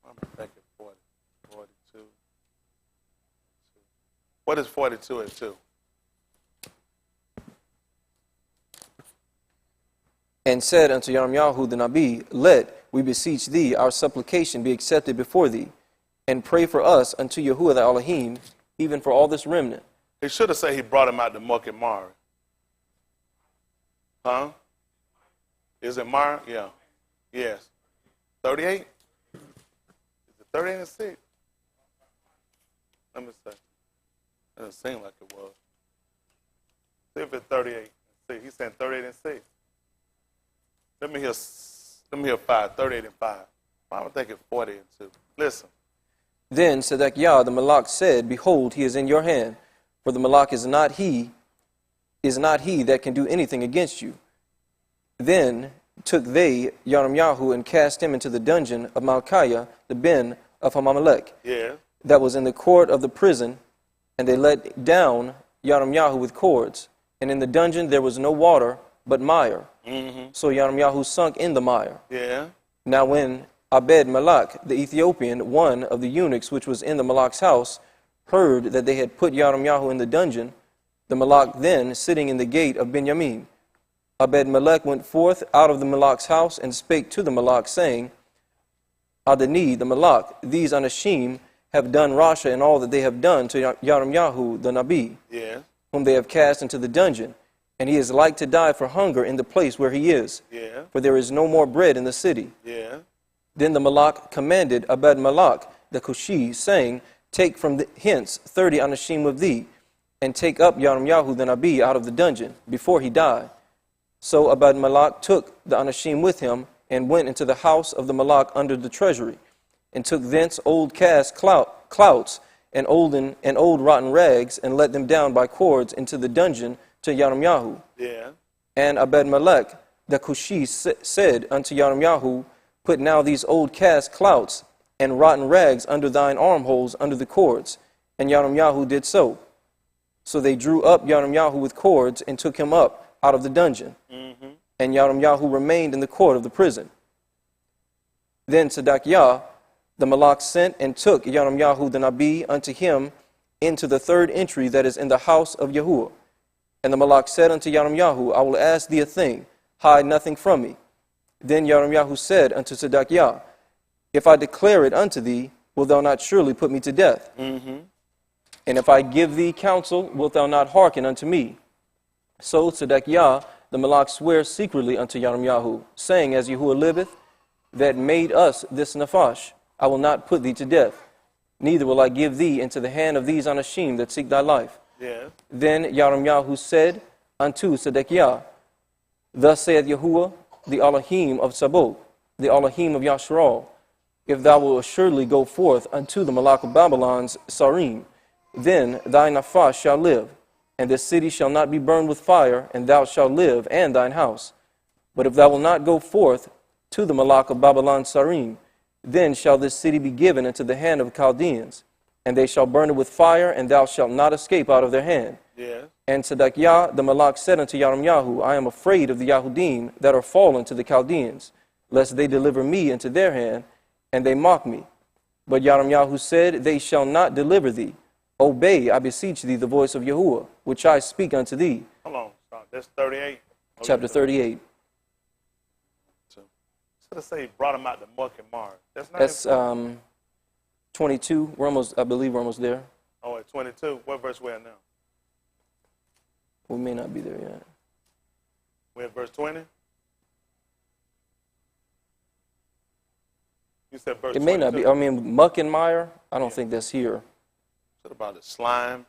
I'm thinking 40, 42. What is 42 and 2? And said unto Yirmiyahu the Nabi, Let, we beseech thee, our supplication be accepted before thee, and pray for us unto Yahuwah thy Elohim, even for all this remnant. He should have said he brought him out to Mokemar. Huh? Is it Mar? Yeah. Yes. 38? Is it 38 and 6? Let me see. It doesn't seem like it was. See if it's 38 and 6. He's saying 38 and 6. Let me hear 5. 38 and 5. I'm thinking 40 and 2. Listen. Then Zedekiah the Malak said, Behold, he is in your hand, for the Malak is not he that can do anything against you. Then took they Yirmiyahu and cast him into the dungeon of Malchiah, the ben of Hamamelech, that was in the court of the prison, and they let down Yirmiyahu with cords. And in the dungeon there was no water, but mire. So Yirmiyahu sunk in the mire. Now when Abed-Melech, the Ethiopian, one of the eunuchs which was in the Malak's house, heard that they had put Yirmiyahu in the dungeon, the Malak then sitting in the gate of Benjamin, Abed-Melech went forth out of the Malak's house and spake to the Malak, saying, Adoni, the Malak, these Anashim have done Rasha in all that they have done to Yirmiyahu the Nabi, whom they have cast into the dungeon. and he is like to die for hunger in the place where he is, Yeah. for there is no more bread in the city. Yeah. Then the Malak commanded Abed-Malak the Cushi, saying, Take from hence 30 anashim of thee, and take up Yirmiyahu the Nabi out of the dungeon, before he die. So Abed-Malak took the anashim with him, and went into the house of the Malak under the treasury, and took thence old cast clouts and old rotten rags, and let them down by cords into the dungeon to Yirmiyahu. Yeah. And Abed-Melech the Cushi said unto Yirmiyahu, Put now these old cast clouts and rotten rags under thine armholes under the cords. And Yirmiyahu did so. So they drew up Yirmiyahu with cords and took him up out of the dungeon. Mm-hmm. And Yirmiyahu remained in the court of the prison. Then Zedekiah the Malak sent and took Yirmiyahu the Nabi unto him into the third entry that is in the house of Yahuwah. And the Malak said unto Yirmiyahu, I will ask thee a thing, hide nothing from me. Then Yirmiyahu said unto Zedekiah, If I declare it unto thee, wilt thou not surely put me to death? Mm-hmm. And if I give thee counsel, wilt thou not hearken unto me? So Zedekiah the Malak swears secretly unto Yirmiyahu, saying, As Yahuwah liveth, that made us this Naphash, I will not put thee to death, neither will I give thee into the hand of these Anashim that seek thy life. Yeah. Then Yirmiyahu said unto Zedekiah, Thus saith Yahuwah, the Elohim of Sabaoth, the Elohim of Yasharal, if thou wilt assuredly go forth unto the Malak of Babylon's Sarim, then thy Naphash shall live, and this city shall not be burned with fire, and thou shalt live, and thine house. But if thou wilt not go forth to the Malak of Babylon's Sarim, then shall this city be given into the hand of the Chaldeans, and they shall burn it with fire, and thou shalt not escape out of their hand. Yeah. And Zedekiah the Malak said unto Yirmiyahu, I am afraid of the Yahudim that are fallen to the Chaldeans, lest they deliver me into their hand, and they mock me. But Yirmiyahu said, They shall not deliver thee. Obey, I beseech thee, the voice of Yahuwah, which I speak unto thee. Hold on. Stop. That's 38. Chapter 38. Should have said he brought him out to muck and Mars. That's 22. I believe we're almost there. Oh, at 22. What verse we at now? We may not be there yet. We're at verse 20? You said verse 22. It may not be. I mean, muck and mire, I don't think that's here. Should have brought the slime.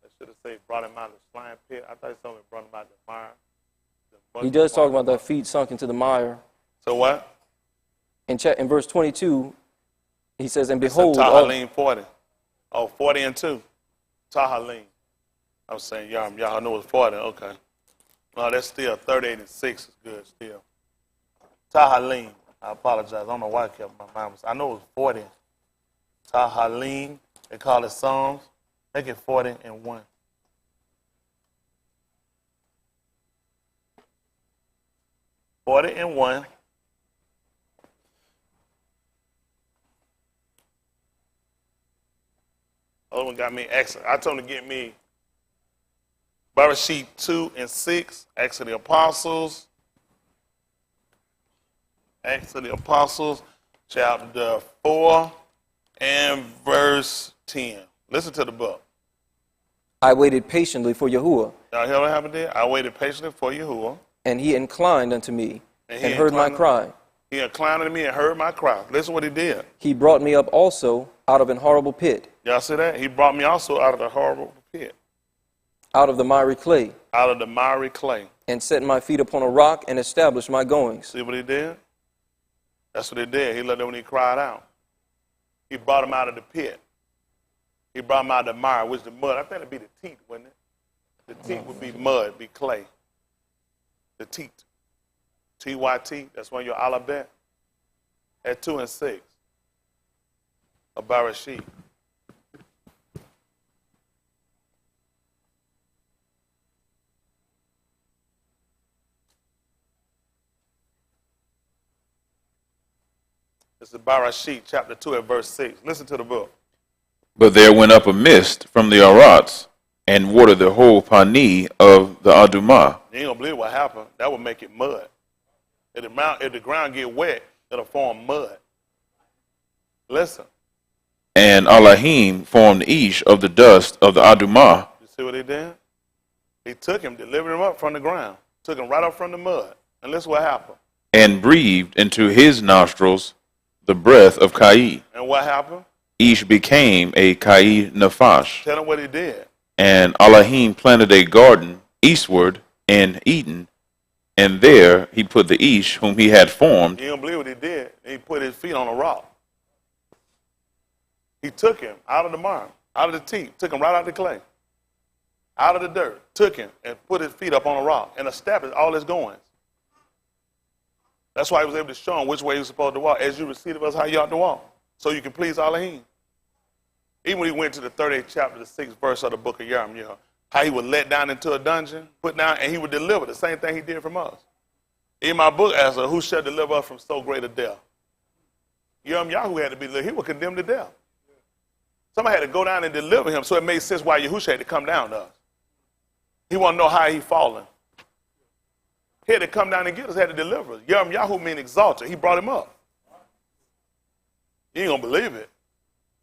I should have said brought him out of the slime pit. I thought he told me brought him out of the mire. He does talk about their feet sunk into the mire. So what? In verse 22, he says, And It's behold, Tahalim 40. Oh, 40 and 2. Tahalim. I was saying y'all know it's 40. Okay. No, that's still 38 and 6 is good still. Tahalim. I apologize. I don't know why I kept my mind. I know it was 40. Tahalim. They call it Psalms. Make it 40 and 1. Forty and 1. Other one got me excellent. I told him to get me Bereshit 2 and 6, Acts of the Apostles. Acts of the Apostles, chapter 4 and verse 10. Listen to the book. I waited patiently for Yahuwah. Y'all hear what happened there? I waited patiently for Yahuwah. And he inclined unto me and heard my cry. He inclined unto me and heard my cry. Listen what he did. He brought me up also out of an horrible pit. Y'all see that? He brought me also out of the horrible pit. Out of the miry clay. Out of the miry clay. And set my feet upon a rock and established my goings. See what he did? That's what he did. He let them when he cried out. He brought him out of the pit. He brought him out of the mire, which is the mud. I think it'd be the teat, wouldn't it? The teat would be mud, be clay. The teat. T-Y-T, that's one of your alphabet. At 2 and 6. A Bereshit. It's the Bereshit, chapter 2 at verse 6. Listen to the book. But there went up a mist from the Arats, and watered the whole Pani of the Adumah. You ain't gonna believe what happened. That would make it mud. If the ground get wet, it'll form mud. Listen. And Elohim formed Ish of the dust of the Adumah. You see what he did? He took him, delivered him up from the ground, took him right up from the mud. And listen what happened. And breathed into his nostrils the breath of Kai. And what happened? Ish became a Kai Nafash. Tell him what he did. And Elohim planted a garden eastward in Eden, and there he put the Ish whom he had formed. You don't believe what he did? He put his feet on a rock. He took him out of the mire, out of the teeth, took him right out of the clay, out of the dirt, took him and put his feet up on a rock and established all his goings. That's why he was able to show him which way he was supposed to walk. As you receive of us, how you ought to walk, so you can please Elohim. Even when he went to the 38th chapter, the 6th verse of the book of Yirmiyahu, how he was let down into a dungeon, put down, and he would deliver the same thing he did from us. In my book, as who shall deliver us from so great a death? Yahusha had to be delivered. He was condemned to death. Somebody had to go down and deliver him, so it made sense why Yahusha had to come down to us. He wanted to know how he fallen. He had to come down and get us, had to deliver us. Yahusha means exalted. He brought him up. You ain't going to believe it.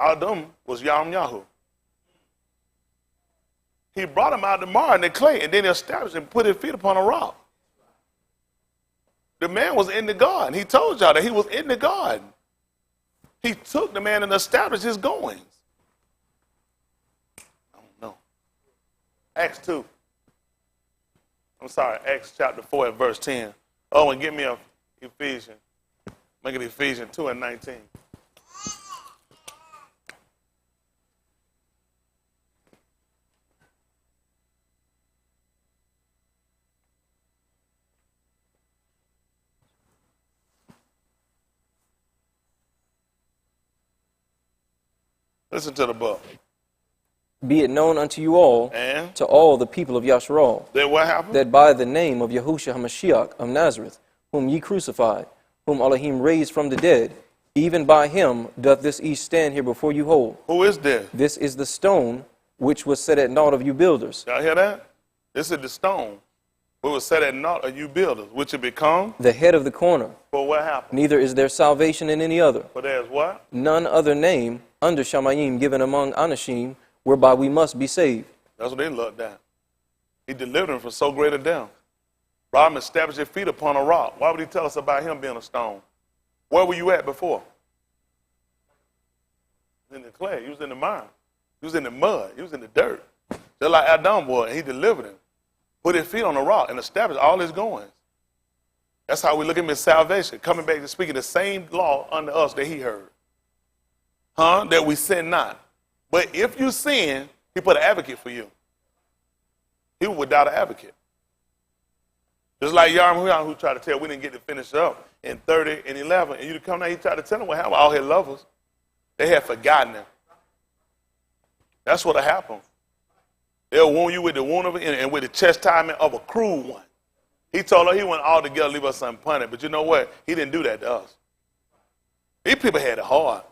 Adam was Yahusha. He brought him out of the mire and the clay, and then he established and put his feet upon a rock. The man was in the garden. He told y'all that he was in the garden. He took the man and established his goings. I don't know. Acts 2. I'm sorry, Acts chapter 4 and verse 10. Oh, and give me a Ephesians. Make it Ephesians 2 and 19. Listen to the book. Be it known unto you all, And? to all the people of Yasharal, Then what happened? that by the name of Yahusha HaMashiach of Nazareth, whom ye crucified, whom Elohim raised from the dead, even by him doth this Ish stand here before you whole. Who is this? This is the stone which was set at naught of you builders. Y'all hear that? This is the stone which was set at naught of you builders, which it become. The head of the corner. For what happened? Neither is there salvation in any other. For there's what? None other name under Shamayim given among Anashim, whereby we must be saved. That's what they looked at. He delivered him from so great a death. Brought him, established his feet upon a rock. Why would he tell us about him being a stone? Where were you at before? In the clay. He was in the mire. He was in the mud. He was in the dirt. Just like Adam was, and he delivered him. Put his feet on a rock and established all his goings. That's how we look at him as salvation. Coming back to speaking the same law unto us that he heard. That we sin not. But if you sin, he put an advocate for you. He was without an advocate. Just like Yahusha, who tried to tell we didn't get to finish up in 30 and 11. And you come down, he tried to tell them what happened. All his lovers, they had forgotten him. That's what happened. They'll wound you with the wound of it and with the chastisement of a cruel one. He told her he went all together, leave us unpunished. But you know what? He didn't do that to us. These people had it hard.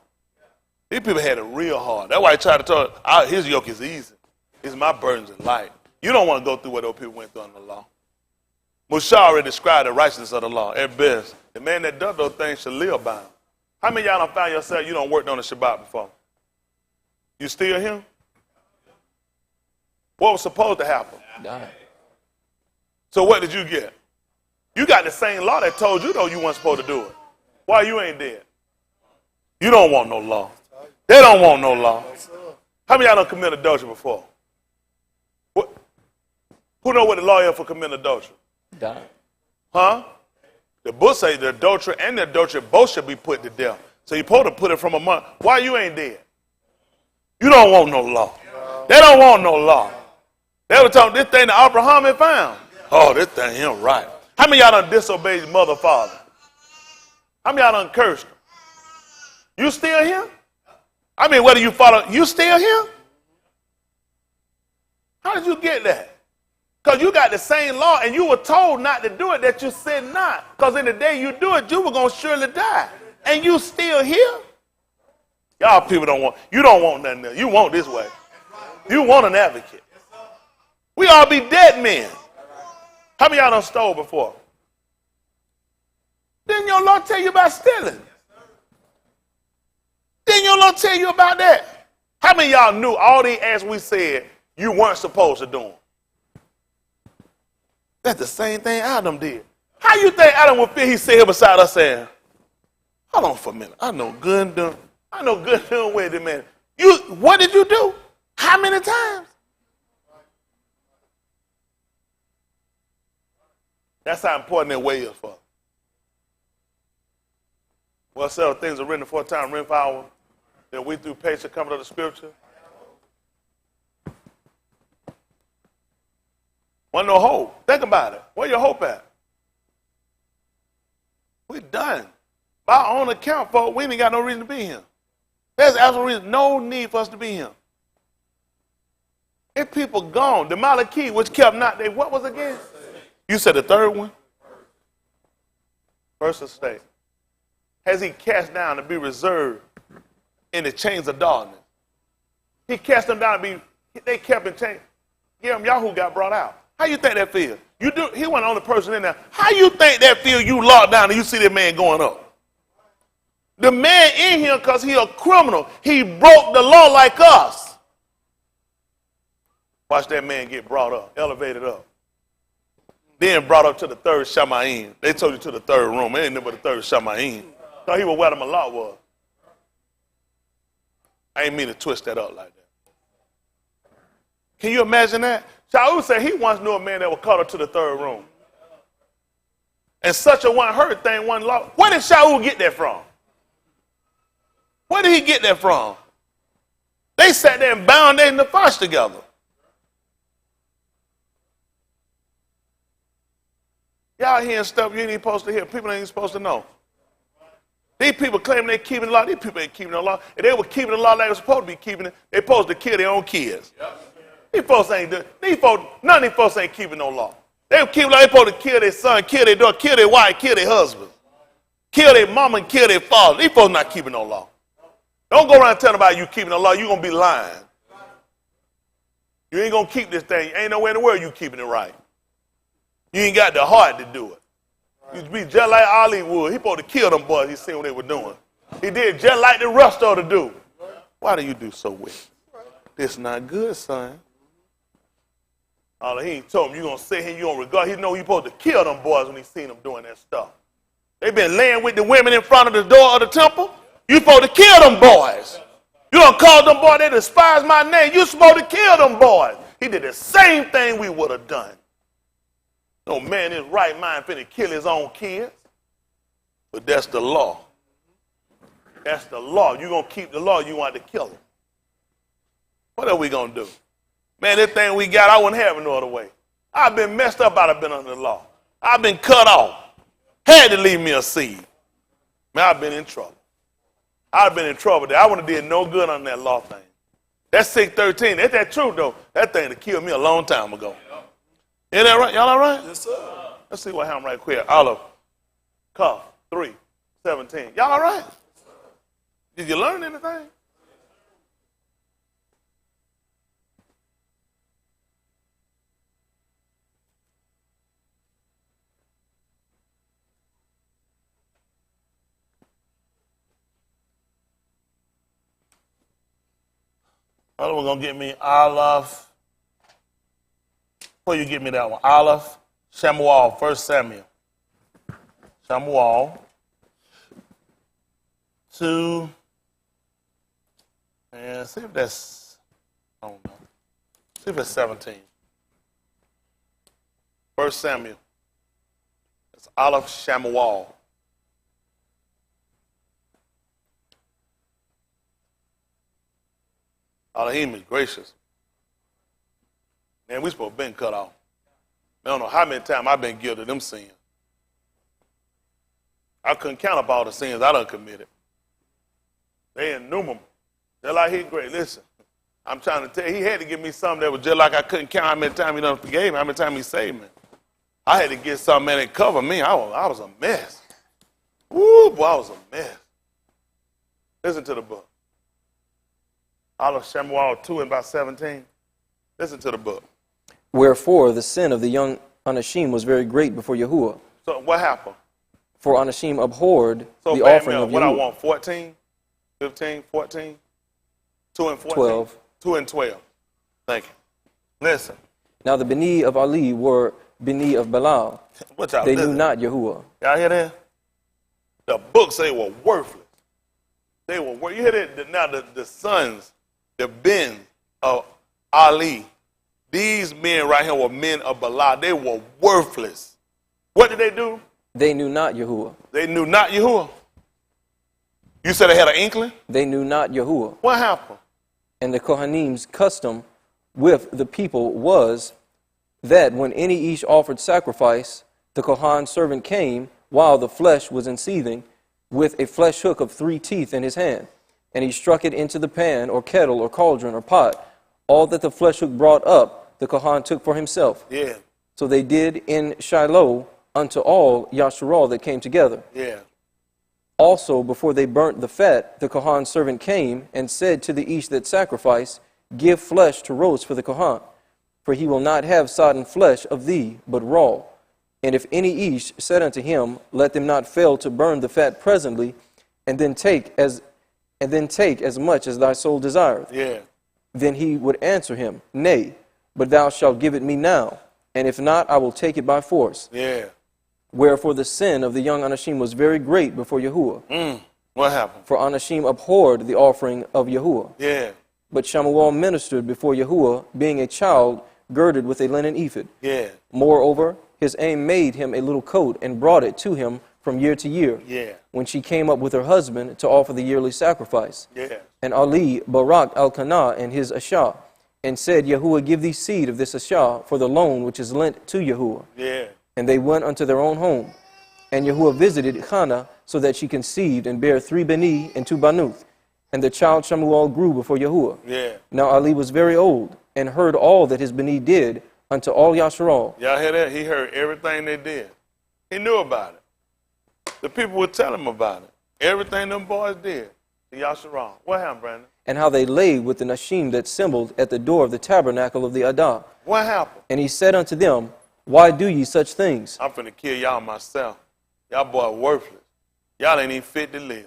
These people had it real hard. That's why he tried to tell her, his yoke is easy. It's my burdens are light. You don't want to go through what those people went through under the law. Mushah already described the righteousness of the law at best. The man that does those things should live by them. How many of y'all don't find yourself, you don't worked on the Shabbat before? You still here? What was supposed to happen? Die. So what did you get? You got the same law that told you, though, you weren't supposed to do it. Why you ain't dead? You don't want no law. They don't want no law. How many of y'all done commit adultery before? What? Who know what the law is for committing adultery? Die. Huh? The book says the adultery and the adultery both should be put to death. So you're supposed to put it from a month. Why you ain't dead? You don't want no law. They don't want no law. They were talking this thing that Abraham had found. Oh, this thing ain't right. How many of y'all done disobeyed your mother, father? How many of y'all done cursed them? You still here? I mean, whether you follow, you still here? How did you get that? Because you got the same law and you were told not to do it that you said not. Because in the day you do it, you were going to surely die. And you still here? Y'all people don't want, you don't want nothing else. You want this way. You want an advocate. We all be dead men. How many of y'all done stole before? Didn't your Lord tell you about stealing? Didn't your Lord tell you about that? How many of y'all knew all the acts we said you weren't supposed to do them? That's the same thing Adam did. How you think Adam would feel he sit here beside us saying, hold on for a minute. I know good and doing with it, man. What did you do? How many times? That's how important that way is for us. Well, several things are written for a time, written for our, that we through patience coming to the scripture. Wasn't no hope. Think about it. Where your hope at? We done. By our own account, folks, we ain't got no reason to be here. There's absolutely no need for us to be here. If people gone, the Malachi, which kept not, they what was again? You said the third one? First estate. Has he cast down to be reserved in the chains of darkness? He cast them down to be, they kept in chains. Yahusha got brought out. How you think that feel? He wasn't the only person in there. How you think that feel you locked down and you see that man going up? The man in here, because he a criminal, he broke the law like us. Watch that man get brought up, elevated up. Then brought up to the third Shamayim. They told you to the third room. It ain't nothing but the third Shamayim. Thought he was where the Malak was. I ain't mean to twist that up like that. Can you imagine that? Shaul said he once knew a man that was caught up to the third room. And such a one heard thing, one law. Where did Shaul get that from? Where did he get that from? They sat there and bound their nefesh together. Y'all hearing stuff you ain't even supposed to hear. People ain't even supposed to know. These people claim they keeping the law. These people ain't keeping the law. If they were keeping the law like they were supposed to be keeping it, they supposed to kill their own kids. Yep. These folks ain't doing. None of these folks ain't keeping no law. They keep law. They supposed to kill their son, kill their daughter, kill their wife, kill their husband, kill their mama, and kill their father. These folks not keeping no law. Don't go around telling about you keeping the law. You gonna be lying. You ain't gonna keep this thing. Ain't nowhere in the world you keeping it right. You ain't got the heart to do it. You be just like Ali would. He supposed to kill them boys. He seen what they were doing. He did just like the rest of them do. Why do you do so wicked? This not good, son. He ain't told him you gonna sit here, you gonna regard. He know you supposed to kill them boys when he seen them doing that stuff. They been laying with the women in front of the door of the temple. You supposed to kill them boys. You don't call them boys, they despise my name. You supposed to kill them boys. He did the same thing we would have done. No man in his right mind finna kill his own kids. But that's the law. That's the law. You gonna keep the law, you want to kill them. What are we gonna do? Man, this thing we got, I wouldn't have it no other way. I've been messed up, I'd have been under the law. I've been cut off. Had to leave me a seed. Man, I've been in trouble. I've been in trouble there. I wouldn't have did no good on that law thing. That's 613. That's that truth, though. That thing that killed me a long time ago. Isn't that right? Y'all all right? Yes, sir. Let's see what happened right quick. Olive, Cuff, 3:17. Y'all all right? Did you learn anything? Olive, we're going to get me Olive. Before you get me that one, Olive, Shamuel, 1 Samuel. Shamuel. 2. And see if that's, I don't know. See if it's 17. 1 Samuel. It's Olive, Shamuel. Elohim is gracious. Man, we supposed to been cut off. I don't know how many times I've been guilty of them sins. I couldn't count up all the sins I done committed. They innumerable. They're like he great. Listen, I'm trying to tell you, he had to give me something that was just like I couldn't count how many times he done forgave me, how many times he saved me. I had to get something that covered me. I was a mess. Woo, boy, I was a mess. Listen to the book. Olive Shamuel 2 and about 17. Listen to the book. Wherefore the sin of the young Anashim was very great before Yahuwah. So what happened? For Anashim abhorred so the offering of Yahuwah. What I want, 14, 15, 14, 2 and 14? 12. 2 and 12. Thank you. Listen. Now the Beni of Ali were Beni of Belial. What y'all They knew listen? not Yahuwah. Y'all hear that? The book say were worthless. They were you hear that? Now the sons, the Ben of Ali, these men right here were men of Belial. They were worthless. What did they do? They knew not Yahuwah. They knew not Yahuwah. You said they had an inkling? They knew not Yahuwah. What happened? And the Kohanim's custom with the people was that when any Ish offered sacrifice, the Kohan servant came while the flesh was in seething with a flesh hook of 3 teeth in his hand, and he struck it into the pan or kettle or cauldron or pot. All that the flesh hook brought up, the Kohan took for himself. Yeah. So they did in Shiloh unto all Yasharal that came together. Yeah. Also, before they burnt the fat, the Kohan's servant came and said to the Ish that sacrificed, Give flesh to roast for the Kohan, for he will not have sodden flesh of thee, but raw. And if any Ish said unto him, Let them not fail to burn the fat presently, and then take as much as thy soul desireth. Yeah. Then he would answer him, Nay, but thou shalt give it me now, and if not, I will take it by force. Yeah. Wherefore the sin of the young Anashim was very great before Yahuwah. What happened? For Anashim abhorred the offering of Yahuwah. Yeah. But Shamuel ministered before Yahuwah, being a child girded with a linen ephod. Yeah. Moreover, his aim made him a little coat and brought it to him from year to year. Yeah. When she came up with her husband to offer the yearly sacrifice. Yeah. And Ali baraked Elkanah and his Ashah, and said, Yahuwah give thee seed of this Ashah for the loan which is lent to Yahuwah. Yeah. And they went unto their own home. And Yahuwah visited Hannah, so that she conceived and bare 3 Beni and 2 Banuth. And the child Shamuel grew before Yahuwah. Yeah. Now Ali was very old, and heard all that his Beni did unto all Yasharal. Y'all hear that? He heard everything they did. He knew about it. The people would tell him about it. Everything them boys did to Yasharal. What happened, Brandon? And how they lay with the Nashim that assembled at the door of the tabernacle of the Adah. What happened? And he said unto them, Why do ye such things? I'm finna kill y'all myself. Y'all boy worthless. Y'all ain't even fit to live.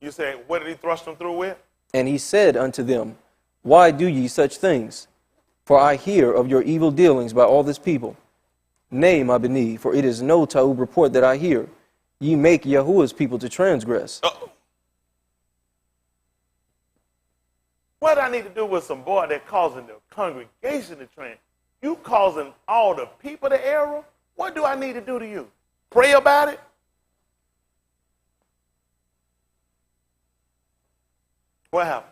You say, what did he thrust them through with? And he said unto them, Why do ye such things? For I hear of your evil dealings by all this people. Nay, my Beni, for it is no Ta'ub report that I hear. Ye make Yahuwah's people to transgress. What I need to do with some boy that causing the congregation to trend? You causing all the people to error? What do I need to do to you? Pray about it? What happened?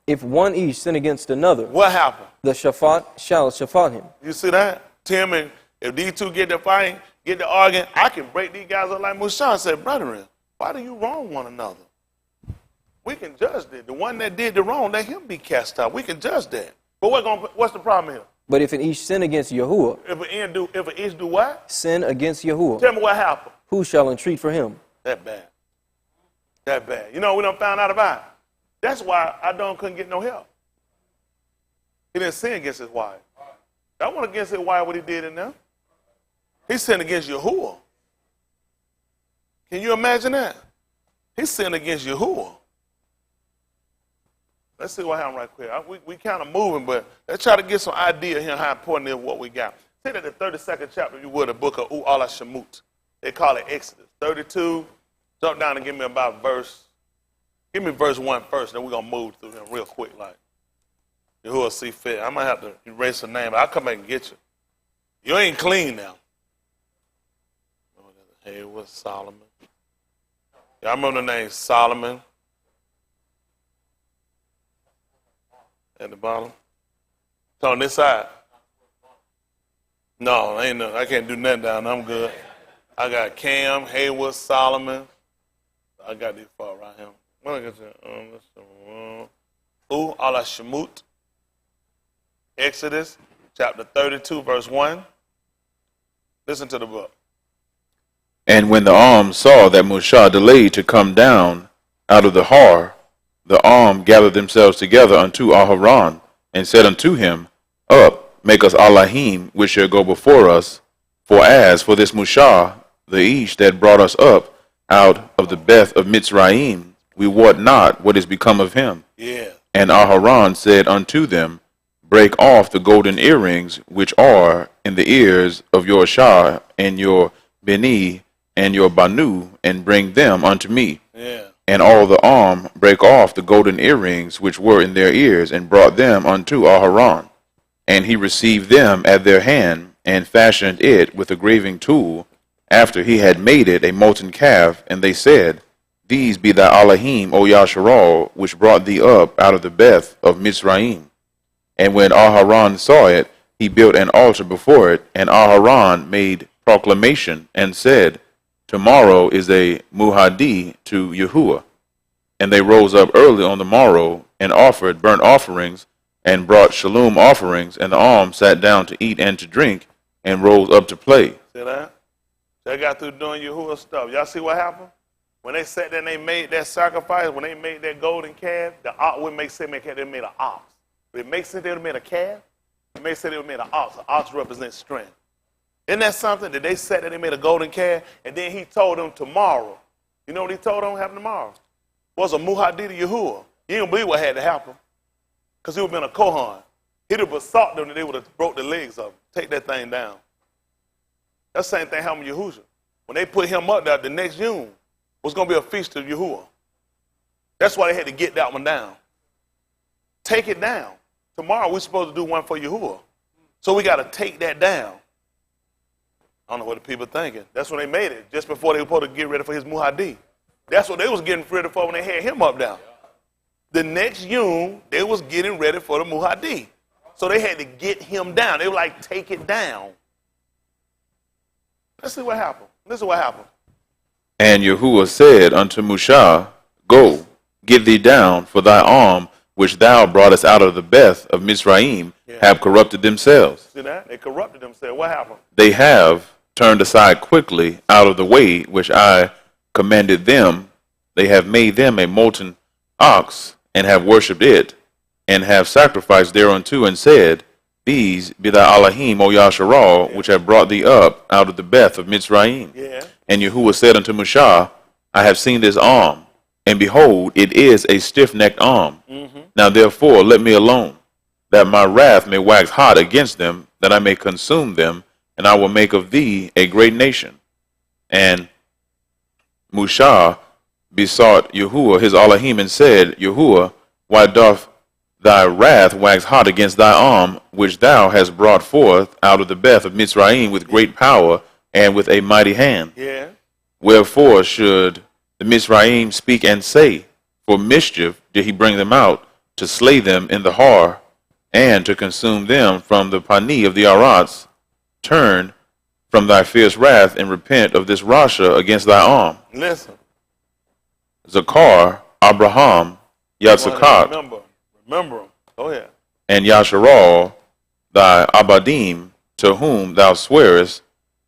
If one Ish sin against another, What happened? the Shaphat shall Shaphat him. You see that? Tim, and if these two get to fighting, get to arguing, I can break these guys up like Mushan said, brethren, why do you wrong one another? We can judge that. The one that did the wrong, let him be cast out. We can judge that. But what's the problem here? But if an Ish sin against Yahuwah, If an Ish do what? sin against Yahuwah, Tell me what happened. who shall entreat for him? That bad. That bad. You know we done found out about it. That's why Adon couldn't get no help. He didn't sin against his wife. That wasn't against his wife what he did in there. He sinned against Yahuwah. Can you imagine that? He sinned against Yahuwah. Let's see what happened right quick. We kind of moving, but let's try to get some idea here how important it is what we got. Take that the 32nd chapter, you would, the book of Ala Shemut. They call it Exodus. 32, jump down and give me about give me verse 1 first, then we're going to move through him real quick like. Yahuwah see fit. I might have to erase the name, but I'll come back and get you. You ain't clean now. Hey, what's Solomon? Yeah, I remember the name Solomon. At the bottom. It's on this side. No, ain't no. I can't do nothing down there. I'm good. I got Cam, Haywood, Solomon. I got these far right here. What I got you? Ala Shemut. Exodus, chapter 32, verse 1. Listen to the book. And when the arm saw that Mushah delayed to come down out of the Har, the arm gathered themselves together unto Aharon, and said unto him, Up, make us Allahim, which shall go before us. For as for this Mushah, the Ish that brought us up out of the Beth of Mitzrayim, we wot not what is become of him. Yeah. And Aharon said unto them, break off the golden earrings which are in the ears of your Shah and your Beni and your Banu, and bring them unto me. Yeah. And all the break off the golden earrings which were in their ears, and brought them unto Aharon. And he received them at their hand, and fashioned it with a graving tool, after he had made it a molten calf. And they said, These be thy Elohim, O Yasharal, which brought thee up out of the Beth of Mizraim. And when Aharon saw it, he built an altar before it, and Aharon made proclamation, and said, Tomorrow is a Muhadi to Yahuwah. And they rose up early on the morrow, and offered burnt offerings, and brought shalom offerings, and the sat down to eat and to drink, and rose up to play. See that? They got through doing Yahuwah stuff. Y'all see what happened? When they sat there and they made that sacrifice, when they made that golden calf, the ox would make sense they made an ox. But it makes sense they would have made a calf. It makes sense they would have made an ox. An ox represents strength. Isn't that something that they said that they made a golden calf, and then he told them tomorrow. You know what he told them happened tomorrow? Was a Muhadi to Yahuwah. You don't believe what had to happen. Because he would have been a Kohan. He'd have besought them that they would have broke the legs of him. Take that thing down. That same thing happened with Yahusha. When they put him up there, the next Yom was going to be a feast of Yahuwah. That's why they had to get that one down. Take it down. Tomorrow we're supposed to do one for Yahuwah. So we got to take that down. I don't know what the people thinking. That's when they made it, just before they were supposed to get ready for his Muhadi. That's what they was getting ready for when they had him up down. The next Yom, they was getting ready for the Muhadi. So they had to get him down. They were like, take it down. Let's see what happened. This is what happened. And Yahuwah said unto Mushah, Go, get thee down, for thy arm, which thou broughtest out of the Beth of Mizraim, have corrupted themselves. See that? They corrupted themselves. What happened? They have turned aside quickly out of the way which I commanded them. They have made them a molten ox, and have worshipped it, and have sacrificed thereunto, and said, These be thy Elohim, O Yasharal, which have brought thee up out of the Beth of Mizraim. Yeah. And Yahuwah said unto Mushah, I have seen this arm, and behold, it is a stiff-necked arm. Now therefore let me alone, that my wrath may wax hot against them, that I may consume them, and I will make of thee a great nation. And Mushah besought Yahuwah his Elohim, and said, Yahuwah, why doth thy wrath wax hot against thy arm, which thou hast brought forth out of the Beth of Mizraim with great power and with a mighty hand? Yeah. Wherefore should the Mizraim speak and say, For mischief did he bring them out, to slay them in the Har, and to consume them from the Pani of the Arats? Turn from thy fierce wrath, and repent of this Rasha against thy arm. Listen. Zakar, Abraham, Yatzakat, Remember them. Go ahead. and Yasharal, thy Abadim, to whom thou swearest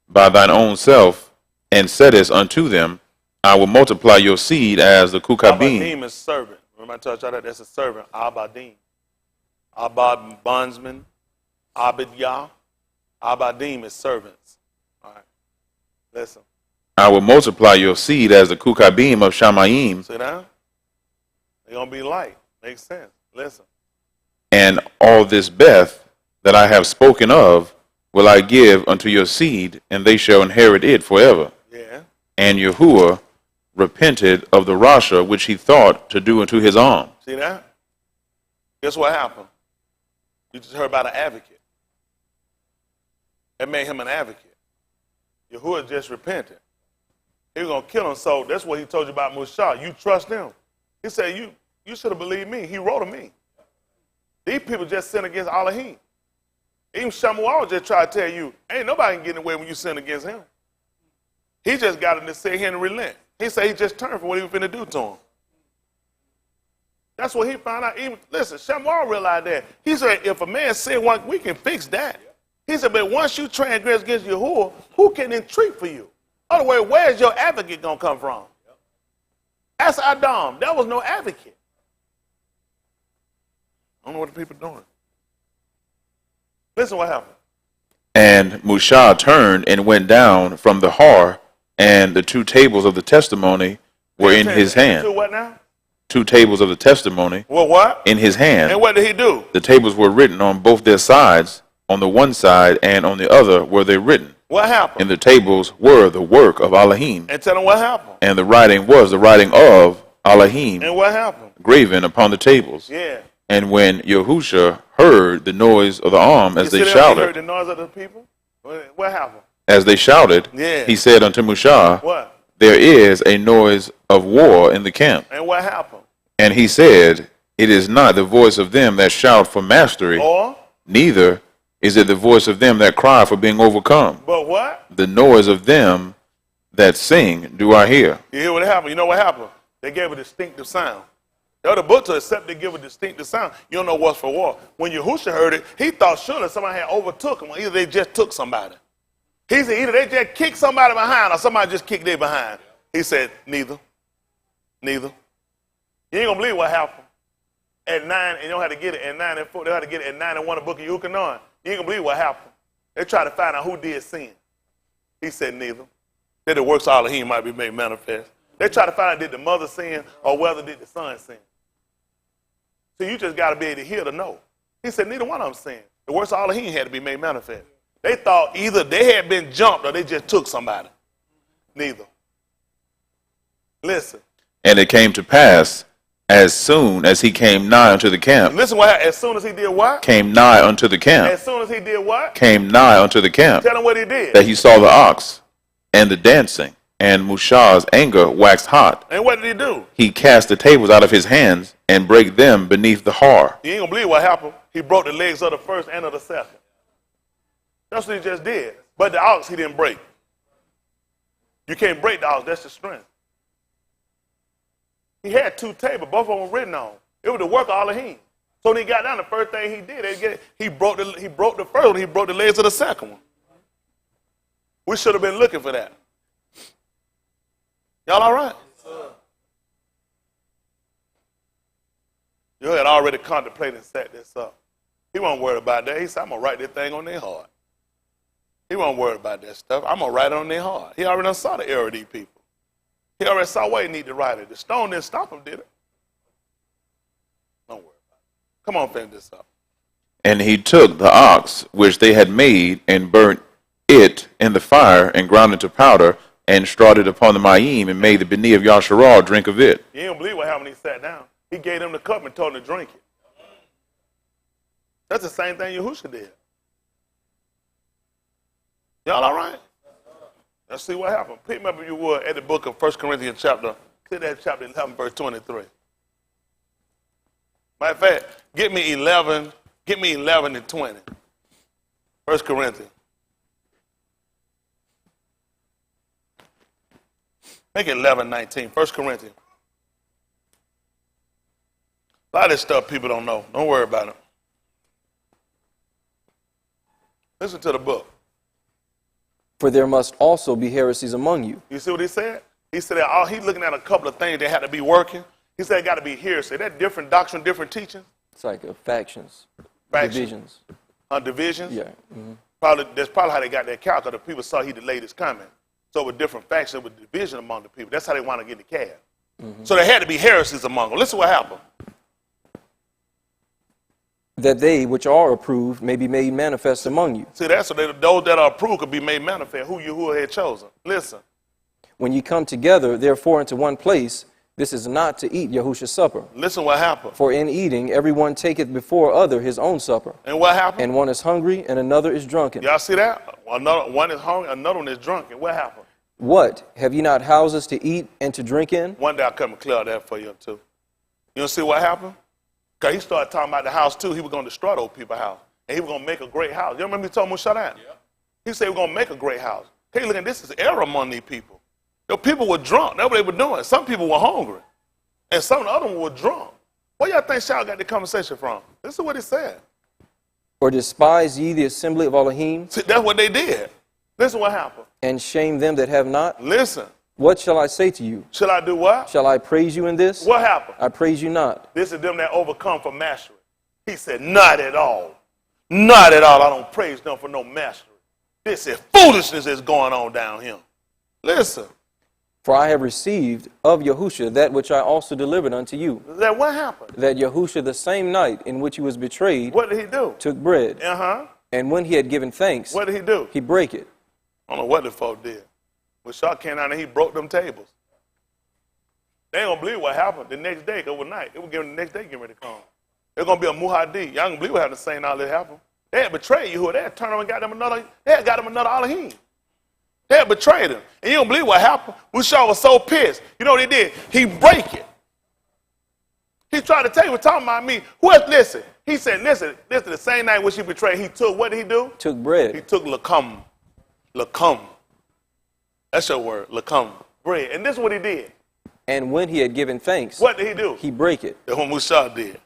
by thine own self, and saidest unto them, I will multiply your seed as the Kukabim. Abadim is servant. Remember I told you that that's a servant. Abadim. Abad, bondsman. Abid Abadim is servants. All right. Listen. I will multiply your seed as the Kukabim of Shamayim. See that? They're going to be light. Makes sense. Listen. And all this Beth that I have spoken of will I give unto your seed, and they shall inherit it forever. Yeah. And Yahuwah repented of the Rasha which he thought to do unto his arm. See that? Guess what happened? You just heard about an advocate. That made him an advocate. Yahuwah just repented. He was going to kill him. So that's what he told you about Mushah. You trust him. He said, you should have believed me. He wrote to me. These people just sin against Elohim. Even Shamuel just tried to tell you, ain't nobody can get away when you sin against him. He just got him to sit here and relent. He said he just turned from what he was finna do to him. That's what he found out. Even listen, Shamuel realized that. He said, if a man sin once, we can fix that. He said, but once you transgress against Yahuwah, who can entreat for you? Other way, where's your advocate gonna come from? Ask Adam. There was no advocate. I don't know what the people are doing. Listen what happened. And Mushah turned and went down from the Har, and the two tables of the testimony were in his hand. What now? 2 tables of the testimony Well, what? in his hand. And what did he do? The tables were written on both their sides. On the one side and on the other were they written. What happened? And the tables were the work of Elohim. And tell him what happened. And the writing was the writing of Elohim, And what happened? graven upon the tables. Yeah. And when Yahusha heard the noise of the arm as You they see that when he shouted, heard the noise of the people? What happened? as they shouted, Yeah. he said unto Musha, What? there is a noise of war in the camp. And what happened? And he said, it is not the voice of them that shout for mastery, Or? neither is it the voice of them that cry for being overcome. But what? The noise of them that sing do I hear. You hear what happened? You know what happened? They gave a distinctive sound. The other book to accept they give a distinctive sound. You don't know what's for war. When Yahusha heard it, he thought surely somebody had overtook him, or either they just took somebody. He said either they just kicked somebody behind or somebody just kicked their behind. He said, neither. Neither. You ain't gonna believe what happened. At 9, and you don't have to get it at 9 and 4, they have to get it at 9 and 1 the book of Yukonon. You ain't gonna believe what happened. They tried to find out who did sin. He said neither. That the works of Elohim might be made manifest. They tried to find out did the mother sin or whether did the son sin. So you just got to be able to hear to know. He said neither one of them sinned. The works of Elohim had to be made manifest. They thought either they had been jumped or they just took somebody. Neither. Listen. And it came to pass, as soon as he came nigh unto the camp. Listen what happened. As soon as he did what? Came nigh unto the camp. As soon as he did what? Came nigh unto the camp. Tell him what he did. That he saw the ox and the dancing, and Musha's anger waxed hot. And what did he do? He cast the tables out of his hands and brake them beneath the har. You ain't gonna believe what happened. He broke the legs of the first and of the second. That's what he just did. But the ox he didn't break. You can't break the ox. That's the strength. He had 2 tables. Both of them were written on. It was the work of Elohim. So when he got down, the first thing he did, he broke the first one. He broke the legs of the second one. We should have been looking for that. Y'all all right? You had already contemplated and set this up. He wasn't worried about that. He said, I'm going to write this thing on their heart. He wasn't worried about that stuff. I'm going to write it on their heart. He already saw the error of these people. He already saw why he needed to write it. The stone didn't stop him, did it? Don't worry about it. Come on, finish this up. And he took the ox which they had made and burnt it in the fire and ground it to powder and strawed it upon the Ma'im and made the Beni of Yasharal drink of it. You don't believe what happened when he sat down. He gave them the cup and told them to drink it. That's the same thing Yahusha did. Y'all all right? Let's see what happened. Pick me up if you would at the book of 1 Corinthians chapter 11, verse 23. Matter of fact, get me 11 and 20. 1 Corinthians. Make it 11:19. 1 Corinthians. A lot of this stuff people don't know. Don't worry about it. Listen to the book. For there must also be heresies among you. You see what he said? He said that he's looking at a couple of things that had to be working. He said it got to be heresy. That different doctrine, different teaching. It's like factions, divisions. Divisions? Yeah. Mm-hmm. That's probably how they got that calc. The people saw he delayed his coming. So with different factions, with division among the people, that's how they want to get the calf. Mm-hmm. So there had to be heresies among them. Listen what happened. That they which are approved may be made manifest among you. See, that's so those that are approved could be made manifest, who Yahuwah had chosen. Listen. When you come together, therefore, into one place, this is not to eat Yahusha's supper. Listen what happened. For in eating, everyone taketh before other his own supper. And what happened? And one is hungry, and another is drunken. Y'all see that? One is hungry, another one is drunken. What happened? What? Have you not houses to eat and to drink in? One day I'll come and clear that for you, too. You don't see what happened? Because he started talking about the house, too. He was going to destroy those people's house. And he was going to make a great house. You remember he told Musha that? Yeah. He said he was going to make a great house. Hey, look, this is error among these people. The people were drunk. That's what they were doing. Some people were hungry. And some of the other ones were drunk. Where y'all think Shaul got the conversation from? This is what he said. Or despise ye the assembly of Elohim? See, that's what they did. Listen what happened. And shame them that have not? Listen. What shall I say to you? Shall I do what? Shall I praise you in this? What happened? I praise you not. This is them that overcome for mastery. He said, not at all. Not at all. I don't praise them for no mastery. This is foolishness that's going on down here. Listen. For I have received of Yahusha that which I also delivered unto you, That what happened? that Yahusha the same night in which he was betrayed What did he do? took bread, Uh-huh. and when he had given thanks, What did he do? he brake it. I don't know what the folk did. When Shaw came down and he broke them tables. They ain't gonna believe what happened the next day, overnight. It was getting the next day getting ready to come. It's gonna be a muhadi. Y'all don't believe what happened the same all that happened. They had betrayed Yahuwah. They had turned around and got them another, Elohim. They had betrayed him. And you don't believe what happened. Shaw was so pissed. You know what he did? He break it. He tried to tell you, talking about me. Who else? Listen. He said, listen, the same night when she betrayed, he took, what did he do? Took bread. He took lakum. Lakum. That's your word, lakum. Bread. And this is what he did. And when he had given thanks, What did he do? he brake it, That's what Musa did.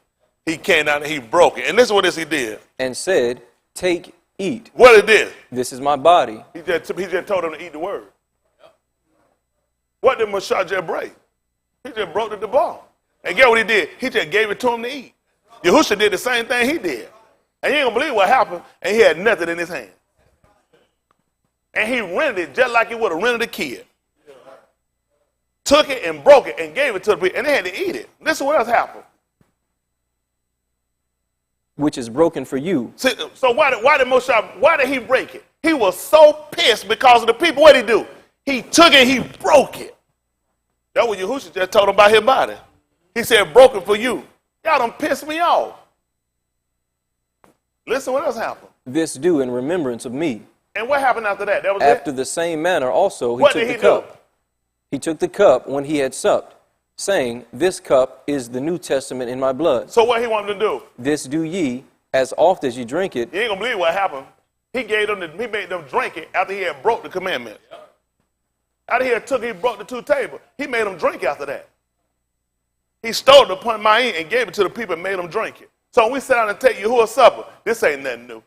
He came down and he broke it. And this is what he did. and said, Take, eat. What he did? This is my body. He just told them to eat the word. What did Musa just break? He just broke the ball. And guess what he did? He just gave it to him to eat. Yahusha did the same thing he did. And you ain't gonna believe what happened. And he had nothing in his hand. And he rented it just like he would have rented a kid. Took it and broke it and gave it to the people. And they had to eat it. This is what else happened. Which is broken for you. See, so why did Moshe, why did he break it? He was so pissed because of the people. What did he do? He took it, he broke it. That's what Yahusha just told him about his body. He said, broken for you. Y'all done pissed me off. Listen, what else happened? This do in remembrance of me. And what happened after that? That was After it? the same manner also he What took did the he cup. do? He took the cup when he had supped, saying, This cup is the New Testament in my blood. So what he wanted to do? This do ye, as oft as ye drink it. You ain't gonna believe what happened. He made them drink it after he had broke the commandments. After he broke the two tables. He made them drink after that. He stole it upon Ma'in and gave it to the people and made them drink it. So when we sit down and take Yahuwah's supper, this ain't nothing new.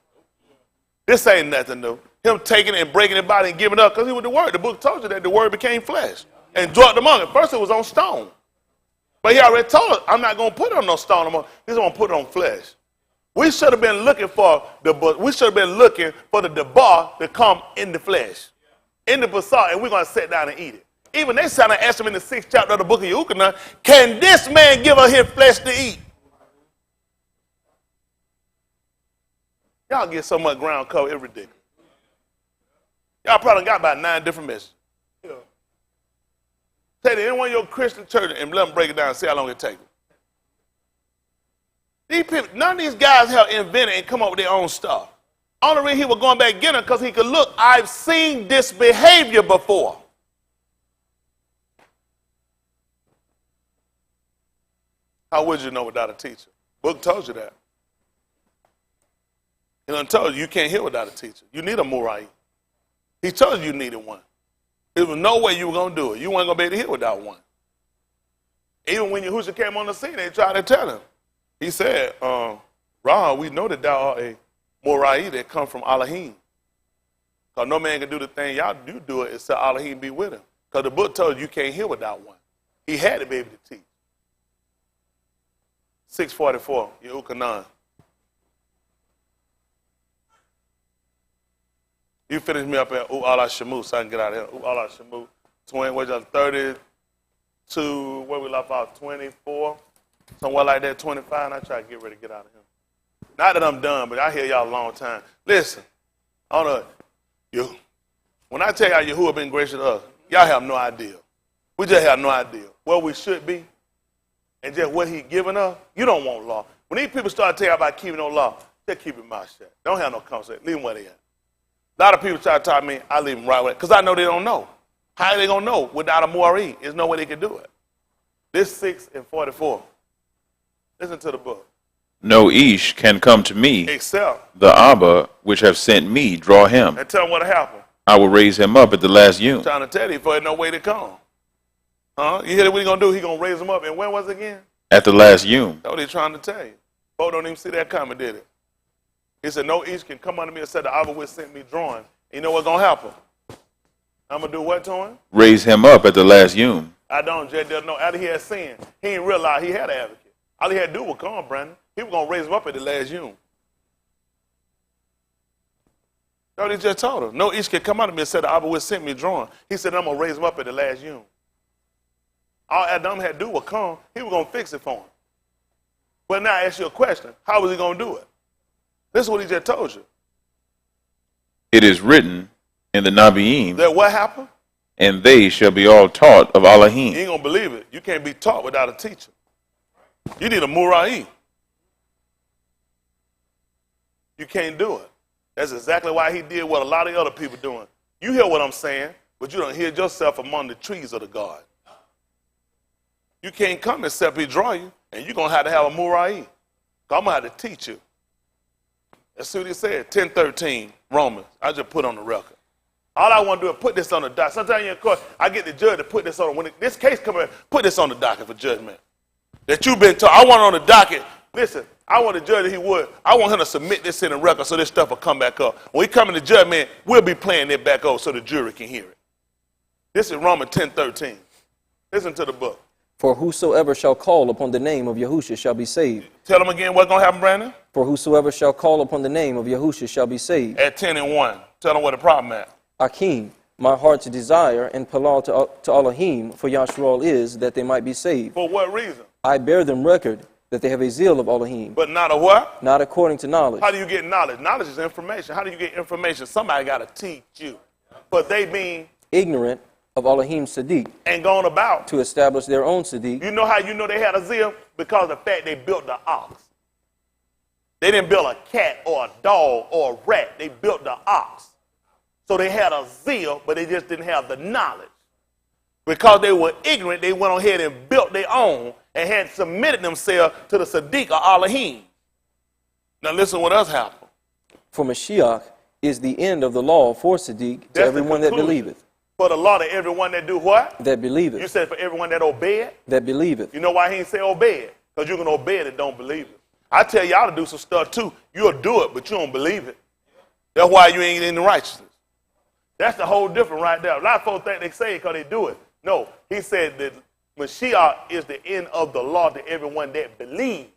This ain't nothing new. Him taking it and breaking it body and giving it up because he was the word. The book told you that the word became flesh and dwelt among it. First it was on stone. But he already told us, I'm not going to put it on no stone anymore. He's going to put it on flesh. We should have been looking for the debar to come in the flesh, in the basar, and we're going to sit down and eat it. Even they sound and asked him in the 6th chapter of the book of Yahusha, can this man give us his flesh to eat? Y'all get so much ground cover every day. Y'all probably got about 9 different messages. Yeah. Take it to any one of your Christian churches and let them break it down and see how long it takes. These people, none of these guys have invented and come up with their own stuff. Only reason he was going back again because he could look, I've seen this behavior before. How would you know without a teacher? Book told you that. He done told you can't hear without a teacher. You need a Murai. He told you needed one. There was no way you were going to do it. You weren't going to be able to hear without one. Even when Yahusha came on the scene, they tried to tell him. He said, Ra, we know that thou art a Murai that come from Elohim. Because no man can do the thing y'all do it except Elohim be with him. Because the book told you can't hear without one. He had to be able to teach. 644, Yehukanan. You finish me up at Allah Shamu so I can get out of here. Allah Shamu, 32, where we left off, 24, somewhere like that, 25, and I try to get ready to get out of here. Not that I'm done, but I hear y'all a long time. Listen, I don't know, when I tell y'all Yahuwah been gracious to us, y'all have no idea. We just have no idea where we should be and just what he given us. You don't want law. When these people start telling you about keeping no law, just keep your mouth shut. Don't have no conversation. Leave them where they at. A lot of people try to talk to me, I leave them right where, because I know they don't know. How are they going to know without a Muari? There's no way they can do it. This 6 and 44. Listen to the book. No Ish can come to me, Except the Abba which have sent me, draw him. and tell them what happened. I will raise him up at the last I'm yom. trying to tell you, for there's no way to come. Huh? You hear what he's going to do? He's going to raise them up. And when was it again? At the last yom. That's what he's trying to tell you. Folks don't even see that coming, did it? He said, no Ish can come unto me and say, the Abba which sent me drawing. You know what's going to happen? I'm going to do what to him? Raise him up at the last yom. I don't, Jay. No, after he had sinned, he didn't realize he had an advocate. All he had to do was come, Brandon. He was going to raise him up at the last yom. That's what he just told him. No Ish can come out of me and say, the Abba which sent me drawing. He said, I'm going to raise him up at the last yom. All Adam had to do was come. He was going to fix it for him. But now I ask you a question. How was he going to do it? This is what he just told you. It is written in the Nabiim, That what happened? and they shall be all taught of Elohim. You ain't going to believe it. You can't be taught without a teacher. You need a Murai. You can't do it. That's exactly why he did what a lot of other people doing. You hear what I'm saying, but you don't hear yourself among the trees of the garden. You can't come except he draw you, and you're going to have a Murai. I'm going to have to teach you. That's what he said, 10:13, Romans. I just put on the record. All I want to do is put this on the docket. Sometimes in court, I get the judge to put this on. When this case comes in, put this on the docket for judgment. That you've been told. I want it on the docket. Listen, I want the judge that he would. I want him to submit this in the record so this stuff will come back up. When we come in the judgment, we'll be playing it back up so the jury can hear it. This is Romans 10:13. Listen to the book. For whosoever shall call upon the name of Yahusha shall be saved. Tell them again what's going to happen, Brandon. For whosoever shall call upon the name of Yahusha shall be saved. At 10:1. Tell them what the problem at. Akim, my heart's desire, and Palal to Elohim for Yashrual is that they might be saved. For what reason? I bear them record that they have a zeal of Elohim, But not a what? not according to knowledge. How do you get knowledge? Knowledge is information. How do you get information? Somebody got to teach you. But they being Ignorant of Elohim's Sadiq, and going about. to establish their own Sadiq. You know how you know they had a zeal? Because of the fact they built the ox. They didn't build a cat or a dog or a rat. They built the ox. So they had a zeal, but they just didn't have the knowledge. Because they were ignorant, they went ahead and built their own and had submitted themselves to the Sadiq or Elohim. Now listen what else happened. For Mashiach is the end of the law for Sadiq to That's the everyone that conclusion. believeth. For the law to everyone that do what? That believeth. You said for everyone that obey it? That believeth. You know why he didn't say obey it? Because you can obey it and don't believe it. I tell y'all to do some stuff too. You'll do it, but you don't believe it. That's why you ain't in the righteousness. That's the whole difference right there. A lot of folks think they say it because they do it. No, he said that Mashiach is the end of the law to everyone that believes.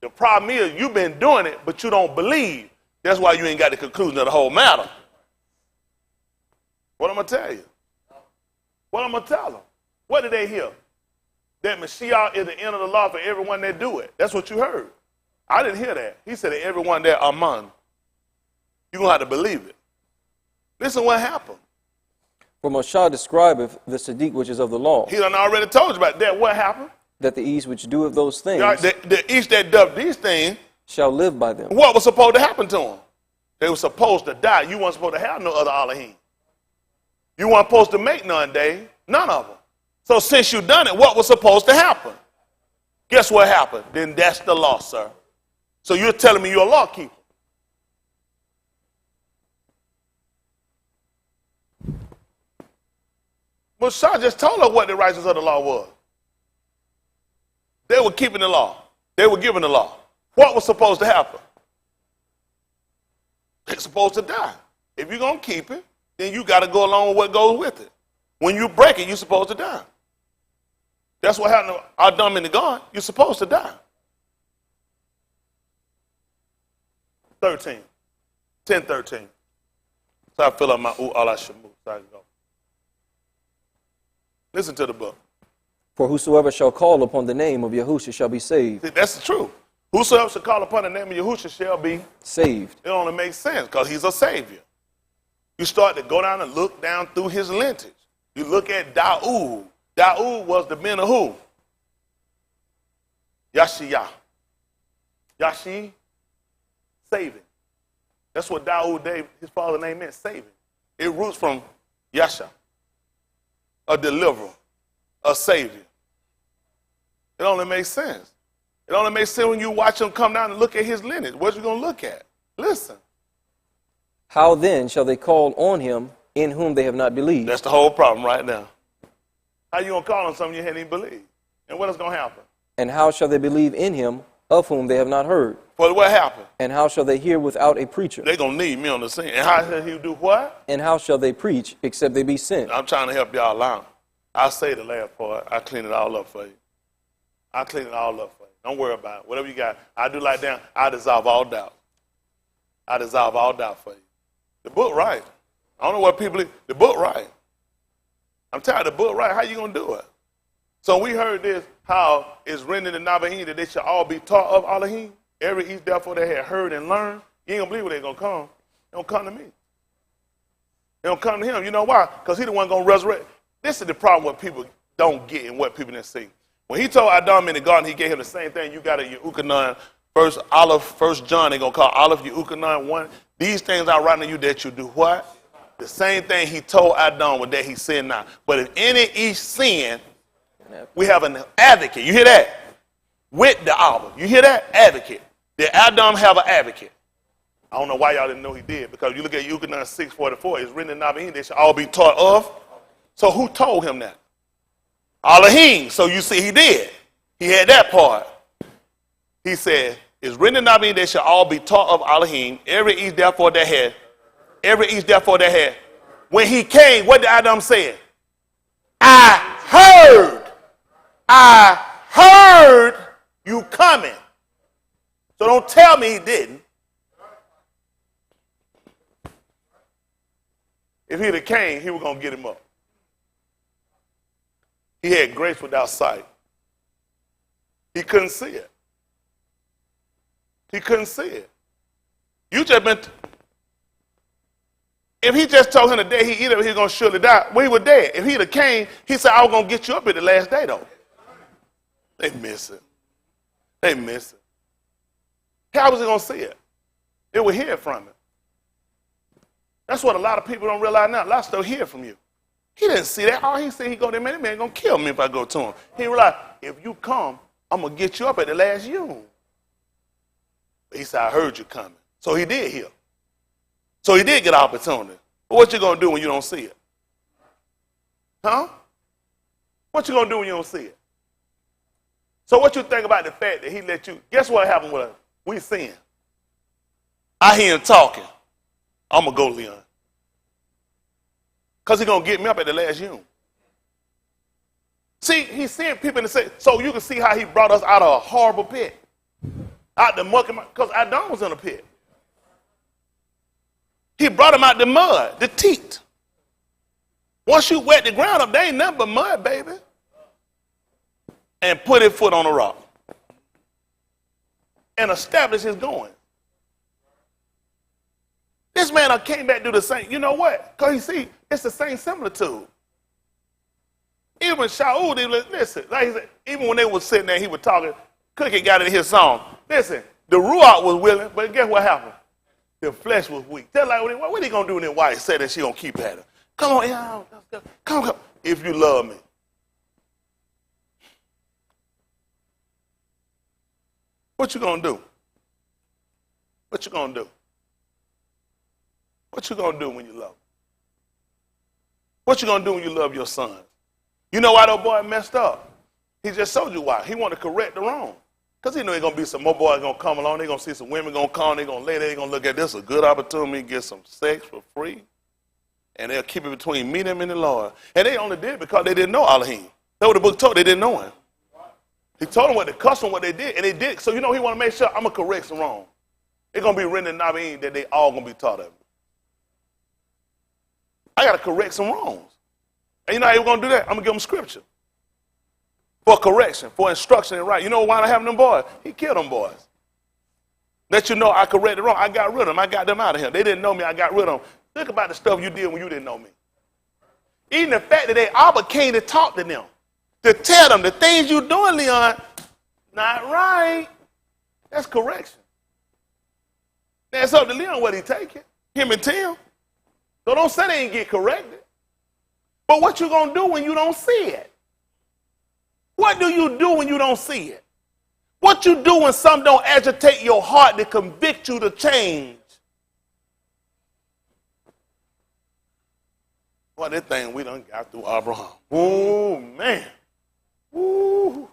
The problem is you've been doing it, but you don't believe. That's why you ain't got the conclusion of the whole matter. What I'm going to tell you? What I'm going to tell them? What did they hear? That Mashiach is the end of the law for everyone that do it. That's what you heard. I didn't hear that. He said that everyone that among. You're going to have to believe it. Listen what happened. For Moshe describeth the Sadiq which is of the law, He done already told you about that. What happened? that the east which doeth those things The each that does these things, shall live by them. what was supposed to happen to them? They were supposed to die. You weren't supposed to have no other Elohim. You weren't supposed to make none, Dave. None of them. So since you done it, what was supposed to happen? Guess what happened? Then that's the law, sir. So you're telling me you're a law keeper. Moshe just told us what the righteousness of the law was. They were keeping the law. They were giving the law. What was supposed to happen? They're supposed to die. If you're going to keep it, then you got to go along with what goes with it. When you break it, you're supposed to die. That's what happened to Adam in the garden. You're supposed to die. 10:13. So I fill up my Allah Shamu. So I can go. Listen to the book. For whosoever shall call upon the name of Yahusha shall be saved. See, that's the truth. Whosoever shall call upon the name of Yahusha shall be Saved. It only makes sense because he's a savior. You start to go down and look down through his lineage. You look at Daud. Daud was the men of who? Yashiyah. Yashi, saving. That's what Daud, his father's name meant, saving. It roots from Yasha, a deliverer, a savior. It only makes sense. It only makes sense when you watch him come down and look at his lineage. What you going to look at? Listen. How then shall they call on him in whom they have not believed? That's the whole problem right now. How you going to call on something you hadn't even believed? And what is going to happen? And how shall they believe in him of whom they have not heard? Well, what happened? And how shall they hear without a preacher? They're going to need me on the scene. And how shall he do what? And how shall they preach except they be sent? I'm trying to help y'all out. I'll say the last part. I'll clean it all up for you. I'll clean it all up for you. Don't worry about it. Whatever you got, I'll do like that. I'll dissolve all doubt. I'll dissolve all doubt for you. The book right. I don't know what people, the book right. I'm tired of the book right. How you going to do it? So we heard this, how it's written in the Nabahim that they shall all be taught of Elohim. Every each therefore they had heard and learned. You ain't gonna believe where they're gonna come. They don't come to me. They don't come to him. You know why? Because he the one gonna resurrect. This is the problem what people don't get and what people didn't see. When he told Adam in the garden, he gave him the same thing. You got a Yehukanan, First John, they're gonna call Aleph Yehukanan 1. These things I write to you that you do what? The same thing he told Adam with that he sinned not. But if any each sin, we have an advocate. You hear that? With the Abba. You hear that? Advocate. Did Adam have an advocate? I don't know why y'all didn't know he did. Because you look at Yehukanan 6:44, it's written in Nabahim, they should all be taught of. So who told him that? Elohim. So you see he did. He had that part. He said, it's written in Nabahim, they shall all be taught of Elohim. Every each therefore that had. When he came, what did Adam say? I heard you coming. So don't tell me he didn't. If he'd have came, he was going to get him up. He had grace without sight. He couldn't see it. You just been... If he just told him the day he eat it, he was going to surely die. Well, he was dead. If he'd have came, he said, I was going to get you up at the last day, though. They miss it. How was he going to see it? They would hear from him. That's what a lot of people don't realize now. A lot still hear from you. He didn't see that. All he said, he go there, man, that man going to kill me if I go to him. He realized, if you come, I'm going to get you up at the last you. He said, I heard you coming. So he did hear. So he did get an opportunity. But what you going to do when you don't see it? Huh? What you going to do when you don't see it? So what you think about the fact that he let you, guess what happened with us? We sin. I hear him talking. I'm going to go, Leon. Because he's going to get me up at the last you. See, he's seeing people in the same, so you can see how he brought us out of a horrible pit. Out the muck, because Adam was in a pit. He brought him out the mud, the teat. Once you wet the ground up, there ain't nothing but mud, baby. And put his foot on the rock. And establish his going. This man came back to do the same. You know what? Because you see, it's the same similitude. Even Shaul, listen, like he said, even when they were sitting there, he was talking, Cookie got in his song. Listen, the Ruach was willing, but guess what happened? The flesh was weak. Tell like, what are you going to do when that wife said that she going to keep at her? Come on, yeah, come. If you love me. What you going to do? What you going to do? What you going to do when you love him? What you going to do when you love your son? You know why that boy messed up? He just showed you why. He wanted to correct the wrong. Because he knew there's going to be some more boys going to come along. They're going to see some women going to come. They're going to lay there. They're going to look at this. A good opportunity to get some sex for free. And they'll keep it between me, them, and the Lord. And they only did it because they didn't know Elohim. That's what the book told. They didn't know him. He told them what the custom, what they did. And they did. So you know he want to make sure I'm going to correct some wrong. It's going to be written in Nabahim that they all going to be taught of it. I got to correct some wrongs. And you know how you're going to do that? I'm going to give them scripture. For correction, for instruction and right. You know why I have them boys? He killed them boys. Let you know I corrected wrong. I got rid of them. I got them out of here. They didn't know me. I got rid of them. Think about the stuff you did when you didn't know me. Even the fact that they all came to talk to them. To tell them the things you're doing, Leon, not right. That's correction. That's up to Leon what he take it. Him and Tim. So don't say they ain't get corrected. But what you going to do when you don't see it? What do you do when you don't see it? What you do when something don't agitate your heart to convict you to change? Well, that thing we done got through Abraham. Oh, man. Ooh.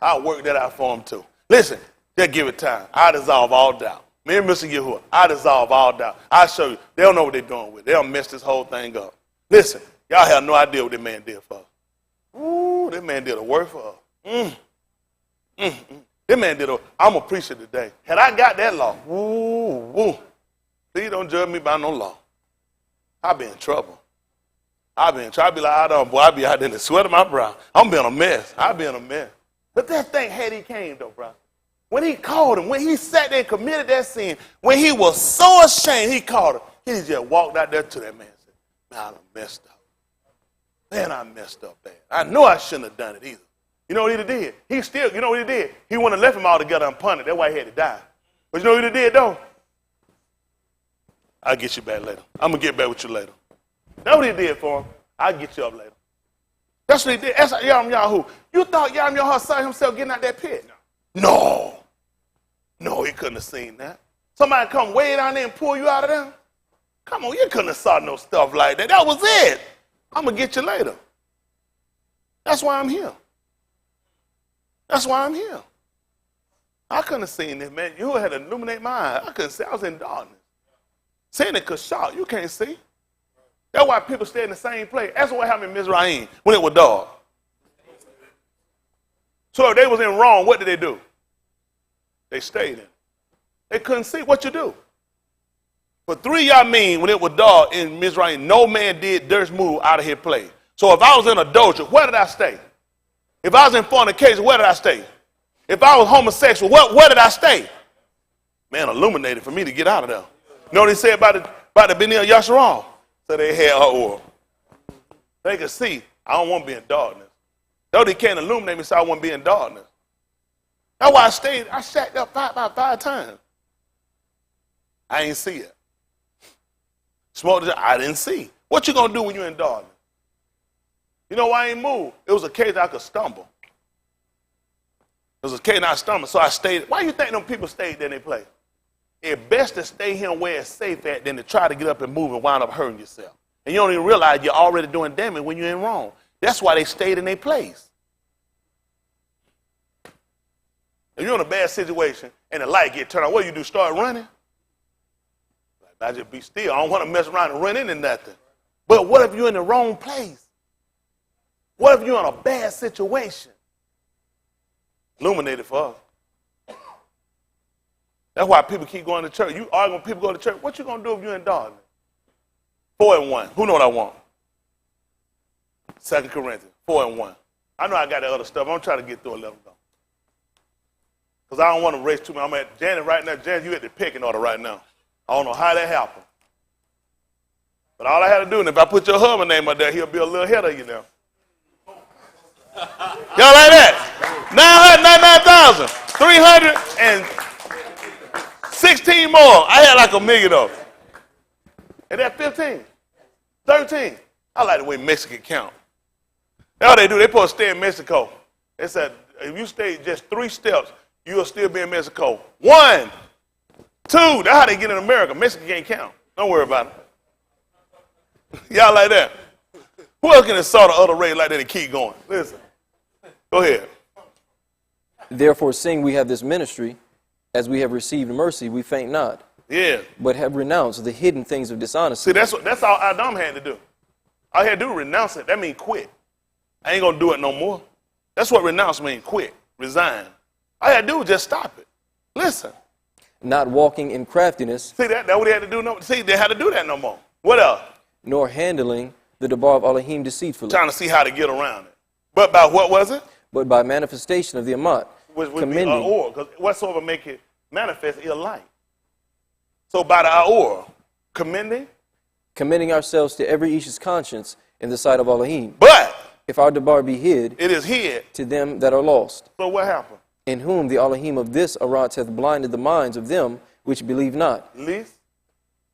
I'll work that out for him, too. Listen, just give it time. I dissolve all doubt. Me and Mr. Yahuwah, I dissolve all doubt. I'll show you. They don't know what they're doing with it. They don't mess this whole thing up. Listen, y'all have no idea what that man did for us. Ooh, that man did a work for us. That man did I'm a preacher today. Had I got that law, please don't judge me by no law. I'd be in trouble. I've been trying to be like, I don't, boy, I be out there in the sweat of my brow. I'm being a mess. I be in a mess. But that thing had he came, though, bro. When he called him, when he sat there and committed that sin, when he was so ashamed, he called him. He just walked out there to that man and said, man, I done messed up. Man, I messed up bad. I know I shouldn't have done it either. You know what he did? He still, you know what he did? He wouldn't have left him all together unpunished. That's why he had to die. But you know what he did, though? I'll get you back later. I'm going to get back with you later. That's what he did for him. I'll get you up later. That's what he did. That's Yahoo. You thought Yahoo saw himself getting out that pit? No. No, he couldn't have seen that. Somebody come way down there and pull you out of there? Come on, you couldn't have saw no stuff like that. That was it. I'm going to get you later. That's why I'm here. That's why I'm here. I couldn't have seen this, man. You had to illuminate my eyes. I couldn't see. I was in darkness. Seeing it could shout. You can't see. That's why people stay in the same place. That's what happened in Mizraim when it was dark. So if they was in wrong, what did they do? They stayed in. They couldn't see what you do. For 3 Yamim, when it was dark in Mizraim, no man did durst move out of his place. So if I was in adultery, where did I stay? If I was in fornication, where did I stay? If I was homosexual, where did I stay? Man, illuminated for me to get out of there. You know what he said about the Bnei Yasharal? So they had her oil. They could see, I don't want to be in darkness. Though they can't illuminate me, so I won't be in darkness. That's why I sat up about 5 times. I ain't see it. Smoked it, I didn't see. What you gonna do when you're in darkness? You know why I ain't moved? It was a case I could stumble. It was a case I stumbled, so I stayed. Why you think them people stayed there in their place? It's best to stay here where it's safe at than to try to get up and move and wind up hurting yourself. And you don't even realize you're already doing damage when you're in wrong. That's why they stayed in their place. If you're in a bad situation and the light get turned on, what do you do? Start running? Like, I just be still. I don't want to mess around and run into nothing. But what if you're in the wrong place? What if you're in a bad situation? Illuminated for us. That's why people keep going to church. You argue when people go to church. What you going to do if you're in darkness? 4-1. Who know what I want? 2 Corinthians, 4-1. I know I got that other stuff. I'm trying to get through it. Let them go. Because I don't want to race too much. I'm at Janet right now. Janet, you at the pecking order right now. I don't know how that happened. But all I had to do, and if I put your husband name up there, he'll be a little ahead of you now. Y'all like that? 999,316 more. I had like $1 million of them. And that 15, 13. I like the way Mexican count. That's what they do. They supposed to stay in Mexico. They said, if you stay just 3 steps, you'll still be in Mexico. 1, 2. That's how they get in America. Mexican can't count. Don't worry about it. Y'all like that? Who else can insult the other race like that and keep going? Listen. Go ahead. Therefore, seeing we have this ministry, as we have received mercy, we faint not. Yeah. But have renounced the hidden things of dishonesty. See, that's all Adam had to do. All he had to do was renounce it. That means quit. I ain't going to do it no more. That's what renounce means, quit, resign. All he had to do was just stop it. Listen. Not walking in craftiness. See, that's what he had to do. See, they had to do that no more. What else? Nor handling the debar of Elohim deceitfully. Trying to see how to get around it. But by what was it? But by manifestation of the Amat. Which would be or, because whatsoever make it manifest is light. So by the Aor, commending ourselves to every Ish's conscience in the sight of Elohim. But if our debar be hid, it is hid to them that are lost. So what happened? In whom the Elohim of this Arat hath blinded the minds of them which believe not.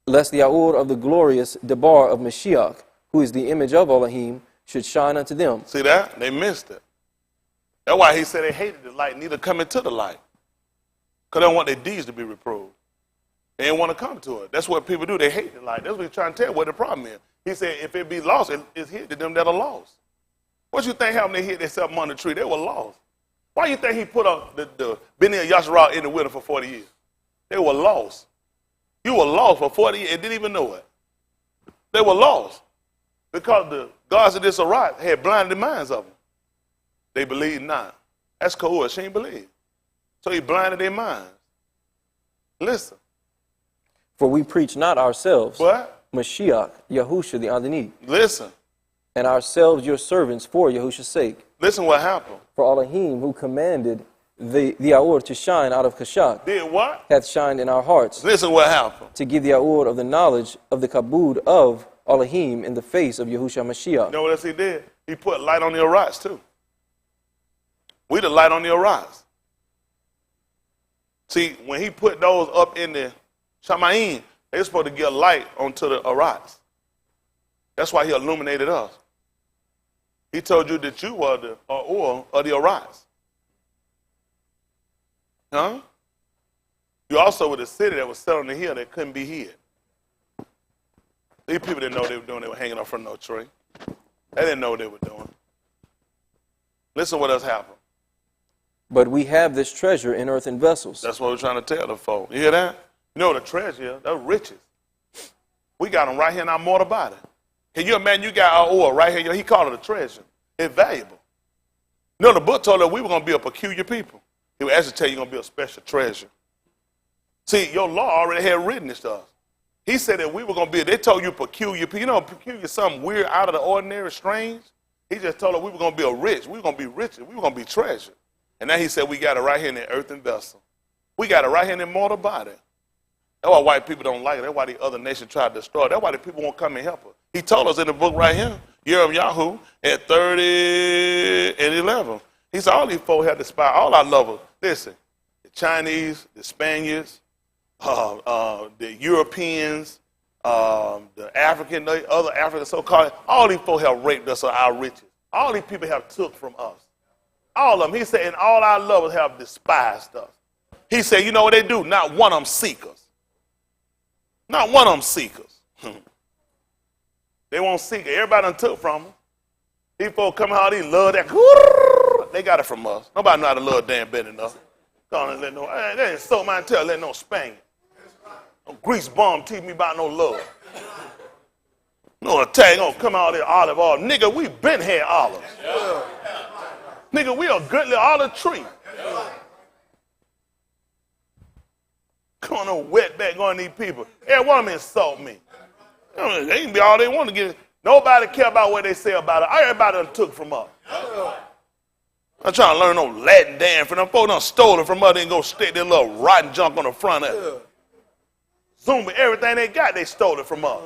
Lest the Aor of the glorious debar of Mashiach, who is the image of Elohim, should shine unto them. See that? They missed it. That's why he said they hated the light, neither come into the light. Because they don't want their deeds to be reproved. They didn't want to come to it. That's what people do. They hate the light. That's what he's trying to tell what the problem is. He said, if it be lost, it's hid to them that are lost. What you think happened? They hid themselves on the tree. They were lost. Why you think he put up the Bnei Yasharal in the winter for 40 years? They were lost. You were lost for 40 years and didn't even know it. They were lost. Because the gods of this Arat had blinded the minds of them. They believed not. That's cool. She ain't believe. So he blinded their minds. Listen. For we preach not ourselves. What? Mashiach, Yahusha the Adonai. Listen. and ourselves your servants for Yahusha's sake. Listen what happened. For Elohim, who commanded the Aur to shine out of Kashak, Did what? hath shined in our hearts, Listen what happened. to give the Aur of the knowledge of the kabud of Elohim in the face of Yahusha Mashiach. You know what else he did? He put light on the Orites too. We the light on the Orites. See, when he put those up in the Shamayim, they're supposed to get light onto the Orites. That's why he illuminated us. He told you that you were the oil of the Orites. Huh? You also were the city that was set on the hill that couldn't be hid. These people didn't know what they were doing. They were hanging up from no tree. They didn't know what they were doing. Listen what else happened. But we have this treasure in earthen vessels. That's what we're trying to tell the folk. You hear that? You know the treasure, they're riches. We got them right here in our mortal body. Can you imagine you got our oil right here? He called it a treasure. It's valuable. You know, the book told us we were going to be a peculiar people. He would actually tell you you're going to be a special treasure. See, your law already had written this to us. He said that we were going to be, they told you peculiar people. You know, peculiar is something weird, out of the ordinary, strange. He just told us we were going to be a rich. We were going to be richer. We were going to be treasured. And now he said we got it right here in the earthen vessel. We got it right here in the mortal body. That's why white people don't like it. That's why the other nations try to destroy it. That's why the people won't come and help us. He told us in the book right here, Year of Yahoo, at 30 and 11. He said all these folks have despised, all our lovers. Listen, the Chinese, the Spaniards, the Europeans, the African, the other Africans, so-called, all these folks have raped us of our riches. All these people have took from us. All of them. He said, and all our lovers have despised us. He said, you know what they do? Not one of them seek us. Not one of them seek us. They won't seek it. Everybody done took from them. These folks come out, they love that. They got it from us. Nobody know how to love damn better enough. Don't let no, they ain't so my tell, let no Spaniard. No grease bomb teach me about no love. No attack gonna come out there olive oil. Nigga, we been had olives. Yeah. Nigga, we a good little olive tree. Yeah. Come on, no wetback going to these people. Every one of them insult me. They can be all they want to get. Nobody care about what they say about it. Everybody done took from us. I'm trying to learn no Latin dance from them. Folks done stole it from us and go stick their little rotten junk on the front of it. Zoom, everything they got, they stole it from us.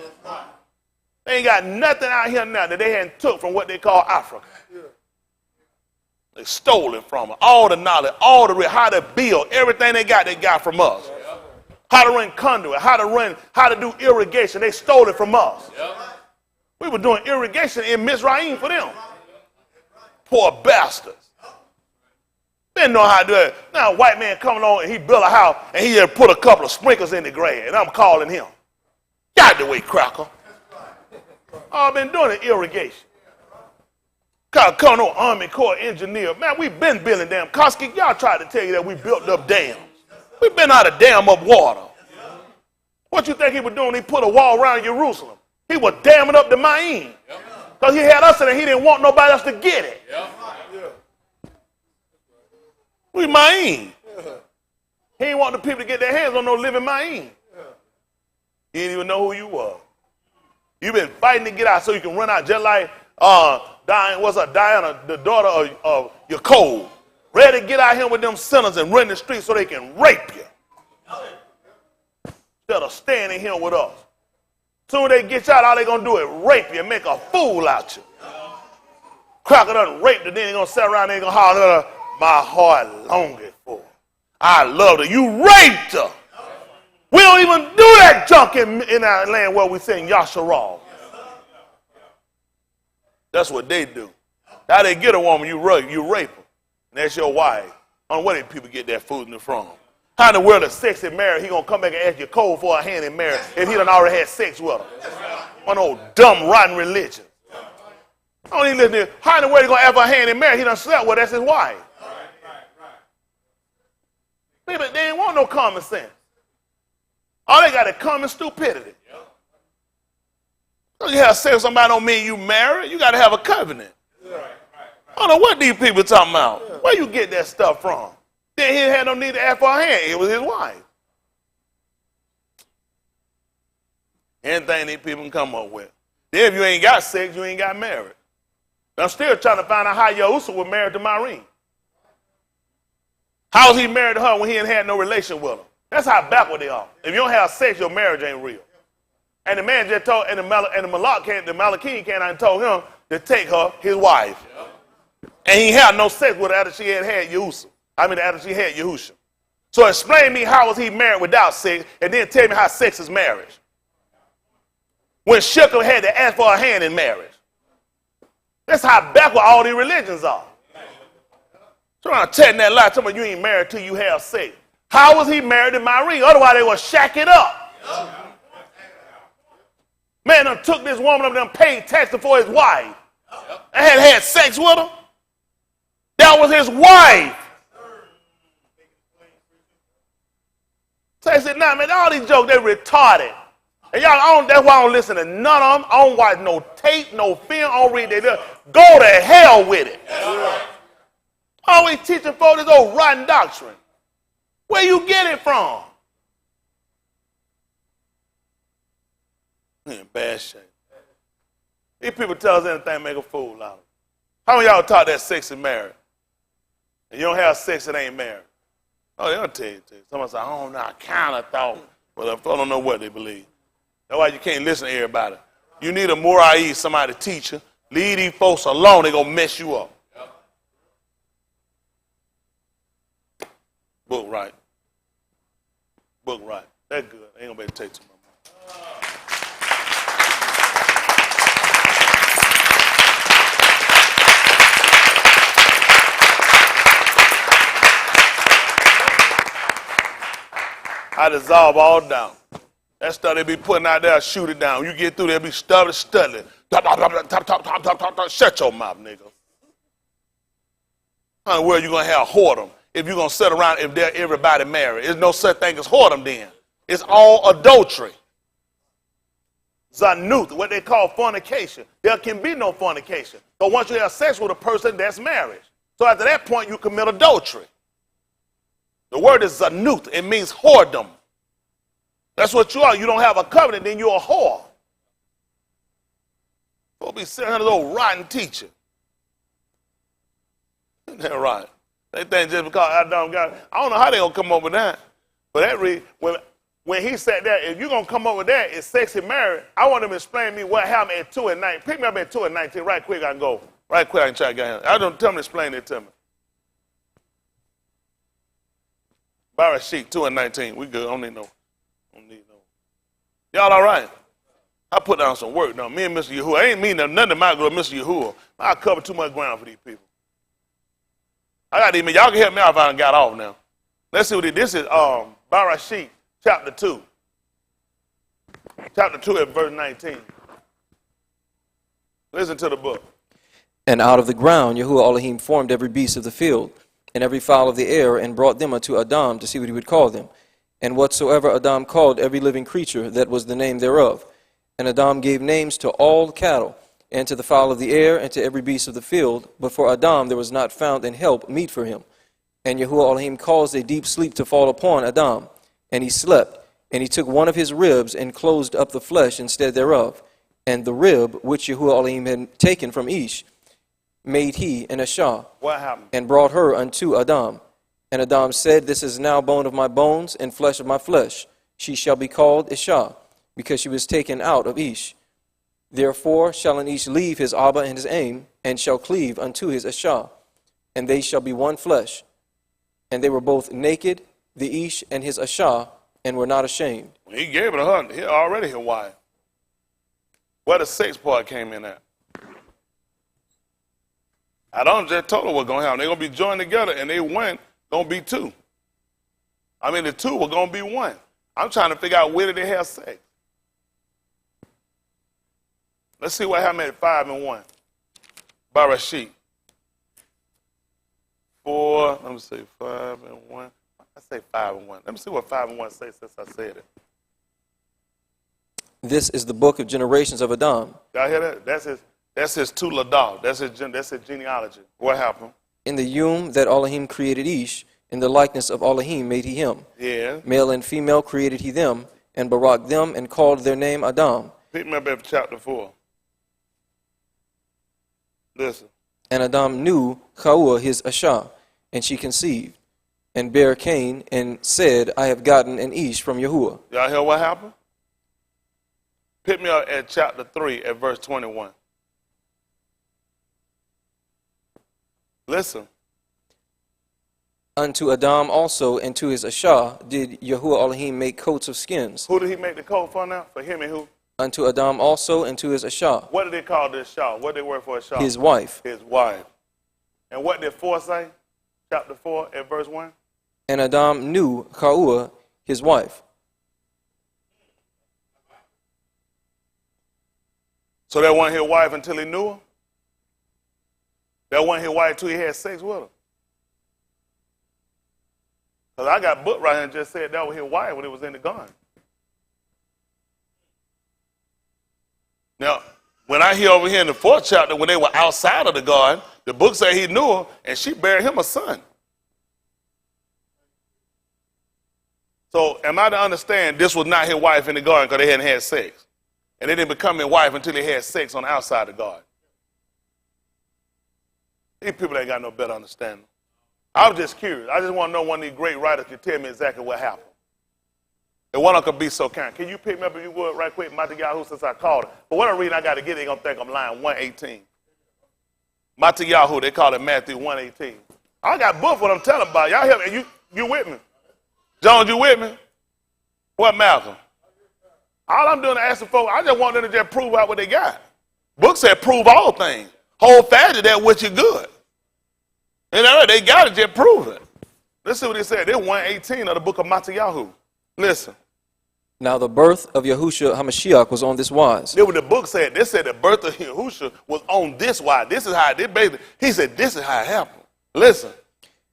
They ain't got nothing out here now that they hadn't took from what they call Africa. They stole it from us. All the knowledge, all the how to build, everything they got from us. How to run conduit, how to do irrigation. They stole it from us. We were doing irrigation in Mizraim for them. Poor bastards. They didn't know how to do it. Now a white man coming along and he built a house and he just put a couple of sprinklers in the grass and I'm calling him. Get out the way, cracker. I've been doing the irrigation. Come no Army Corps engineer. Man, we've been building dams. Koski, y'all tried to tell you that we built up dams. We've been out of dam up water. What you think he was doing? He put a wall around Jerusalem. He was damming up the Maim. Because he had us in it. He didn't want nobody else to get it. We Maim. He didn't want the people to get their hands on no living Maim. He didn't even know who you were. You've been fighting to get out so you can run out just like Diana, the daughter of Yaakov. Ready to get out here with them sinners and run the streets so they can rape you. Instead of staying in here with us. Soon as they get you out, all they going to do is rape you and make a fool out you. Cracker done raped her, then they going to sit around and they going to holler, my heart longed for her. I loved her. You raped her. We don't even do that junk in our land where we sing Yasharal. That's what they do. How they get a woman, you rape her. And that's your wife. I don't know where people get that food from. How in the world of sex and marriage, he going to come back and ask you cold for a hand in marriage if he done already had sex with her? One old dumb, rotten religion. I don't even listen to you. How in the world he going to ask for a hand in marriage? He done slept with, that's his wife. They ain't want no common sense. All they got is common stupidity. You have sex with somebody don't mean you married. You got to have a covenant. I don't know what these people talking about. Where you get that stuff from? Then he had no need to ask for a hand. It was his wife. Anything these people can come up with. Then if you ain't got sex, you ain't got married. I'm still trying to find out how Yahusha was married to Myrene. How was he married to her when he ain't had no relation with her? That's how backward they are. If you don't have sex, your marriage ain't real. And the man just told, and the Malachim came out and told him to take her, his wife. And he had no sex with her after she had Yahusha. After she had Yahusha. So explain to me how was he married without sex, and then tell me how sex is marriage. When Shechem had to ask for a hand in marriage. That's how backward all these religions are. So I'm telling that lie, telling you ain't married till you have sex. How was he married to Myrene? Otherwise they would shack it up. Man done took this woman up and paid taxes for his wife. And had sex with her. That was his wife. So they said, nah, man, all these jokes, they retarded. And y'all, that's why I don't listen to none of them. I don't watch no tape, no film, I don't read their Go to hell with it. Always teaching folks this old rotten doctrine. Where you get it from? In bad shape. These people tell us anything make a fool out of them. How many of y'all taught that sex is marriage? And you don't have sex, it ain't marriage. Oh, they'll tell you. Somebody say, I don't know, I kind of thought. But I don't know what they believe. That's why you can't listen to everybody. You need a Murai, somebody to teach you. Leave these folks alone, they're going to mess you up. Book right. Book right. That's good. Ain't going to be able to take too much more. I dissolve all down. That stuff they be putting out there, shoot it down. You get through there, be stuttering. Shut your mouth, nigga. How in the world you going to have whoredom if you're going to sit around if they're everybody married? There's no such thing as whoredom then. It's all adultery. Zanuth, what they call fornication. There can be no fornication. But once you have sex with a person, that's marriage. So after that point, you commit adultery. The word is zanuth. It means whoredom. That's what you are. You don't have a covenant, then you're a whore. Don't be sitting here as a little rotten teacher. Isn't that right? They think just because I don't got it. I don't know how they going to come up with that. But that when he said that, if you're going to come up with that, it's sex and marriage, I want him to explain to me what happened at 2 and 9. Pick me up at 2 and 19 right quick. I can go. Right quick, I can try to get him. I don't tell him to explain it to me. Barashik, 2 and 19. We good. I don't need no. Y'all all right? I put down some work now. Me and Mr. Yahuwah. I ain't mean nothing to my girl, Mr. Yahuwah. I cover too much ground for these people. I got to admit, y'all can help me out if I done got off now. Let's see what it is. This is Barashik, chapter 2. Chapter 2 at verse 19. Listen to the book. And out of the ground Yahuwah Elohim formed every beast of the field, and every fowl of the air, and brought them unto Adam to see what he would call them. And whatsoever Adam called every living creature, that was the name thereof. And Adam gave names to all cattle, and to the fowl of the air, and to every beast of the field. But for Adam there was not found in help meet for him. And Yahuwah Elohim caused a deep sleep to fall upon Adam. And he slept, and he took one of his ribs, and closed up the flesh instead thereof. And the rib which Yahuwah Elohim had taken from Ish, made he an Ashah. What happened? And brought her unto Adam. And Adam said, This is now bone of my bones, and flesh of my flesh. She shall be called Ishah, because she was taken out of Ish. Therefore shall an Ish leave his Abba and his aim, and shall cleave unto his Ashah. And they shall be one flesh. And they were both naked, the Ish and his Ashah, and were not ashamed. He gave it to her. He already his wife. Where the sex part came in at? Adam just told her what's going to happen. They're going to be joined together, and they went. Going to be two. I mean, the two were going to be one. I'm trying to figure out where did they have sex. Let's see what happened at 5 and 1. Barashik. 4, let me see, 5 and 1. I say 5 and 1. Let me see what 5 and 1 say since I said it. This is the book of generations of Adam. Y'all hear that? That's his Tuladal. That's his genealogy. What happened? In the Yom that Elohim created Ish, in the likeness of Elohim made he him. Yeah. Male and female created he them, and barak them, and called their name Adam. Pick me up at chapter 4. Listen. And Adam knew Chauah his Ashah, and she conceived, and bare Cain, and said, I have gotten an Ish from Yahuwah. Y'all hear what happened? Pick me up at chapter 3 at verse 21. Listen. Unto Adam also and to his Ashah did Yahuwah Elohim make coats of skins. Who did he make the coat for now? For him and who? Unto Adam also and to his Ashah. What did they call this Shah? What did they word for a Shah? His wife. His wife. And what did 4 say? Chapter 4 at verse 1? And Adam knew Chauah his wife. So that wasn't his wife until he knew her? That wasn't his wife until he had sex with her? Because I got a book right here and just said that was his wife when he was in the garden. Now, when I hear over here in the 4th chapter, when they were outside of the garden, the book said he knew her, and she bare him a son. So, am I to understand this was not his wife in the garden because they hadn't had sex? And they didn't become his wife until they had sex on the outside of the garden. These people ain't got no better understanding. I was just curious. I just want to know one of these great writers can tell me exactly what happened. And one of them could be so kind. Can you pick me up if you would right quick, Matayahu, since I called it? For whatever reason I got to get it, they're going to think I'm lying. 118. Matayahu, they call it Matthew 118. I got book what I'm telling about. Y'all hear me? You with me? Jones, you with me? What, Malcolm? All I'm doing is asking folks, I just want them to just prove out what they got. Book said prove all things. Hold fast to that which is good. And they got to just prove it. Let's see what they said. They're 118 of the book of Matayahu. Listen. Now the birth of Yahusha HaMashiach was on this wise. Then what the book said, they said the birth of Yahusha was on this wise. This is how it basically, he said this is how it happened. Listen.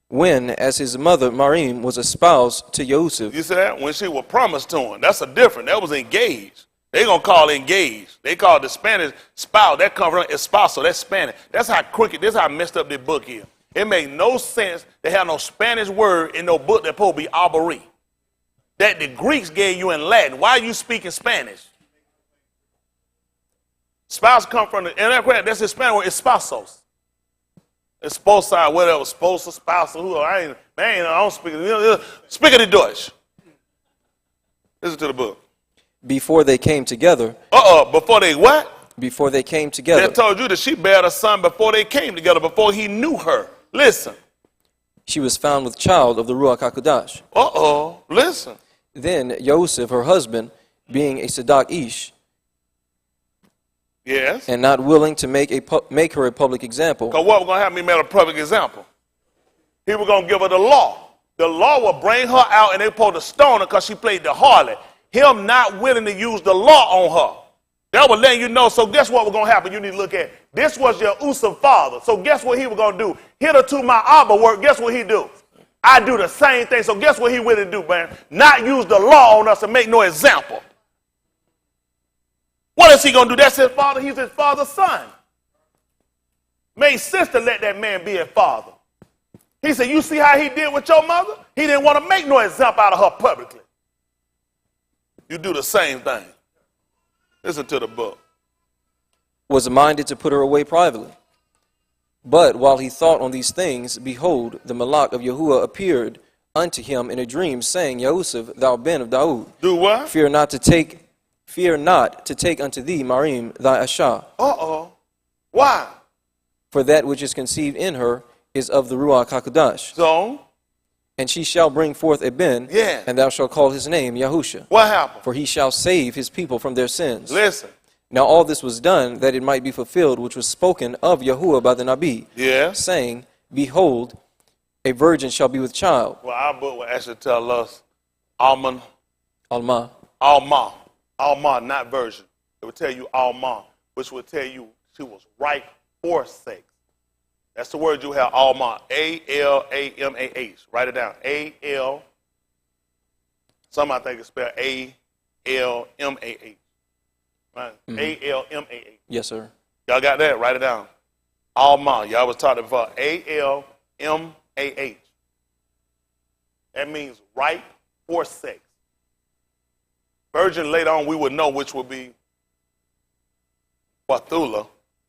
When, as his mother Marim was espoused to Yosef. You see that? When she was promised to him. That's a different. That was engaged. They're going to call it engaged. They call it the Spanish spouse. That comes from esposo. That's Spanish. That's how crooked, this is how messed up this book is. It made no sense to have no Spanish word in no book that's supposed to be arbori. That the Greeks gave you in Latin. Why are you speaking Spanish? Spouse come from the, and that's the Spanish word, esposos. Esposa, whatever, sposa, spouse, who, I don't speak it. Speak it in Dutch. Listen to the book. Before they came together. Before they what? Before they came together. They told you that she bare a son before they came together, before he knew her. Listen. She was found with child of the Ruach HaKodesh. Listen. Then Yosef, her husband, being a Sadak Ish, yes, and not willing to make her a public example. Because what was going to happen, he made a public example. He was going to give her the law. The law would bring her out and they supposed to stone her because she played the harlot. Him not willing to use the law on her. That was letting you know. So guess what was going to happen? You need to look at. This was your Yahusha's father. So guess what he was going to do? Hitherto my Abba work. Guess what he do? I do the same thing. So guess what he willing to do, man? Not use the law on us and make no example. What is he going to do? That's his father. He's his father's son. Made sense to let that man be his father. He said, you see how he did with your mother? He didn't want to make no example out of her publicly. You do the same thing. Listen to the book. Was minded to put her away privately. But while he thought on these things, behold, the Malach of Yahuwah appeared unto him in a dream, saying, Yosef, thou ben of Daud. Do what? Fear not to take unto thee, Marim, thy Ashah. Why? For that which is conceived in her is of the Ruach HaKodesh. So? And she shall bring forth a ben, yeah, and thou shalt call his name Yahusha. What happened? For he shall save his people from their sins. Listen. Now all this was done that it might be fulfilled, which was spoken of Yahuwah by the Nabi, saying, Behold, a virgin shall be with child. Well, our book will actually tell us Alma, not virgin. It will tell you Alma, which will tell you she was ripe for sex. That's the word you have, Alma, A-L-A-M-A-H. Write it down, A-L. Some I think it's spelled A-L-M-A-H. Right? Mm-hmm. A-L-M-A-H. Yes, sir. Y'all got that? Write it down. Alma. Y'all was taught it before. A-L-M-A-H. That means ripe for sex. Virgin later on we would know which would be Bethula.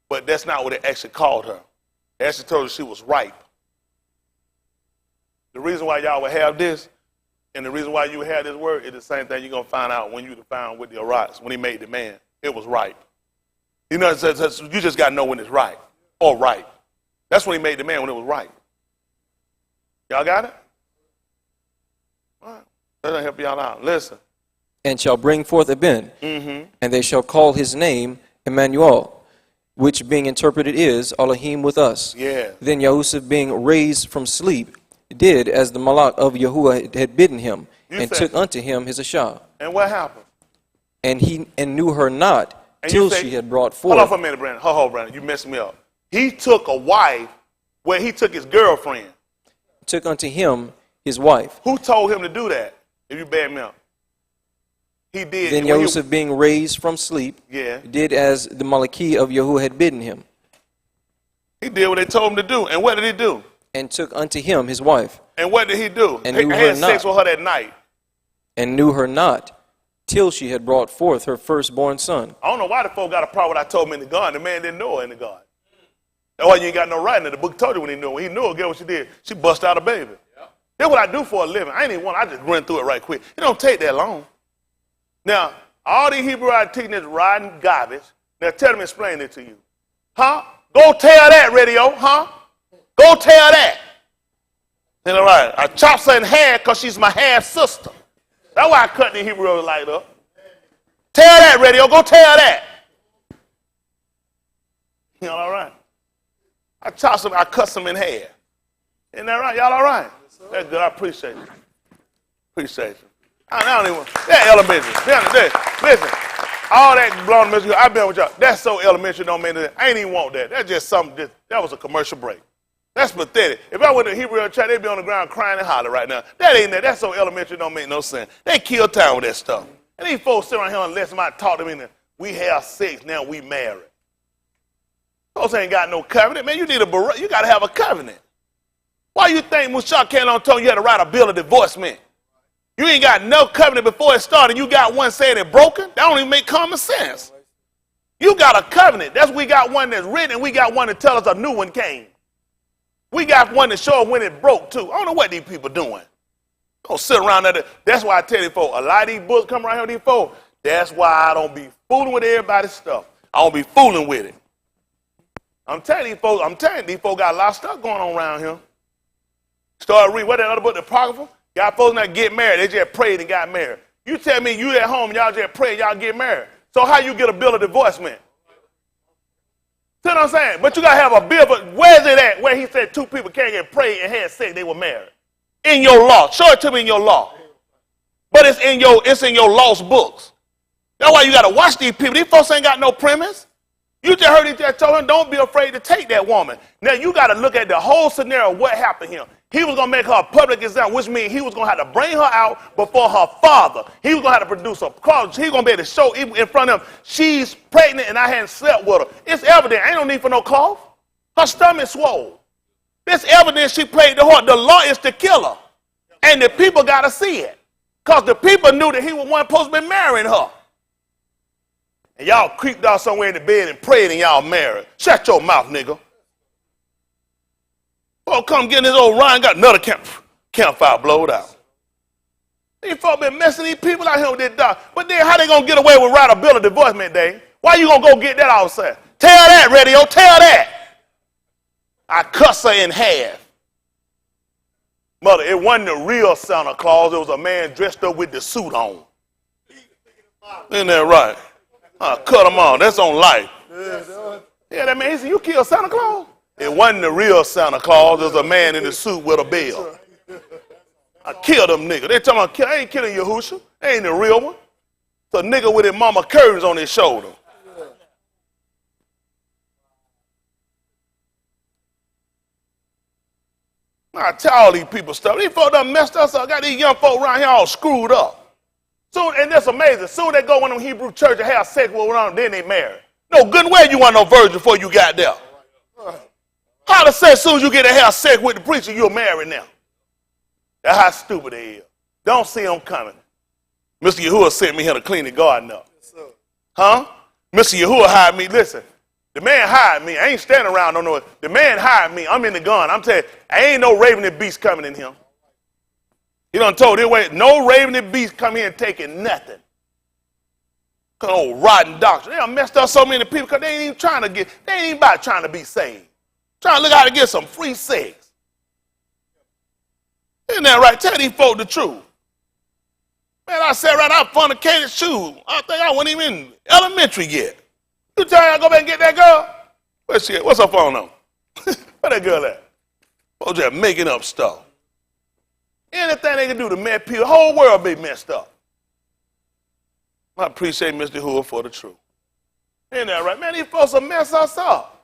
but that's not what it actually called her. It actually told her she was ripe. The reason why y'all would have this, and the reason why you have this word, is the same thing you're going to find out when you found with the Arites, when he made the man. It was ripe. You know, you just got to know when it's right or right. That's when he made the man, when it was right. Y'all got it? All right. That'll help y'all out. Listen. And shall bring forth a Ben, and they shall call his name Emmanuel, which being interpreted is Elohim with us. Yeah. Then Yahusha, being raised from sleep, did as the Malach of Yahuwah had bidden him, and took unto him his Ashah. And what happened? And he knew her not till she had brought forth. Hold on for a minute, Brandon. Hold on, Brandon. You messed me up. He took a wife where he took his girlfriend. Took unto him his wife. Who told him to do that? If you bad me up. He did. Then Yahusha, being raised from sleep, did as the Malachi of Yahuwah had bidden him. He did what they told him to do. And what did he do? And took unto him his wife. And what did he do? And knew her had not. Sex with her that night. And knew her not till she had brought forth her firstborn son. I don't know why the folk got a problem with I told him in the garden. The man didn't know her in the garden. That's why you ain't got no writing. The book told you when he knew her. When he knew her, guess what she did? She bust out a baby. That's what I do for a living. I ain't even I just run through it right quick. It don't take that long. Now, all these Hebrew teaching is riding garbage. Now tell them, explain it to you. Huh? Go tell that, radio, huh? Go tell that. You know, right? I chopped her in half because she's my half sister. That's why I cut the Hebrew light up. Tell that, radio. Go tell that. You know, all right? I chopped some, I cut some in half. Isn't that right? Y'all all right? That's good. I appreciate you. Appreciate you. I don't even, that elementary. Listen, all that blowing music, I've been with y'all. That's so elementary, don't mean that. I ain't even want that. That's just something, that was a commercial break. That's pathetic. If I went to Hebrew church, they'd be on the ground crying and hollering right now. That ain't that. That's so elementary, don't make no sense. They kill time with that stuff. And these folks sit around here and let somebody talk to me and we have sex, now we married. Folks ain't got no covenant. Man, you need you got to have a covenant. Why you think Mushak came on told you had to write a bill of divorcement? You ain't got no covenant before it started. You got one saying it broken? That don't even make common sense. You got a covenant. That's we got one that's written and we got one that tells us a new one came. We got one that shows when it broke too. I don't know what these people doing. Don't sit around there. That's why I tell you folks, a lot of these books come around here with these folks. That's why I don't be fooling with everybody's stuff. I don't be fooling with it. I'm telling these folks got a lot of stuff going on around here. Start reading, what that other book, the Apocrypha? Y'all folks not get married. They just prayed and got married. You tell me you at home, y'all just pray, y'all get married. So how you get a bill of divorcement? See what I'm saying? But you got to have a bill, but where's it at where he said two people can't get prayed and had sex, they were married? In your law. Show it to me in your law. But it's in your lost books. That's why you got to watch these people. These folks ain't got no premise. You just heard he just told him, don't be afraid to take that woman. Now you got to look at the whole scenario, what happened here. He was going to make her a public example, which means he was going to have to bring her out before her father. He was going to have to produce a cause. He was going to be able to show in front of him, she's pregnant and I hadn't slept with her. It's evident. Ain't no need for no cloth. Her stomach swole. It's evidence she played the whore. The law is to kill her. And the people got to see it. Because the people knew that he was one supposed to be marrying her. And y'all creeped out somewhere in the bed and prayed and y'all married. Shut your mouth, nigga. Oh, come get this old Ryan, got another campfire blowed out. These folks been messing these people out here with this dog. But then how they going to get away with write a bill of divorcement, Dave? Why you going to go get that all of a sudden? Tell that, radio, tell that. I cuss her in half. Mother, it wasn't the real Santa Claus. It was a man dressed up with the suit on. Isn't that right? I cut him off. That's on life. Yeah, that man, he said, you killed Santa Claus? It wasn't the real Santa Claus. It was a man in a suit with a bell. I killed them niggas. They talking about, I ain't killing Yahusha. They ain't the real one. It's a nigga with his mama curtains on his shoulder. I tell all these people stuff. These folks done messed us up. I got these young folk around here all screwed up. So, and that's amazing. Soon they go in them Hebrew church and have sex with one, then they marry. No, good and well you want no virgin before you got there. How to say as soon as you get to have sex with the preacher, you're married now. That's how stupid they is. Don't see them coming. Mr. Yahuwah sent me here to clean the garden up. Huh? Mr. Yahuwah hired me. Listen, The man hired me. I ain't standing around, don't know. The man hired me. I'm in the gun. I'm telling you, ain't no ravening beast coming in here. He done told this way, no ravening beast come here and taking nothing. Cause old rotten doctrine. They done messed up so many people because they ain't even about trying to be saved. Trying to look how to get some free sex. Isn't that right? Tell these folk the truth. Man, I sat right out fornicated shoes. I think I wasn't even in elementary yet. You tell me I go back and get that girl? Where's she at? What's her phone on? Where that girl at? Folks just making up stuff. Anything they can do to mess people, the whole world be messed up. I appreciate Mr. Hoover for the truth. Ain't that right? Man, these folks will mess us up.